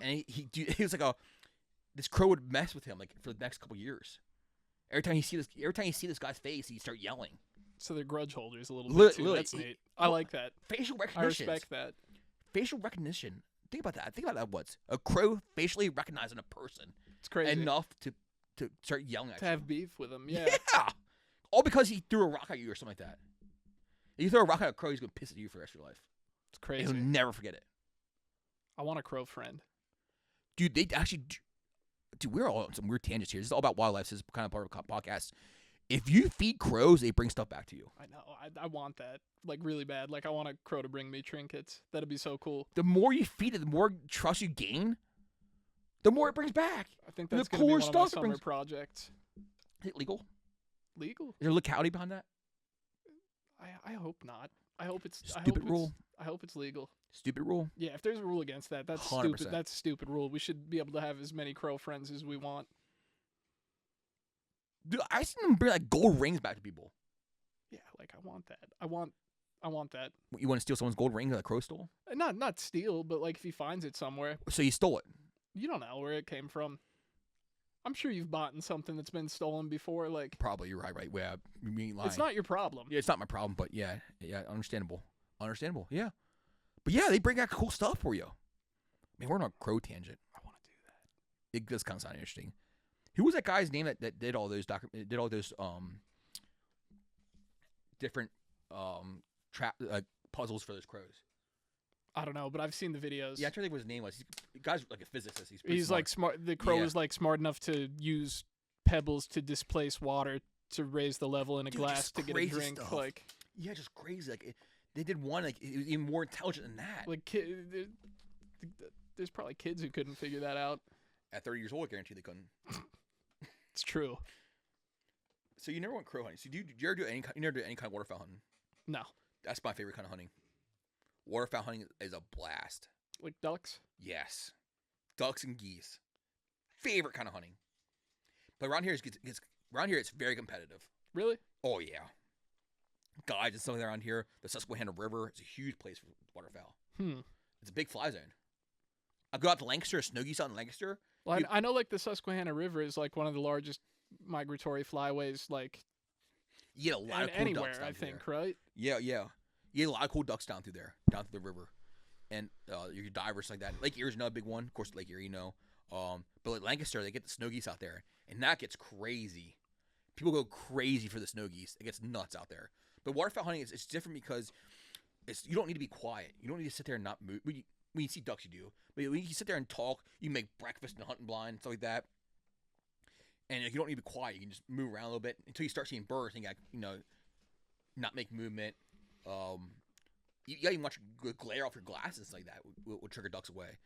and he was like this crow would mess with him like for the next couple years. Every time you see this guy's face, he start yelling. So they're grudge holders a little bit too. That's neat. I like that. Facial recognition. I respect that. Facial recognition. Think about that. Think about that once. A crow facially recognizing a person. It's crazy. Enough to start yelling at you. To have beef with him. Yeah. Yeah. All because he threw a rock at you or something like that. If you throw a rock at a crow, he's going to piss at you for the rest of your life. It's crazy. He'll never forget it. I want a crow friend. Dude, they actually... Dude, we're all on some weird tangents here. This is all about wildlife. This is kind of part of a podcast. If you feed crows, they bring stuff back to you. I know. I want that. Like, really bad. Like, I want a crow to bring me trinkets. That'd be so cool. The more you feed it, the more trust you gain, the more it brings back. I think that's the going to be cooler one stuff of my summer projects. Is it legal? Legal? Is there a legality behind that? I hope not. I hope it's... Stupid rule. I hope it's legal. Stupid rule? Yeah, if there's a rule against that, that's 100%. stupid. That's a stupid rule. We should be able to have as many crow friends as we want. Dude, I seen them bring like gold rings back to people. Yeah, like I want that. I want that. You want to steal someone's gold ring that a crow stole? Not steal, but like if he finds it somewhere. So you stole it. You don't know where it came from. I'm sure you've bought something that's been stolen before. Like, Probably, you're right. Yeah, you ain't lying. it's not your problem. Yeah, it's not my problem, but yeah, understandable. Yeah. But yeah, they bring out cool stuff for you. I mean, we're on a crow tangent. I want to do that. It does kind of sound interesting. Who was that guy's name that did all those different puzzles for those crows? I don't know, but I've seen the videos. Yeah, I'm trying to think what his name was. The guy's like a physicist. He's like smart. The crow is like smart enough to use pebbles to displace water to raise the level in a glass to get a drink. Stuff. Like, yeah, just crazy. Like they did one like it was even more intelligent than that. Like there's probably kids who couldn't figure that out. At 30 years old, I guarantee they couldn't. It's true. So you never went crow hunting. So do you ever do any? You never do any kind of waterfowl hunting? No. That's my favorite kind of hunting. Waterfowl hunting is a blast. Like ducks? Yes. Ducks and geese. Favorite kind of hunting. But around here, it's very competitive. Really? Oh, yeah. Guys and something around here. The Susquehanna River is a huge place for waterfowl. It's a big fly zone. I go out to Lancaster, snow geese out in Lancaster. Well, I know like the Susquehanna River is like one of the largest migratory flyways like You get a lot of cool anywhere, ducks down I through think, there. right? Yeah. You get a lot of cool ducks down through there, down through the river. And your divers like that. Lake Erie's another big one. Of course, Lake Erie, but like Lancaster, they get the snow geese out there. And that gets crazy. People go crazy for the snow geese. It gets nuts out there. But waterfowl hunting it's different because you don't need to be quiet. You don't need to sit there and not move. When you see ducks, you do. But when you sit there and talk, you make breakfast and hunting blind, stuff like that. And you don't need to be quiet. You can just move around a little bit until you start seeing birds and you got, not make movement. You gotta even watch glare off your glasses like that will trigger ducks away.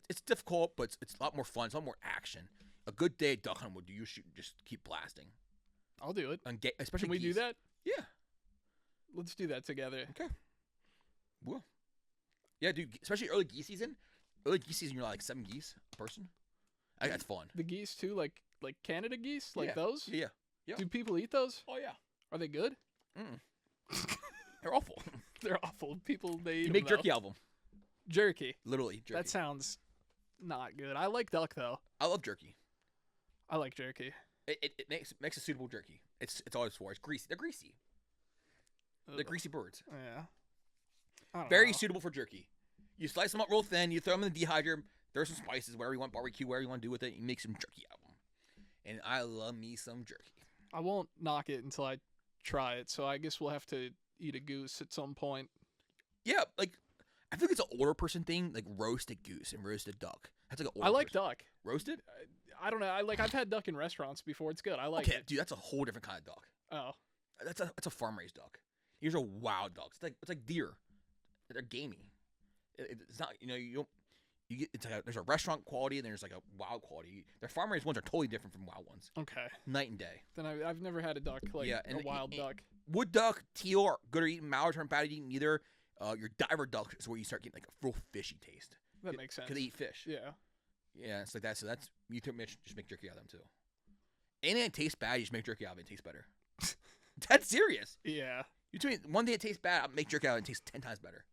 It's difficult, but it's a lot more fun. It's a lot more action. A good day at duck hunting would you shoot just keep blasting. I'll do it. Especially Can we geese. do that? Yeah. Let's do that together. Okay. Well. Yeah, dude. Especially early geese season. Early geese season, you're like 7 geese a person. I think that's fun. The geese too, like Canada geese, like those. Yeah. Do people eat those? Oh yeah. Are they good? They're awful. They're awful. People they eat You make them, jerky out of them. Jerky. Literally jerky. That sounds not good. I like duck though. I love jerky. I like jerky. It makes a suitable jerky. It's always for. It's greasy. They're greasy. They're greasy birds. Yeah. I don't Very know. suitable for jerky. You slice them up real thin. You throw them in the dehydrator. Throw some spices, whatever you want, barbecue, whatever you want to do with it. You make some jerky out of them. And I love me some jerky. I won't knock it until I try it. So I guess we'll have to eat a goose at some point. Yeah, like I think it's an older person thing, like roasted goose and roasted duck. That's like an older I like person. duck. Roasted? I don't know. I've had duck in restaurants before. It's good. I like okay, it. dude, that's a whole different kind of duck. Oh. That's a farm raised duck. Here's a wild duck. It's like deer. They're gamey. It's not you don't. You get there's a restaurant quality and there's like a wild quality. Their farm raised ones are totally different from wild ones. Okay. Night and day. Then I've never had a duck like a wild duck. Wood duck, teal are good at eating. Mallards aren't bad at eating either. Your diver duck is where you start getting like a real fishy taste. That makes sense. Because they eat fish. Yeah. Yeah, it's like that. So that's you just make jerky out of them too. Anything that tastes bad, you just make jerky out of it. It tastes better. That's serious. Yeah. You tell me one day it tastes bad, I'll make jerky out of it. It tastes 10 times better.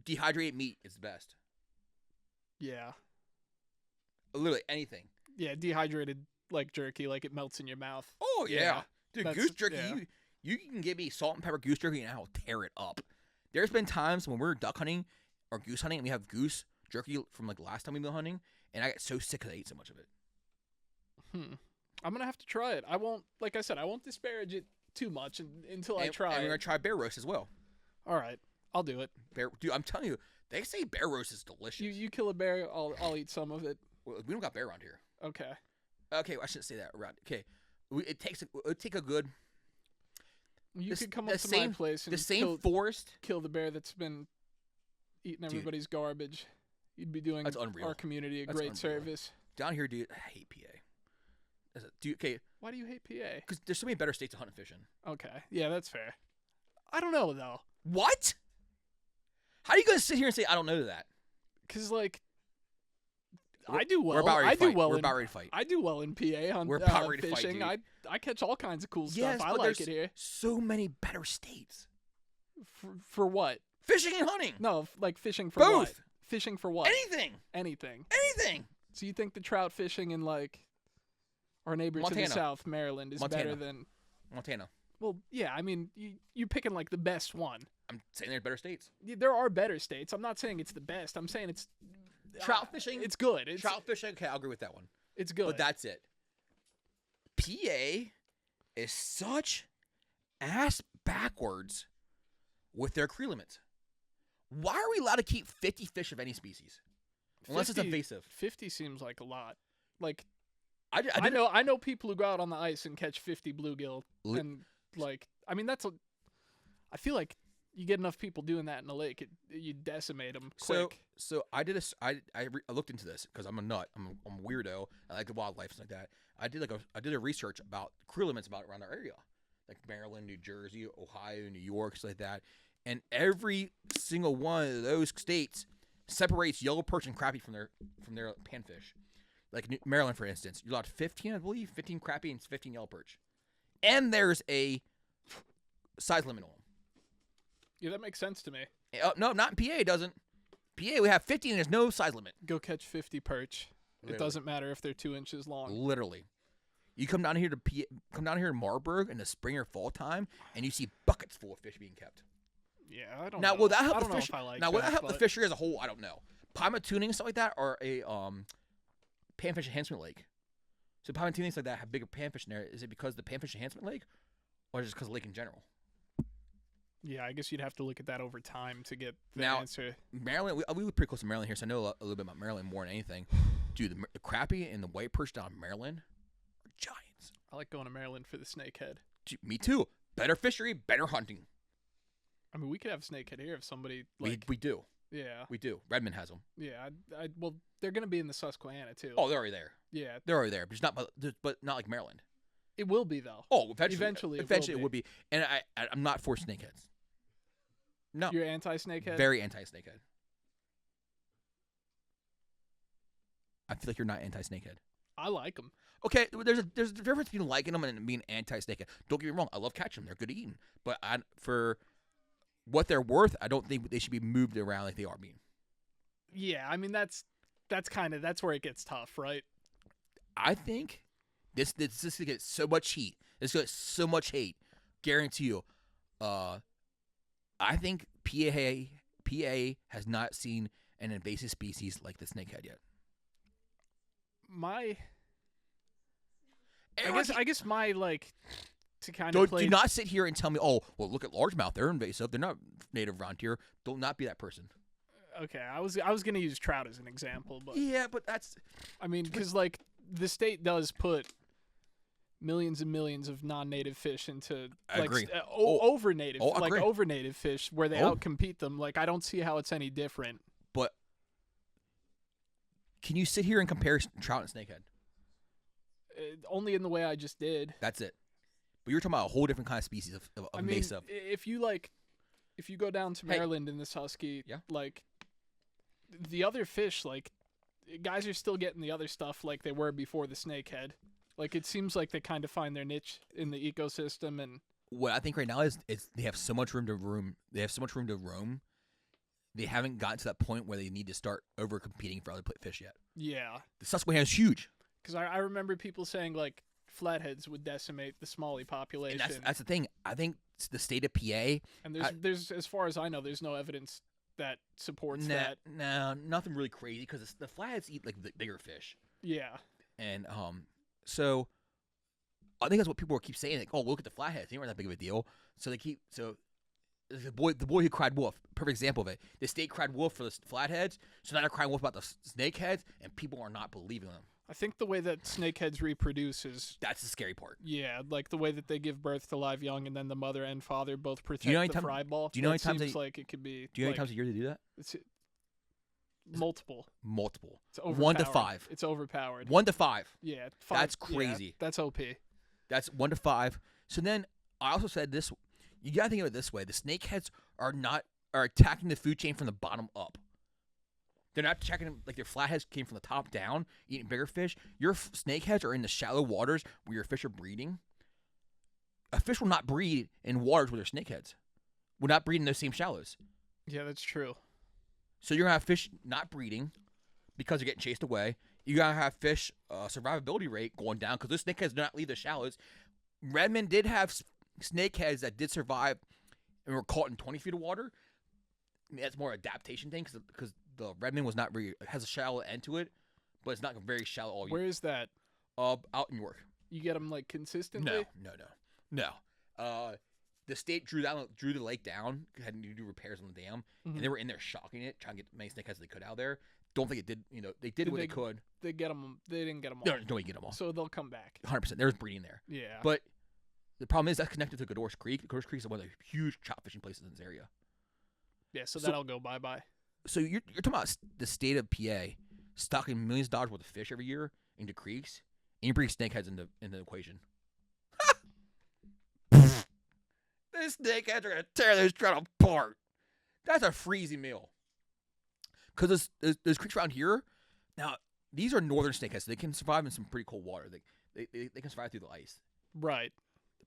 Dehydrated meat is the best. Yeah. Literally anything. Yeah, dehydrated like jerky, like it melts in your mouth. Oh yeah, dude, That's- goose jerky. yeah. You can give me salt and pepper goose jerky, and I will tear it up. There's been times when we're duck hunting or goose hunting, and we have goose jerky from like last time we went hunting, and I got so sick because I ate so much of it. I'm gonna have to try it. I won't, like I said, I won't disparage it too much until I try And we're it. gonna try bear roast as well. All right, I'll do it. Dude, I'm telling you, they say bear roast is delicious. You kill a bear, I'll eat some of it. Well, we don't got bear around here. Okay. Okay, I shouldn't say that around. Okay, it take a good. You could come up to my place and the same forest. kill the bear that's been eating everybody's garbage. You'd be doing That's unreal. our community a That's great unreal. service. Down here, dude, I hate PA. Dude, okay, Why do you hate PA? because there's so many better states to hunt and fish in. Okay. Yeah, that's fair. I don't know, though. What? How are you gonna sit here and say I don't know that? Because, like, I do well. We're about ready to fight. well We're in, about ready to fight. I do well in PA on We're about ready to fight, fishing. dude. I catch all kinds of cool Yes, stuff. I but like there's it here. so many better states. For what? Fishing and hunting. No, like fishing for Both. what? Fishing for what? Anything. Anything. Anything. So you think the trout fishing in like our neighbor to the Montana. south, Maryland, is Montana. better than? Montana. Well, yeah. I mean, you're picking like the best one. I'm saying there's better states. There are better states. I'm not saying it's the best. I'm saying it's Trout fishing. It's good. It's Trout fishing. Okay, I'll agree with that one. It's good. But that's it. PA is such ass backwards with their crew limits. Why are we allowed to keep 50 fish of any species? Unless it's 50 invasive. 50 seems like a lot. Like I I know people who go out on the ice and catch 50 bluegill, and like I mean I feel like you get enough people doing that in the lake, you decimate them quick. So I did I looked into this because I'm a nut. I'm a weirdo. I like the wildlife and stuff like that. I did a research about crew limits about around our area, like Maryland, New Jersey, Ohio, New York, stuff like that. And every single one of those states separates yellow perch and crappie from their panfish. Like Maryland, for instance, you're allowed 15, I believe, 15 crappie and 15 yellow perch, and there's a size limit on them. Yeah, that makes sense to me. No, not in PA. It doesn't. PA, we have 50 and there's no size limit. Go catch 50 perch. Literally. It doesn't matter if they're 2 inches long. Literally. You come down here to Marburg in the spring or fall time, and you see buckets full of fish being kept. Yeah, I don't Now, know. will that I help don't the know fish? if I like Now, will that help the but- fishery as a whole? I don't know. Pilot tuning and stuff like that, or a panfish enhancement lake. So pilot tunings like that have bigger panfish in there. Is it because of the panfish enhancement lake, or just because of the lake in general? Yeah, I guess you'd have to look at that over time to get the Now- answer. Maryland, we live pretty close to Maryland here, so I know a little bit about Maryland more than anything. Dude, the crappie and the white perch down in Maryland are giants. I like going to Maryland for the snakehead. Dude, me too. Better fishery, better hunting. I mean, we could have snakehead here if somebody like. We do. Yeah, We do. Redmond has them. yeah. Well, they're gonna be in the Susquehanna too. Oh, they're already there. Yeah, They're already there, but not like Maryland. it will be though. Oh, eventually Eventually it would be. And I'm not for snakeheads. No, You're anti-snakehead. very anti-snakehead. I feel like you're not anti-snakehead. I like them. Okay, there's a difference between liking them and being anti-snakehead. Don't get me wrong, I love catching them; they're good eating. But for what they're worth, I don't think they should be moved around like they are being. Yeah, I mean that's where it gets tough, right? I think this gonna get so much heat. This gonna get so much hate. Guarantee you. I think PA has not seen an invasive species like the snakehead yet. I guess my like to kind of play. Do not sit here and tell me, oh, well, look at largemouth. They're invasive. They're not native around here. Do not be that person. Okay, I was gonna use trout as an example, but Yeah, but that's I mean, because like the state does put millions and millions of non-native fish into I like agree. over native, like agree. over native fish where they Oh. outcompete them. Like I don't see how it's any different. But can you sit here and compare trout and snakehead? Only in the way I just did. That's it. But you're talking about a whole different kind of species of I mean, invasive. if you go down to Hey. Maryland in this husky, Yeah. like the other fish, like guys are still getting the other stuff like they were before the snakehead. Like it seems like they kind of find their niche in the ecosystem, and What I think right now is they have so much room to roam. They have so much room to roam. They haven't gotten to that point where they need to start over competing for other fish yet. yeah. The Susquehanna is huge, Because I remember people saying like flatheads would decimate the smallie population, and that's the thing. I think the state of PA. and there's as far as I know, there's no evidence that supports that. No, nothing really crazy because the flatheads eat like the bigger fish, Yeah, and so I think that's what people keep saying. Like, oh, look at the flatheads; they weren't that big of a deal. So the boy who cried wolf, perfect example of it. The state cried wolf for the flatheads, so now they're crying wolf about the snakeheads, and people are not believing them. I think the way that snakeheads reproduce is That's the scary part. yeah, like the way that they give birth to live young, and then the mother and father both protect you know how many the time- fry ball. do you know how That many times seems they- like it could be? Do you know how many like, times a year they do that? It's multiple. Multiple. It's overpowered. 1 to 5. It's overpowered. 1 to 5. Yeah, That's yeah, crazy. that's OP. That's 1 to 5. So then I also said this. You gotta think of it this way: the snakeheads are attacking the food chain from the bottom up. They're not checking like their flatheads came from the top down, eating bigger fish. Your snakeheads are in the shallow waters where your fish are breeding. A fish will not breed in waters where there's snakeheads. Will not breed in those same shallows. Yeah, that's true. So you're gonna have fish not breeding because they're getting chased away, you gotta have fish survivability rate going down because those snakeheads do not leave the shallows. Redmond did have snakeheads that did survive and were caught in 20 feet of water. I mean, that's more adaptation thing because the Redmond was not very has a shallow end to it, but it's not very shallow all year. Where is that? Out in York. You get them like consistently? No. The state drew the lake down, had to do repairs on the dam, and they were in there shocking it, trying to get as many snakeheads as they could out there. Don't think it did. They did what they could. They didn't get them all. No, you get them all. So they'll come back. 100%. There's breeding there. Yeah. But the problem is that's connected to Godor's Creek. Godor's Creek is one of the huge trout fishing places in this area. Yeah, so that'll go bye-bye. So you're talking about the state of PA stocking millions of dollars worth of fish every year into creeks, and you bring snakeheads into the equation. These snakeheads are going to tear those trout apart. That's a freezy meal. Because there's creeks around here. Now, these are northern snakeheads, so they can survive in some pretty cold water. They can survive through the ice. Right.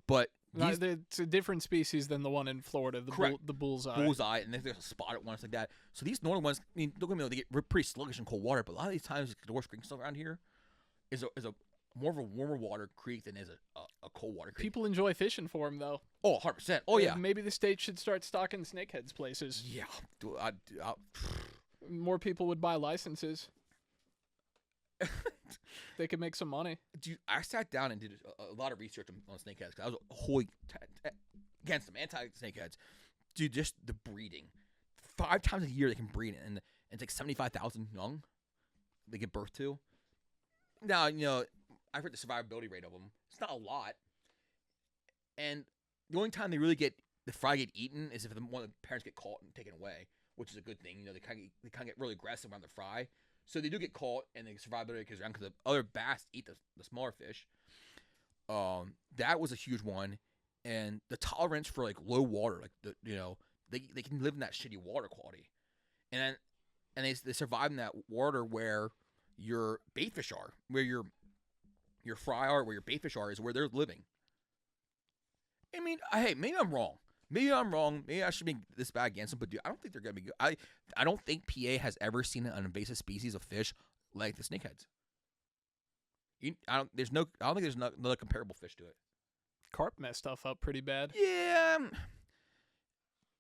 But it's a different species than the one in Florida, the bullseye. Bullseye, and there's a spotted one, like that. So these northern ones, I mean, don't get me wrong, they get pretty sluggish in cold water, but a lot of these times, the Godor's Creek stuff around here is a more of a warmer water creek than is a cold water creek. People enjoy fishing for them, though. Oh, 100%. Oh, yeah. Maybe the state should start stocking snakeheads places. Yeah. More people would buy licenses. They could make some money. Dude, I sat down and did a lot of research on snakeheads because I was wholly against them, anti-snakeheads. Dude, just the breeding. 5 times a year they can breed, and it's like 75,000 young they give birth to. Now, I've heard the survivability rate of them. It's not a lot. And the only time they really get eaten is if one of the parents get caught and taken away, which is a good thing. They kind of get really aggressive around the fry. So they do get caught, and the survivability goes around because the other bass eat the smaller fish. That was a huge one, and the tolerance for like low water, like they can live in that shitty water quality, and they survive in that water where your bait fish are, where your fry are, where your bait fish are, is where they're living. I mean, hey, maybe I'm wrong. Maybe I should be this bad against them, but dude, I don't think they're gonna be good. I don't think PA has ever seen an invasive species of fish like the snakeheads. I don't think there's another comparable fish to it. Carp mess stuff up pretty bad.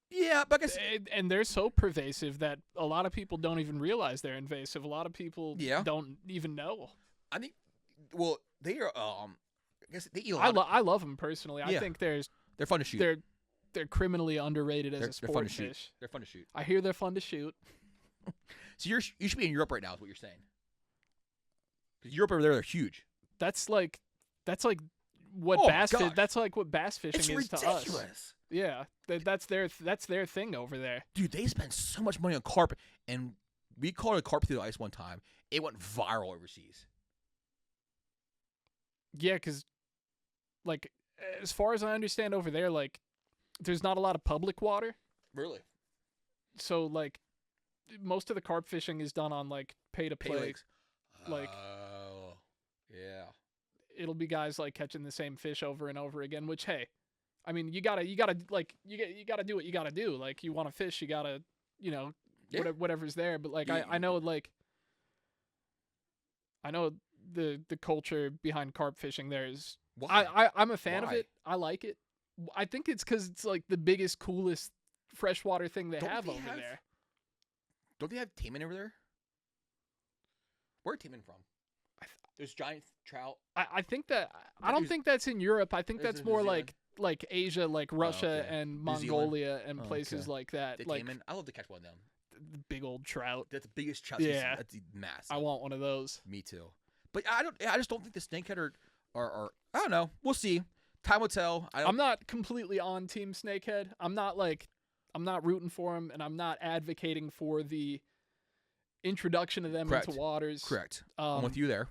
Yeah, but I guess, and they're so pervasive that a lot of people don't even realize they're invasive. A lot of people don't even know. I think, well, they are. I guess they eat a lot. I love them personally. I think they're fun to shoot. They're criminally underrated as a sport fun to fish. Shoot. They're fun to shoot. I hear they're fun to shoot. So you should be in Europe right now, is what you're saying. Because Europe over there, they're huge. That's like what that's like what bass fishing is to us. Yeah, that's their thing over there. Dude, they spend so much money on carp, and we caught a carp through the ice one time. It went viral overseas. Yeah, because like as far as I understand over there, like there's not a lot of public water. Really? So like most of the carp fishing is done on like pay to play. Like yeah. It'll be guys like catching the same fish over and over again, which hey, I mean you gotta like you gotta do what you gotta do. Like you want to fish, you gotta whatever's there. But like I know the culture behind carp fishing there is. Why? I'm a fan of it. I like it. I think it's because it's like the biggest, coolest freshwater thing they have over there. Don't they have taimen over there? Where's taimen from? There's giant trout. I think that I don't think that's in Europe. I think that's more like Asia, like Russia and Mongolia and places like that. The like taimen. I love to catch one of them. The big old trout. That's the biggest trout. Yeah, that's massive. I want one of those. Me too. But I just don't think the snakehead are I don't know. We'll see. Time will tell. I'm not completely on Team Snakehead. I'm not rooting for him, and I'm not advocating for the introduction of them into waters. Correct. I'm with you there.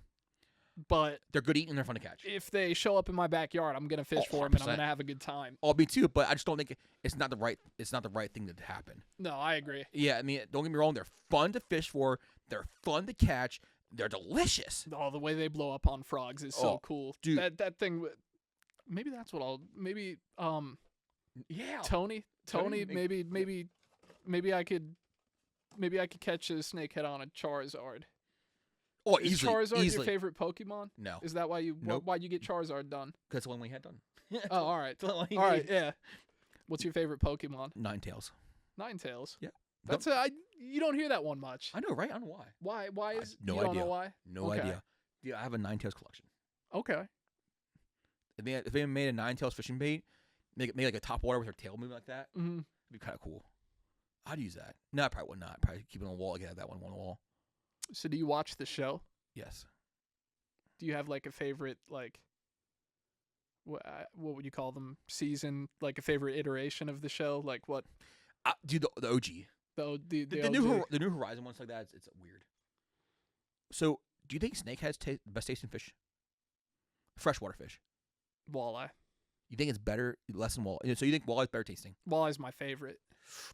But they're good eating and they're fun to catch. If they show up in my backyard, I'm gonna fish for them and I'm gonna have a good time. I'll be too, but I just don't think it's not the right thing to happen. No, I agree. Yeah, I mean, don't get me wrong. They're fun to fish for. They're fun to catch. They're delicious. Oh, the way they blow up on frogs is so cool, dude. That thing. Maybe that's what I'll. Maybe. Yeah. Tony. Maybe I could. Maybe I could catch a snakehead on a Charizard. Oh, Is easily. Charizard easily. your favorite Pokemon? No. Is that why you Nope. why'd you get Charizard done? Because the one we had done. Oh, all right. The one we All right, made. yeah. What's your favorite Pokemon? Ninetales. Ninetales. Yeah. That's you don't hear that one much. I know, right? I don't know why. Why? Why is no you don't idea. know why? No Okay. idea. Yeah, I have a Ninetales collection. Okay. If they made a Ninetales fishing bait, make like a top water with her tail moving like that, Mm-hmm. it'd be kind of cool. I'd use that. No, I probably would not. Probably keep it on the wall. I could have that one on the wall. So do you watch the show? Yes. Do you have like a favorite like what would you call them season, like a favorite iteration of the show, like what Dude, the OG. the The new Horizon ones like that, it's weird. So, do you think snakeheads taste the best tasting fish? Freshwater fish. walleye? You think it's better, less than walleye? So you think walleye's better tasting? Walleye's my favorite.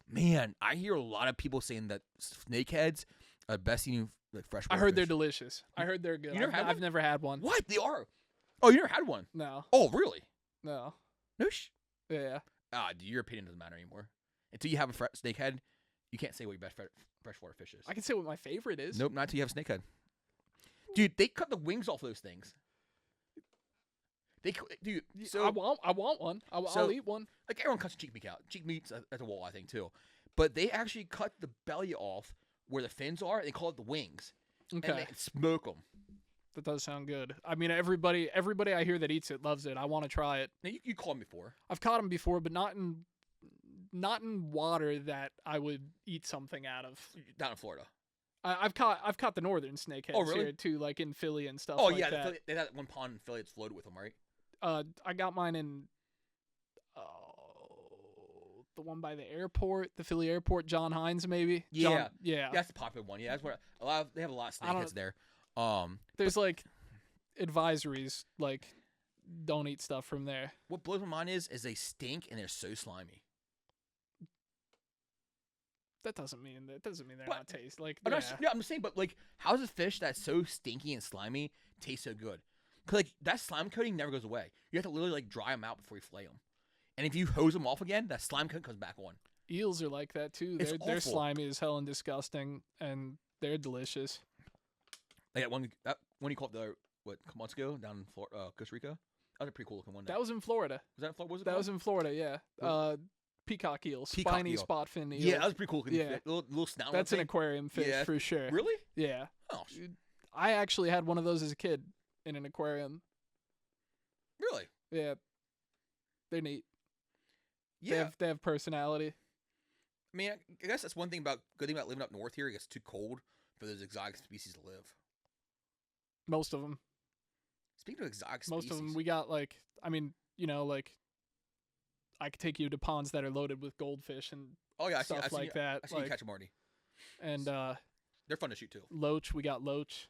Man, I hear a lot of people saying that snakeheads are the best eating like freshwater I heard they're fish. delicious. I heard they're good. You never had I've one? never had one. What? They are. Oh, you never had one? No. Oh, really? No. No Yeah. dude, your opinion doesn't matter anymore. Until you have a snakehead, you can't say what your best freshwater fish is. I can say what my favorite is. Nope, not until you have a snakehead. Dude, they cut the wings off those things. Dude, so I want one. I'll eat one. like everyone cuts cheek meat out. Cheek meat's at the wall, I think, too. But they actually cut the belly off where the fins are, and they call it the wings. Okay. And they smoke them. That does sound good. I mean, everybody I hear that eats it loves it. I want to try it. Now, you called me before. I've caught them before, but not in water that I would eat something out of. Down in Florida. I've caught the northern snakeheads Oh, really? here too, like in Philly and stuff. Oh, like yeah. that. They had one pond in Philly that's floated with them, right? I got mine in the one by the airport, the Philly airport, John Hines maybe. Yeah. Yeah. That's the popular one. Yeah, that's where they have a lot of I don't- snakeheads there. There's like advisories like don't eat stuff from there. What blows my mind is they stink and they're so slimy. That doesn't mean they're But- not taste like I'm yeah. I'm just saying, but like, how does a fish that's so stinky and slimy taste so good? Cause like that slime coating never goes away. You have to literally like dry them out before you fillet them. And if you hose them off again, that slime coating comes back on. Eels are like that too. It's They're awful. slimy as hell and disgusting, and they're delicious. Like that one you called a couple months ago down in Costa Rica. That was a pretty cool looking one. That was in Florida. Was that in Florida? That was in Florida. Yeah. What? Peacock eel, Peacock spiny eel. spot fin eel. Yeah, that was pretty cool looking. Yeah. Little snout. That's an thing. aquarium fish Yeah. for sure. Really? Yeah. Oh, I actually had one of those as a kid in an aquarium. really? Yeah. They're neat. Yeah. They have personality. I mean, I guess that's one thing good thing about living up north here. It gets too cold for those exotic species to live. Most of them. Speaking of exotic Most species, of them. We got like, I mean, like, I could take you to ponds that are loaded with goldfish and oh yeah, stuff like that. I see you Like, catch them already. and They're fun to shoot too. loach. We got loach.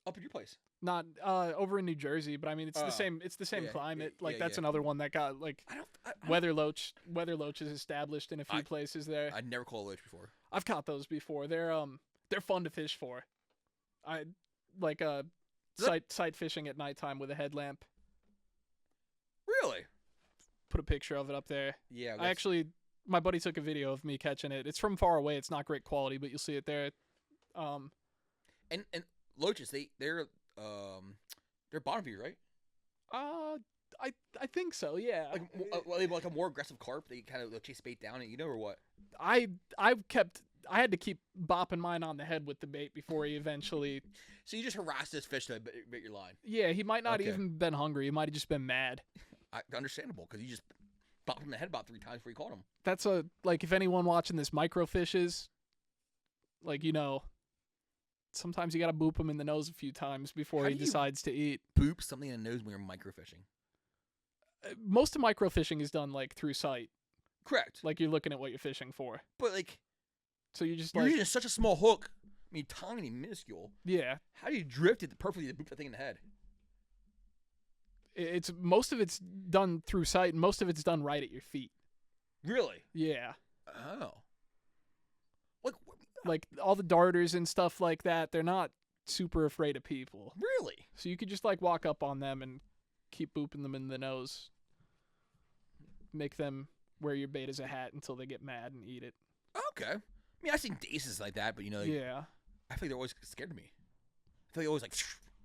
Up at your place. Not over in New Jersey, but I mean it's the Oh. same. It's the same Yeah, climate. yeah, Like yeah, that's yeah. another one that got like I don't. weather loach. Weather loach is established in a few places there. I'd never caught a loach before. I've caught those before. They're fun to fish for. I like sight fishing at nighttime with a headlamp. Really? Put a picture of it up there. Yeah. My buddy took a video of me catching it. It's from far away. It's not great quality, but you'll see it there. And loaches, they're bottom feeder, right? I think so. Yeah. Like a more aggressive carp. They kind of chase bait down, and or what? I had to keep bopping mine on the head with the bait before he eventually. So you just harass this fish to bait your line. Yeah, he might not Okay. even been hungry. He might have just been mad. Understandable, because you just bopped him in the head about 3 times before you caught him. That's like if anyone watching this microfishes, like sometimes you gotta boop him in the nose a few times before How he do you- decides to eat. Boop something in the nose when you're microfishing. Most of microfishing is done like through sight, Correct. like you're looking at what you're fishing for. But like, So you just you're like using such a small hook. I mean, tiny, minuscule. yeah. How do you drift it perfectly to boop that thing in the head? It's most of it's done through sight, and most of it's done right at your feet. Really? Yeah. Oh. Like all the darters and stuff like that, they're not super afraid of people. Really? So you could just like walk up on them and keep booping them in the nose. Make them wear your bait as a hat until they get mad and eat it. Okay. I mean, I've seen daces like that, but Yeah. I feel like they're always scared of me. I feel like always like.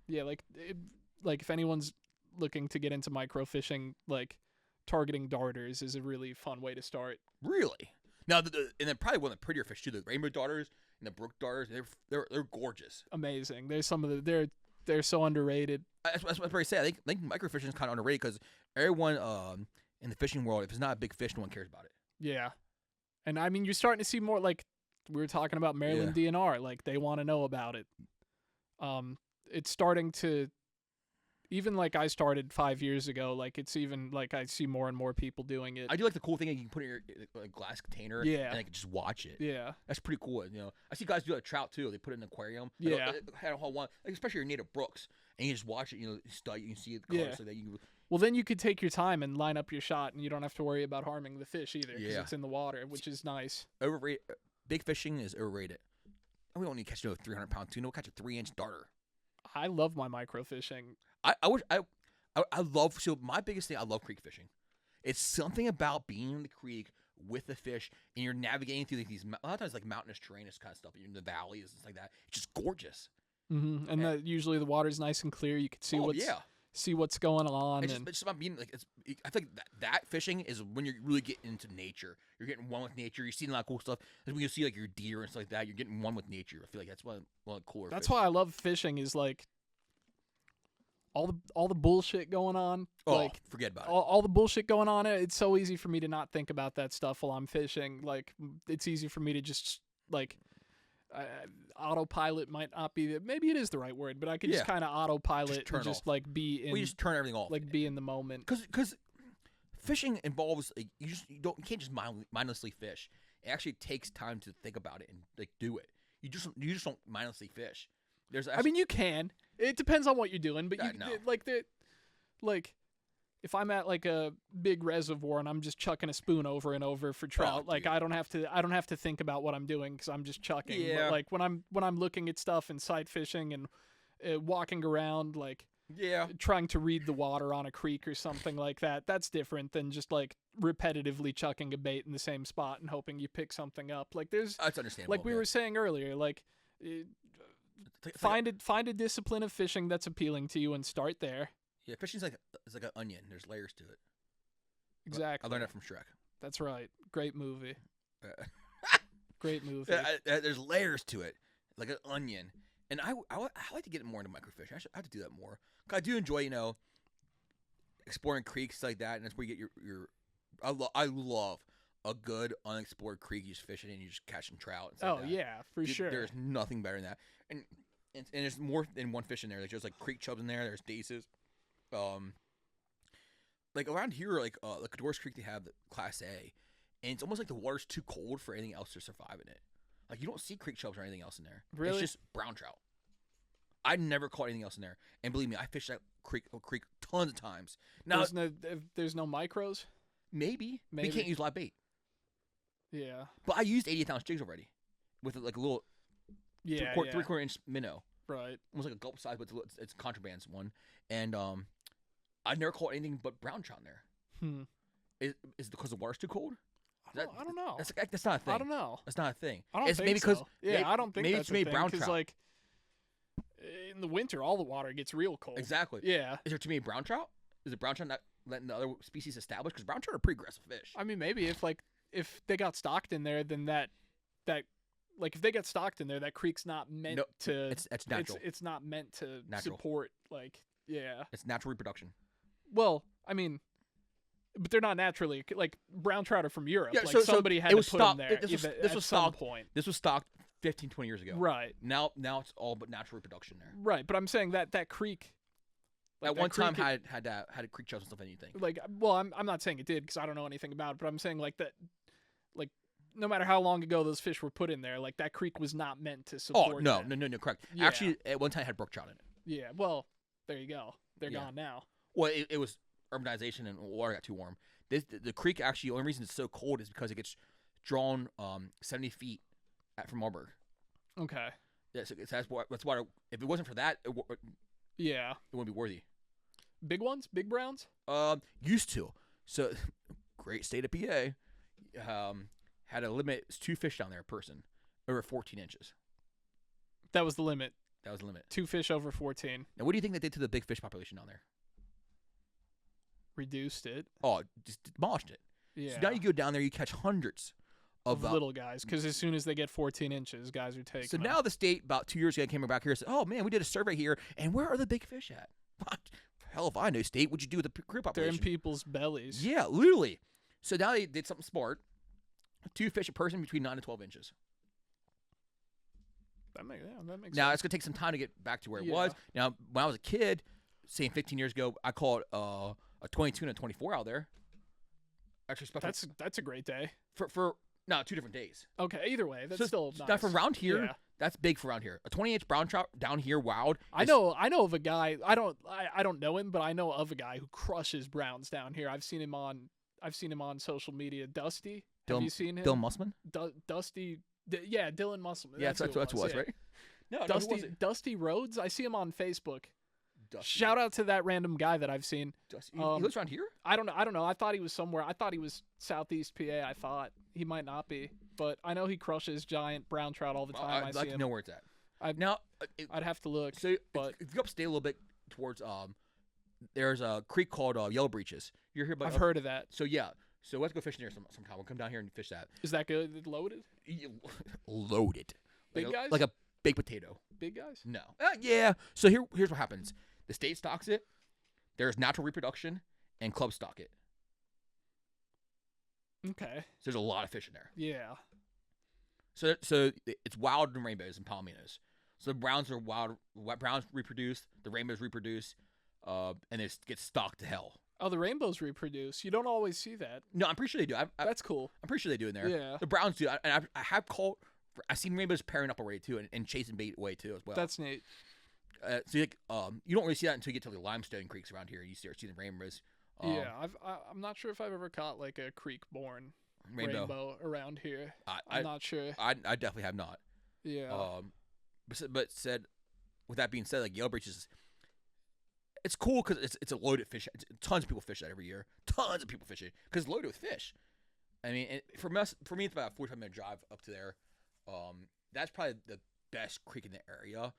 Yeah, like if anyone's looking to get into microfishing, like targeting darters is a really fun way to start. Really? Now, and then probably one of the prettier fish too. The rainbow darters and the brook darters, they're gorgeous. Amazing. There's some of they're so underrated. That's what I say. I think microfishing is kind of underrated because everyone in the fishing world, if it's not a big fish, no one cares about it. Yeah, and I mean you're starting to see more like we were talking about Maryland DNR. Like they want to know about it. It's starting to. Even like I started 5 years ago, like it's even like I see more and more people doing it. I do like the cool thing that you can put in your glass container and I can just watch it. Yeah. That's pretty cool. You know, I see guys do that with trout too. They put it in an aquarium. Yeah. Had a whole one, like especially your native brooks, and you just watch it. You know, study, you can see the colors so that you. Well, then you could take your time and line up your shot, and you don't have to worry about harming the fish either because Yeah. it's in the water, which is nice. Overrated. Big fishing is overrated. We don't need to catch no 300-pound tuna. We'll catch a 3-inch darter. I love my microfishing. I love, so my biggest thing, I love creek fishing. It's something about being in the creek with the fish and you're navigating through these, a lot of times like mountainous terrain, this kind of stuff. You're in the valleys and stuff like that. It's just gorgeous. Mm-hmm. And usually the water's nice and clear. You can see what's going on. It's just about being like, I think that fishing is when you're really getting into nature. You're getting one with nature. You're seeing a lot of cool stuff. When you see like your deer and stuff like that, you're getting one with nature. I feel like that's one of the cooler. That's why I love fishing is like, all the bullshit going on. Oh, like forget about it. All the bullshit going on. It's so easy for me to not think about that stuff while I'm fishing. Like it's easy for me to just like autopilot might not be maybe it is the right word, but I could just kind of autopilot and just like be in. Well, you just turn everything off. Like be in the moment. Because fishing involves like, you can't just mindlessly fish. It actually takes time to think about it and like do it. You just don't mindlessly fish. I mean, you can. It depends on what you're doing, but like if I'm at like a big reservoir and I'm just chucking a spoon over and over for trout, like I don't have to think about what I'm doing because I'm just chucking. Yeah. But like when I'm looking at stuff and sight fishing and walking around, like trying to read the water on a creek or something like that, that's different than just like repetitively chucking a bait in the same spot and hoping you pick something up. Like that's understandable. Like we were saying earlier, like. Find a discipline of fishing that's appealing to you and start there. Yeah, fishing's like an onion. There's layers to it. Exactly. I learned that from Shrek. That's right. Great movie. Great movie. There's layers to it, like an onion. And I like to get more into microfishing. I have to do that more. 'Cause I do enjoy, exploring creeks like that, and that's where you get your. I love a good unexplored creek. You just fishing and you just catching trout. And stuff like that. Yeah, for sure. There's nothing better than that. And there's more than one fish in there. Like there's like creek chubs in there. There's daces. Like around here, like Cador's Creek, they have the Class A, and it's almost like the water's too cold for anything else to survive in it. Like you don't see creek chubs or anything else in there. Really? It's just brown trout. I never caught anything else in there, and believe me, I fished that creek tons of times. Now there's no micros. Maybe we can't use live bait. Yeah, but I used 88-ounce jigs already, with like a little 3/4 inch minnow. Right. Almost like a gulp size, but it's contraband's one. And I've never caught anything but brown trout in there. Is it because the water's too cold? I don't know. That's not a thing. I don't know. That's not a thing. I don't it's think maybe so. I don't think maybe that's it's made brown because trout. like in the winter, all the water gets real cold. Exactly. Yeah. Is there too many brown trout? Is it brown trout not letting the other species establish? Because brown trout are pretty aggressive fish. I mean, maybe if they got stocked in there, then that like if they got stocked in there, that creek's not meant to. It's natural. It's not meant to support It's natural reproduction. Well, I mean, but they're not naturally like brown trout are from Europe. Yeah, like somebody had to put them there. This was some stocked. Point. This was stocked 15, 20 years ago. Right. Now it's all but natural reproduction there. Right, but I'm saying that creek. Like at one time had creek chubs and stuff. Anything. Like, well, I'm not saying it did because I don't know anything about it, but I'm saying like that, like no matter how long ago those fish were put in there, like that creek was not meant to support. Oh no, correct. Yeah. Actually, at one time it had brook trout in it. Yeah, well, there you go. They're gone now. Well, it was urbanization and water got too warm. The creek actually, the only reason it's so cold is because it gets drawn 70 feet from Marburg. Okay. Yeah, so that's why if it wasn't for that, it wouldn't be worthy. Big ones, big browns. Used to. So, great state of PA. Had a limit. It's 2 fish down there a person, over 14 inches. That was the limit. That was the limit. 2 fish over 14. Now, what do you think they did to the big fish population down there? Reduced it. Oh, just demolished it. Yeah. So now you go down there, you catch hundreds of little guys, because as soon as they get 14 inches, guys are taking So them. now the state, about 2 years ago, came back here and said, "Oh man, we did a survey here, and where are the big fish at?" What? Hell if I know, state. What'd you do with the crew They're population? in people's bellies. Yeah, literally. So now they did something smart. 2 fish a person between 9 to 12 inches. That makes Now sense. it's gonna take some time to get back to where it Yeah. was. Now when I was a kid, saying 15 years ago, I caught a 22 and a 24 out there. Actually, That's a great day. for no 2 different days. Okay, either way, that's So still now nice. from around here, Yeah. that's big for around here. A 20-inch brown trout down here, wild. I know of a guy. I don't know him, but I know of a guy who crushes browns down here. I've seen him on social media. Dusty, have you seen him? Dylan Musselman? Dusty, yeah, Dylan Musselman. Yeah, that's what it was, yeah. right? No, Dusty Rhodes. I see him on Facebook. Dusty. Shout out to that random guy that I've seen. Dusty. He lives around here? I don't know. I thought he was somewhere. I thought he was Southeast PA. I thought he might not be, but I know he crushes giant brown trout all the time. I'd I like see to him. know where it's at. I'd have to look. So but if you go upstate a little bit towards there's a creek called Yellow Breeches. You're here, I've heard of that. So yeah, so let's go fishing there sometime. We'll come down here and fish that. Is that good? Loaded? Loaded, Big guys? like a baked potato. Big guys? No, yeah. So here's what happens: the state stocks it. There's natural reproduction, and clubs stock it. Okay. So there's a lot of fish in there. Yeah. So it's wild and rainbows and palmettos. So the browns are wild. Browns reproduce. The rainbows reproduce, and it gets stocked to hell. Oh, the rainbows reproduce. You don't always see that. No, I'm pretty sure they do. That's cool. I'm pretty sure they do in there. Yeah. The browns do. And I have caught. I've seen rainbows pairing up already too, and chasing bait away too as well. That's neat. So you don't really see that until you get to the limestone creeks around here. You start seeing the rainbows. Yeah, I'm not sure if I've ever caught like a creek-born rainbow around here. I'm not sure. I definitely have not. Yeah. But said, with that being said, like Yellow Breeches, it's cool because it's a loaded fish. Tons of people fish that every year. Tons of people fish it because it's loaded with fish. I mean, for me, it's about a 45-minute drive up to there. That's probably the best creek in the area.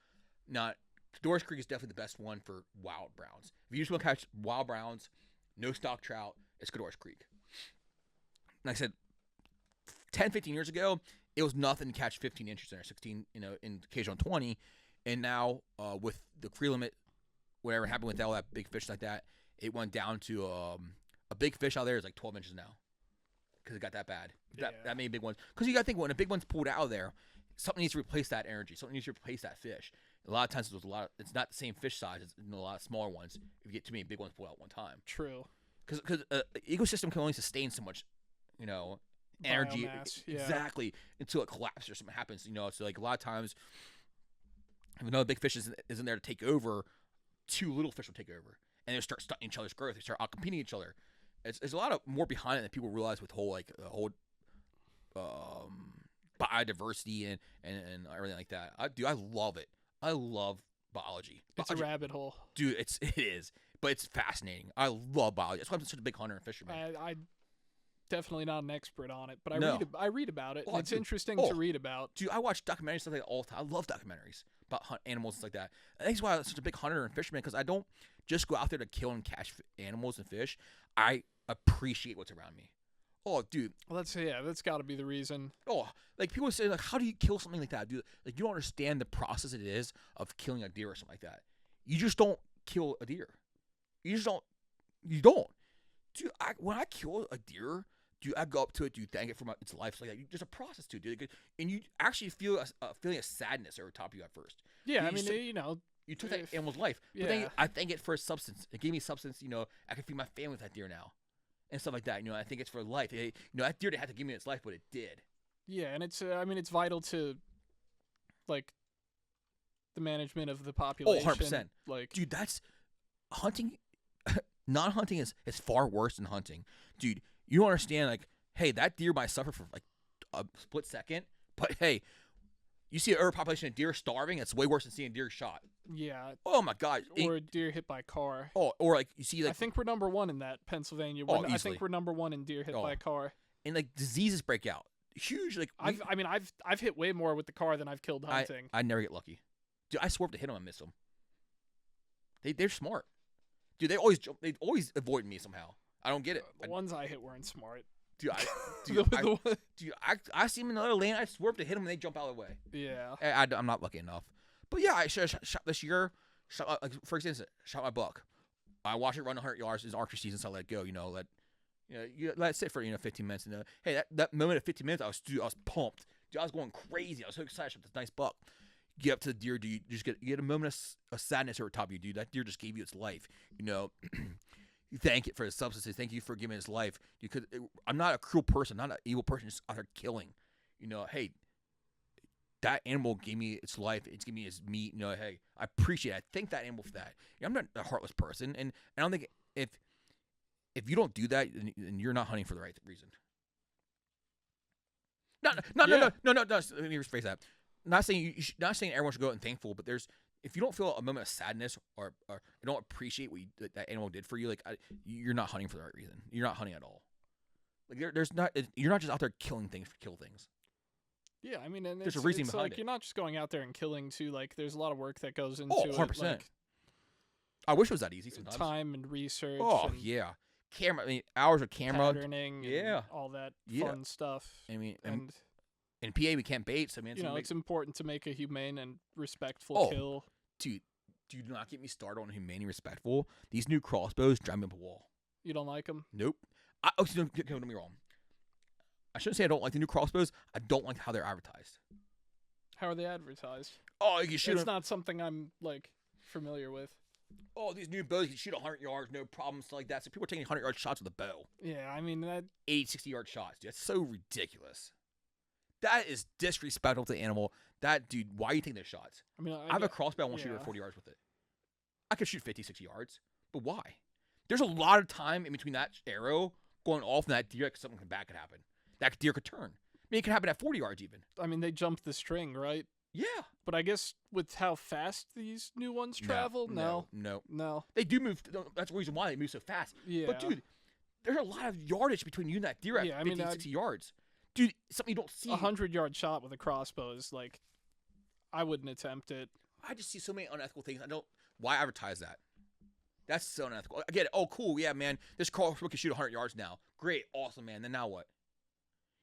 Not Doris Creek is definitely the best one for wild browns. If you just want to catch wild browns, no stock trout, it's Doris Creek. Like I said, 10, 15 years ago, it was nothing to catch 15 inches in there, 16, in occasional 20. And now, with the free limit, whatever happened with all that big fish like that, it went down to a big fish out there is like 12 inches now. Because it got that bad. That many big ones. Because you got to think, when a big one's pulled out of there, something needs to replace that energy. Something needs to replace that fish. A lot of times, it's not the same fish size. It's a lot of smaller ones. If you get too many big ones pulled out at one time. True. Because ecosystem can only sustain so much, energy. Biomass, yeah. Exactly. Until it collapses or something happens. So like a lot of times, if another big fish isn't there to take over, 2 little fish will take over. And they'll start stunting each other's growth. They start out-competing each other. There's a lot of more behind it than people realize with whole biodiversity and everything like that. I love it. I love biology. It's a rabbit hole. Dude, it is. But it's fascinating. I love biology. That's why I'm such a big hunter and fisherman. I definitely not an expert on it, but No. I read about it. Oh, It's dude. interesting Oh. to read about. Dude, I watch documentaries stuff like that all the time. I love documentaries about animals and stuff like that. And that's why I'm such a big hunter and fisherman, because I don't just go out there to kill and catch animals and fish. I appreciate what's around me. Oh, dude. Well, that's got to be the reason. Oh, like people say, like, how do you kill something like that, dude? Like, you don't understand the process it is of killing a deer or something like that. You just don't kill a deer. You just don't. You don't. Dude, when I kill a deer, dude, I go up to it, dude, thank it for its life. So like that. There's a process to it, dude. And you actually feel a feeling of sadness over top of you at first. Yeah, Dude, I mean, you took that animal's life. But Yeah. I thank it for its substance. It gave me substance, I can feed my family with that deer now. And stuff like that. I think it's for life. That deer didn't have to give me its life, but it did. yeah, and it's it's vital to like the management of the population. 100%. Like, Dude, that's hunting. Non-hunting is far worse than hunting. Dude, you don't understand, like, hey, that deer might suffer for like a split second, but hey, you see an overpopulation of deer starving, it's way worse than seeing a deer shot. yeah, Oh my god. or a deer hit by a car. Or like you see like I think we're number 1 in that, Pennsylvania. Oh, I easily. think we're number 1 in deer hit by a car. and like diseases break out. Huge like I've hit way more with the car than I've killed hunting. I never get lucky. Dude, I swerve to hit them and miss them. They're smart. Dude, they always avoid me somehow. I don't get it. The ones I hit weren't smart. Dude, I see them in another lane. I swerve to hit them and they jump out of the way. Yeah. I'm not lucky enough. But yeah, I shot this year. For instance, shot my buck. I watched it run 100 yards. It's archery season, so I let it go. You let it sit for 15 minutes. And hey, that moment of 15 minutes, I was pumped. Dude, I was going crazy. I was so excited. I shot this nice buck. Get up to the deer, dude. You just get a moment of sadness over top of you, dude. That deer just gave you its life. You thank it for the substances. Thank you for giving its life. Because I'm not a cruel person, not an evil person, just out there killing. Hey, that animal gave me its life. It's giving me its meat. Hey, I appreciate it. I thank that animal for that. I'm not a heartless person, and I don't think if you don't do that, then you're not hunting for the right reason. No. Let me rephrase that. Not saying everyone should go out and thankful, but if you don't feel a moment of sadness or you don't appreciate what that animal did for you, you're not hunting for the right reason. You're not hunting at all. You're not just out there killing things for kill things. Yeah, I mean, and there's a reason behind it. You're not just going out there and killing too. There's a lot of work that goes into 100%. I wish it was that easy sometimes. Time and research. Oh, and yeah. Hours of camera. Patterning. Yeah. And all that fun stuff. I mean, and in PA, we can't bait, so it's important to make a humane and respectful kill. Dude, do not get me started on humane and respectful. These new crossbows drive me up a wall. You don't like them? Nope. Don't get me wrong. I shouldn't say I don't like the new crossbows. I don't like how they're advertised. How are they advertised? Oh, you can shoot. It's not something I'm familiar with. Oh, these new bows, you can shoot 100 yards, no problem, stuff like that. So people are taking 100-yard shots with a bow. Yeah, I mean that 60-yard shots, dude. That's so ridiculous. That is disrespectful to the animal. Dude, why are you taking those shots? I mean, I have a crossbow. I want to shoot at 40 yards with it. I could shoot 50, 60 yards, but why? There's a lot of time in between that arrow going off and that deer. Something bad could happen. That deer could turn. I mean, it could happen at 40 yards even. I mean, they jumped the string, right? Yeah. But I guess with how fast these new ones travel, no. They do move. That's the reason why they move so fast. Yeah. But, dude, there's a lot of yardage between you and that deer at 50, 60 yards. Dude, something you don't see. 100-yard shot with a crossbow is I wouldn't attempt it. I just see so many unethical things. Why advertise that? That's so unethical. I get it. Oh, cool. Yeah, man. This crossbow can shoot 100 yards now. Great. Awesome, man. Then now what?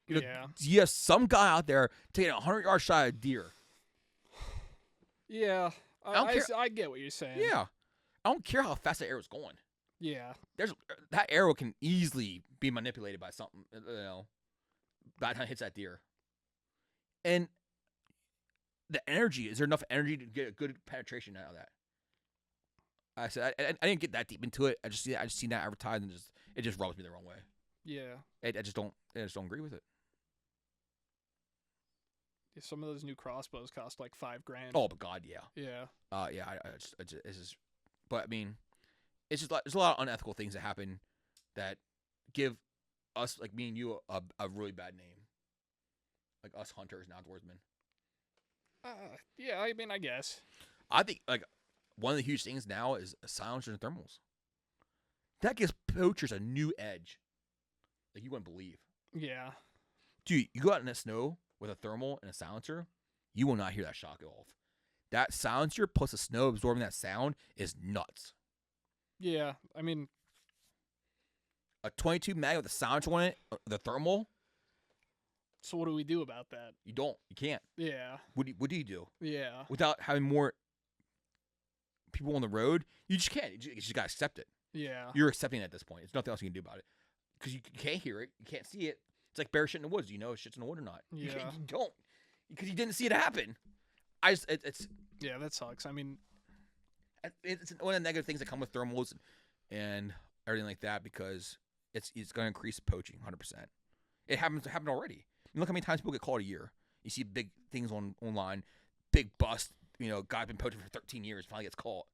You have some guy out there taking a 100-yard shot at a deer. Yeah. I get what you're saying. Yeah. I don't care how fast that arrow's going. Yeah. That arrow can easily be manipulated by something, by the time it hits that deer. And the energy, is there enough energy to get a good penetration out of that? I said I didn't get that deep into it. I just seen that advertised and it just rubs me the wrong way. Yeah. I just don't agree with it. Yeah, some of those new crossbows cost $5,000. Oh, but God, yeah. Yeah. Yeah. It's just, but I mean, it's just there's a lot of unethical things that happen that give us, me and you, a really bad name. Us hunters and outdoorsmen. Yeah, I mean, I guess. I think one of the huge things now is silencers and thermals. That gives poachers a new edge. You wouldn't believe. Yeah. Dude, you go out in the snow with a thermal and a silencer, you will not hear that shot go off. That silencer plus the snow absorbing that sound is nuts. Yeah, I mean, a 22 mag with a silencer on it, the thermal. So what do we do about that? You don't. You can't. Yeah. What do you do? Yeah. Without having more people on the road, you just can't. You just gotta accept it. Yeah. You're accepting it at this point. There's nothing else you can do about it because you can't hear it. You can't see it. It's like bear shit in the woods. You know if shit's in the wood or not. Yeah. You don't because you didn't see it happen. It's yeah, that sucks. I mean, it's one of the negative things that come with thermals and everything like that because it's going to increase poaching 100%. It happened already. I mean, look how many times people get caught a year. You see big things online, big bust. Guy's been poaching for 13 years, finally gets caught.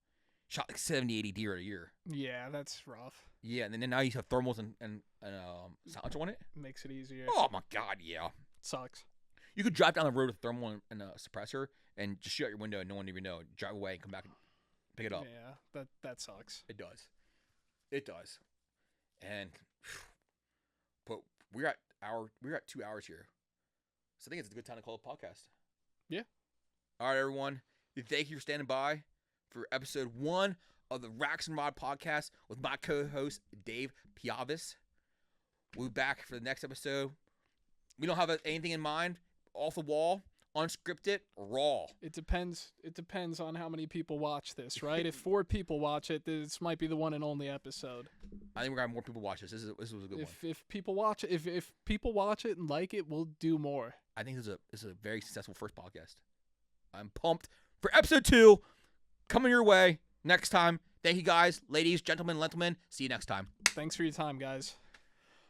Shot 70, 80 deer a year. Yeah, that's rough. Yeah, and then now you have thermals and silencer on it. Makes it easier. Oh my God, yeah. Sucks. You could drive down the road with a thermal and a suppressor and just shoot out your window and no one even know. Drive away and come back and pick it up. Yeah, that sucks. It does. And but we're at 2 hours here. So I think it's a good time to call a podcast. Yeah. All right, everyone. Thank you for standing by for episode 1 of the Racks and Rod podcast with my co-host, Dave Piavis. We'll be back for the next episode. We don't have anything in mind. Off the wall, unscripted, raw. It depends. It depends on how many people watch this, right? If 4 people watch it, this might be the one and only episode. I think we're gonna have more people watch this. This was a good one. If people watch it, if people watch it and like it, we'll do more. I think this is a very successful first podcast. I'm pumped for episode 2 coming your way next time. Thank you guys, ladies, gentlemen, see you next time. Thanks for your time, guys.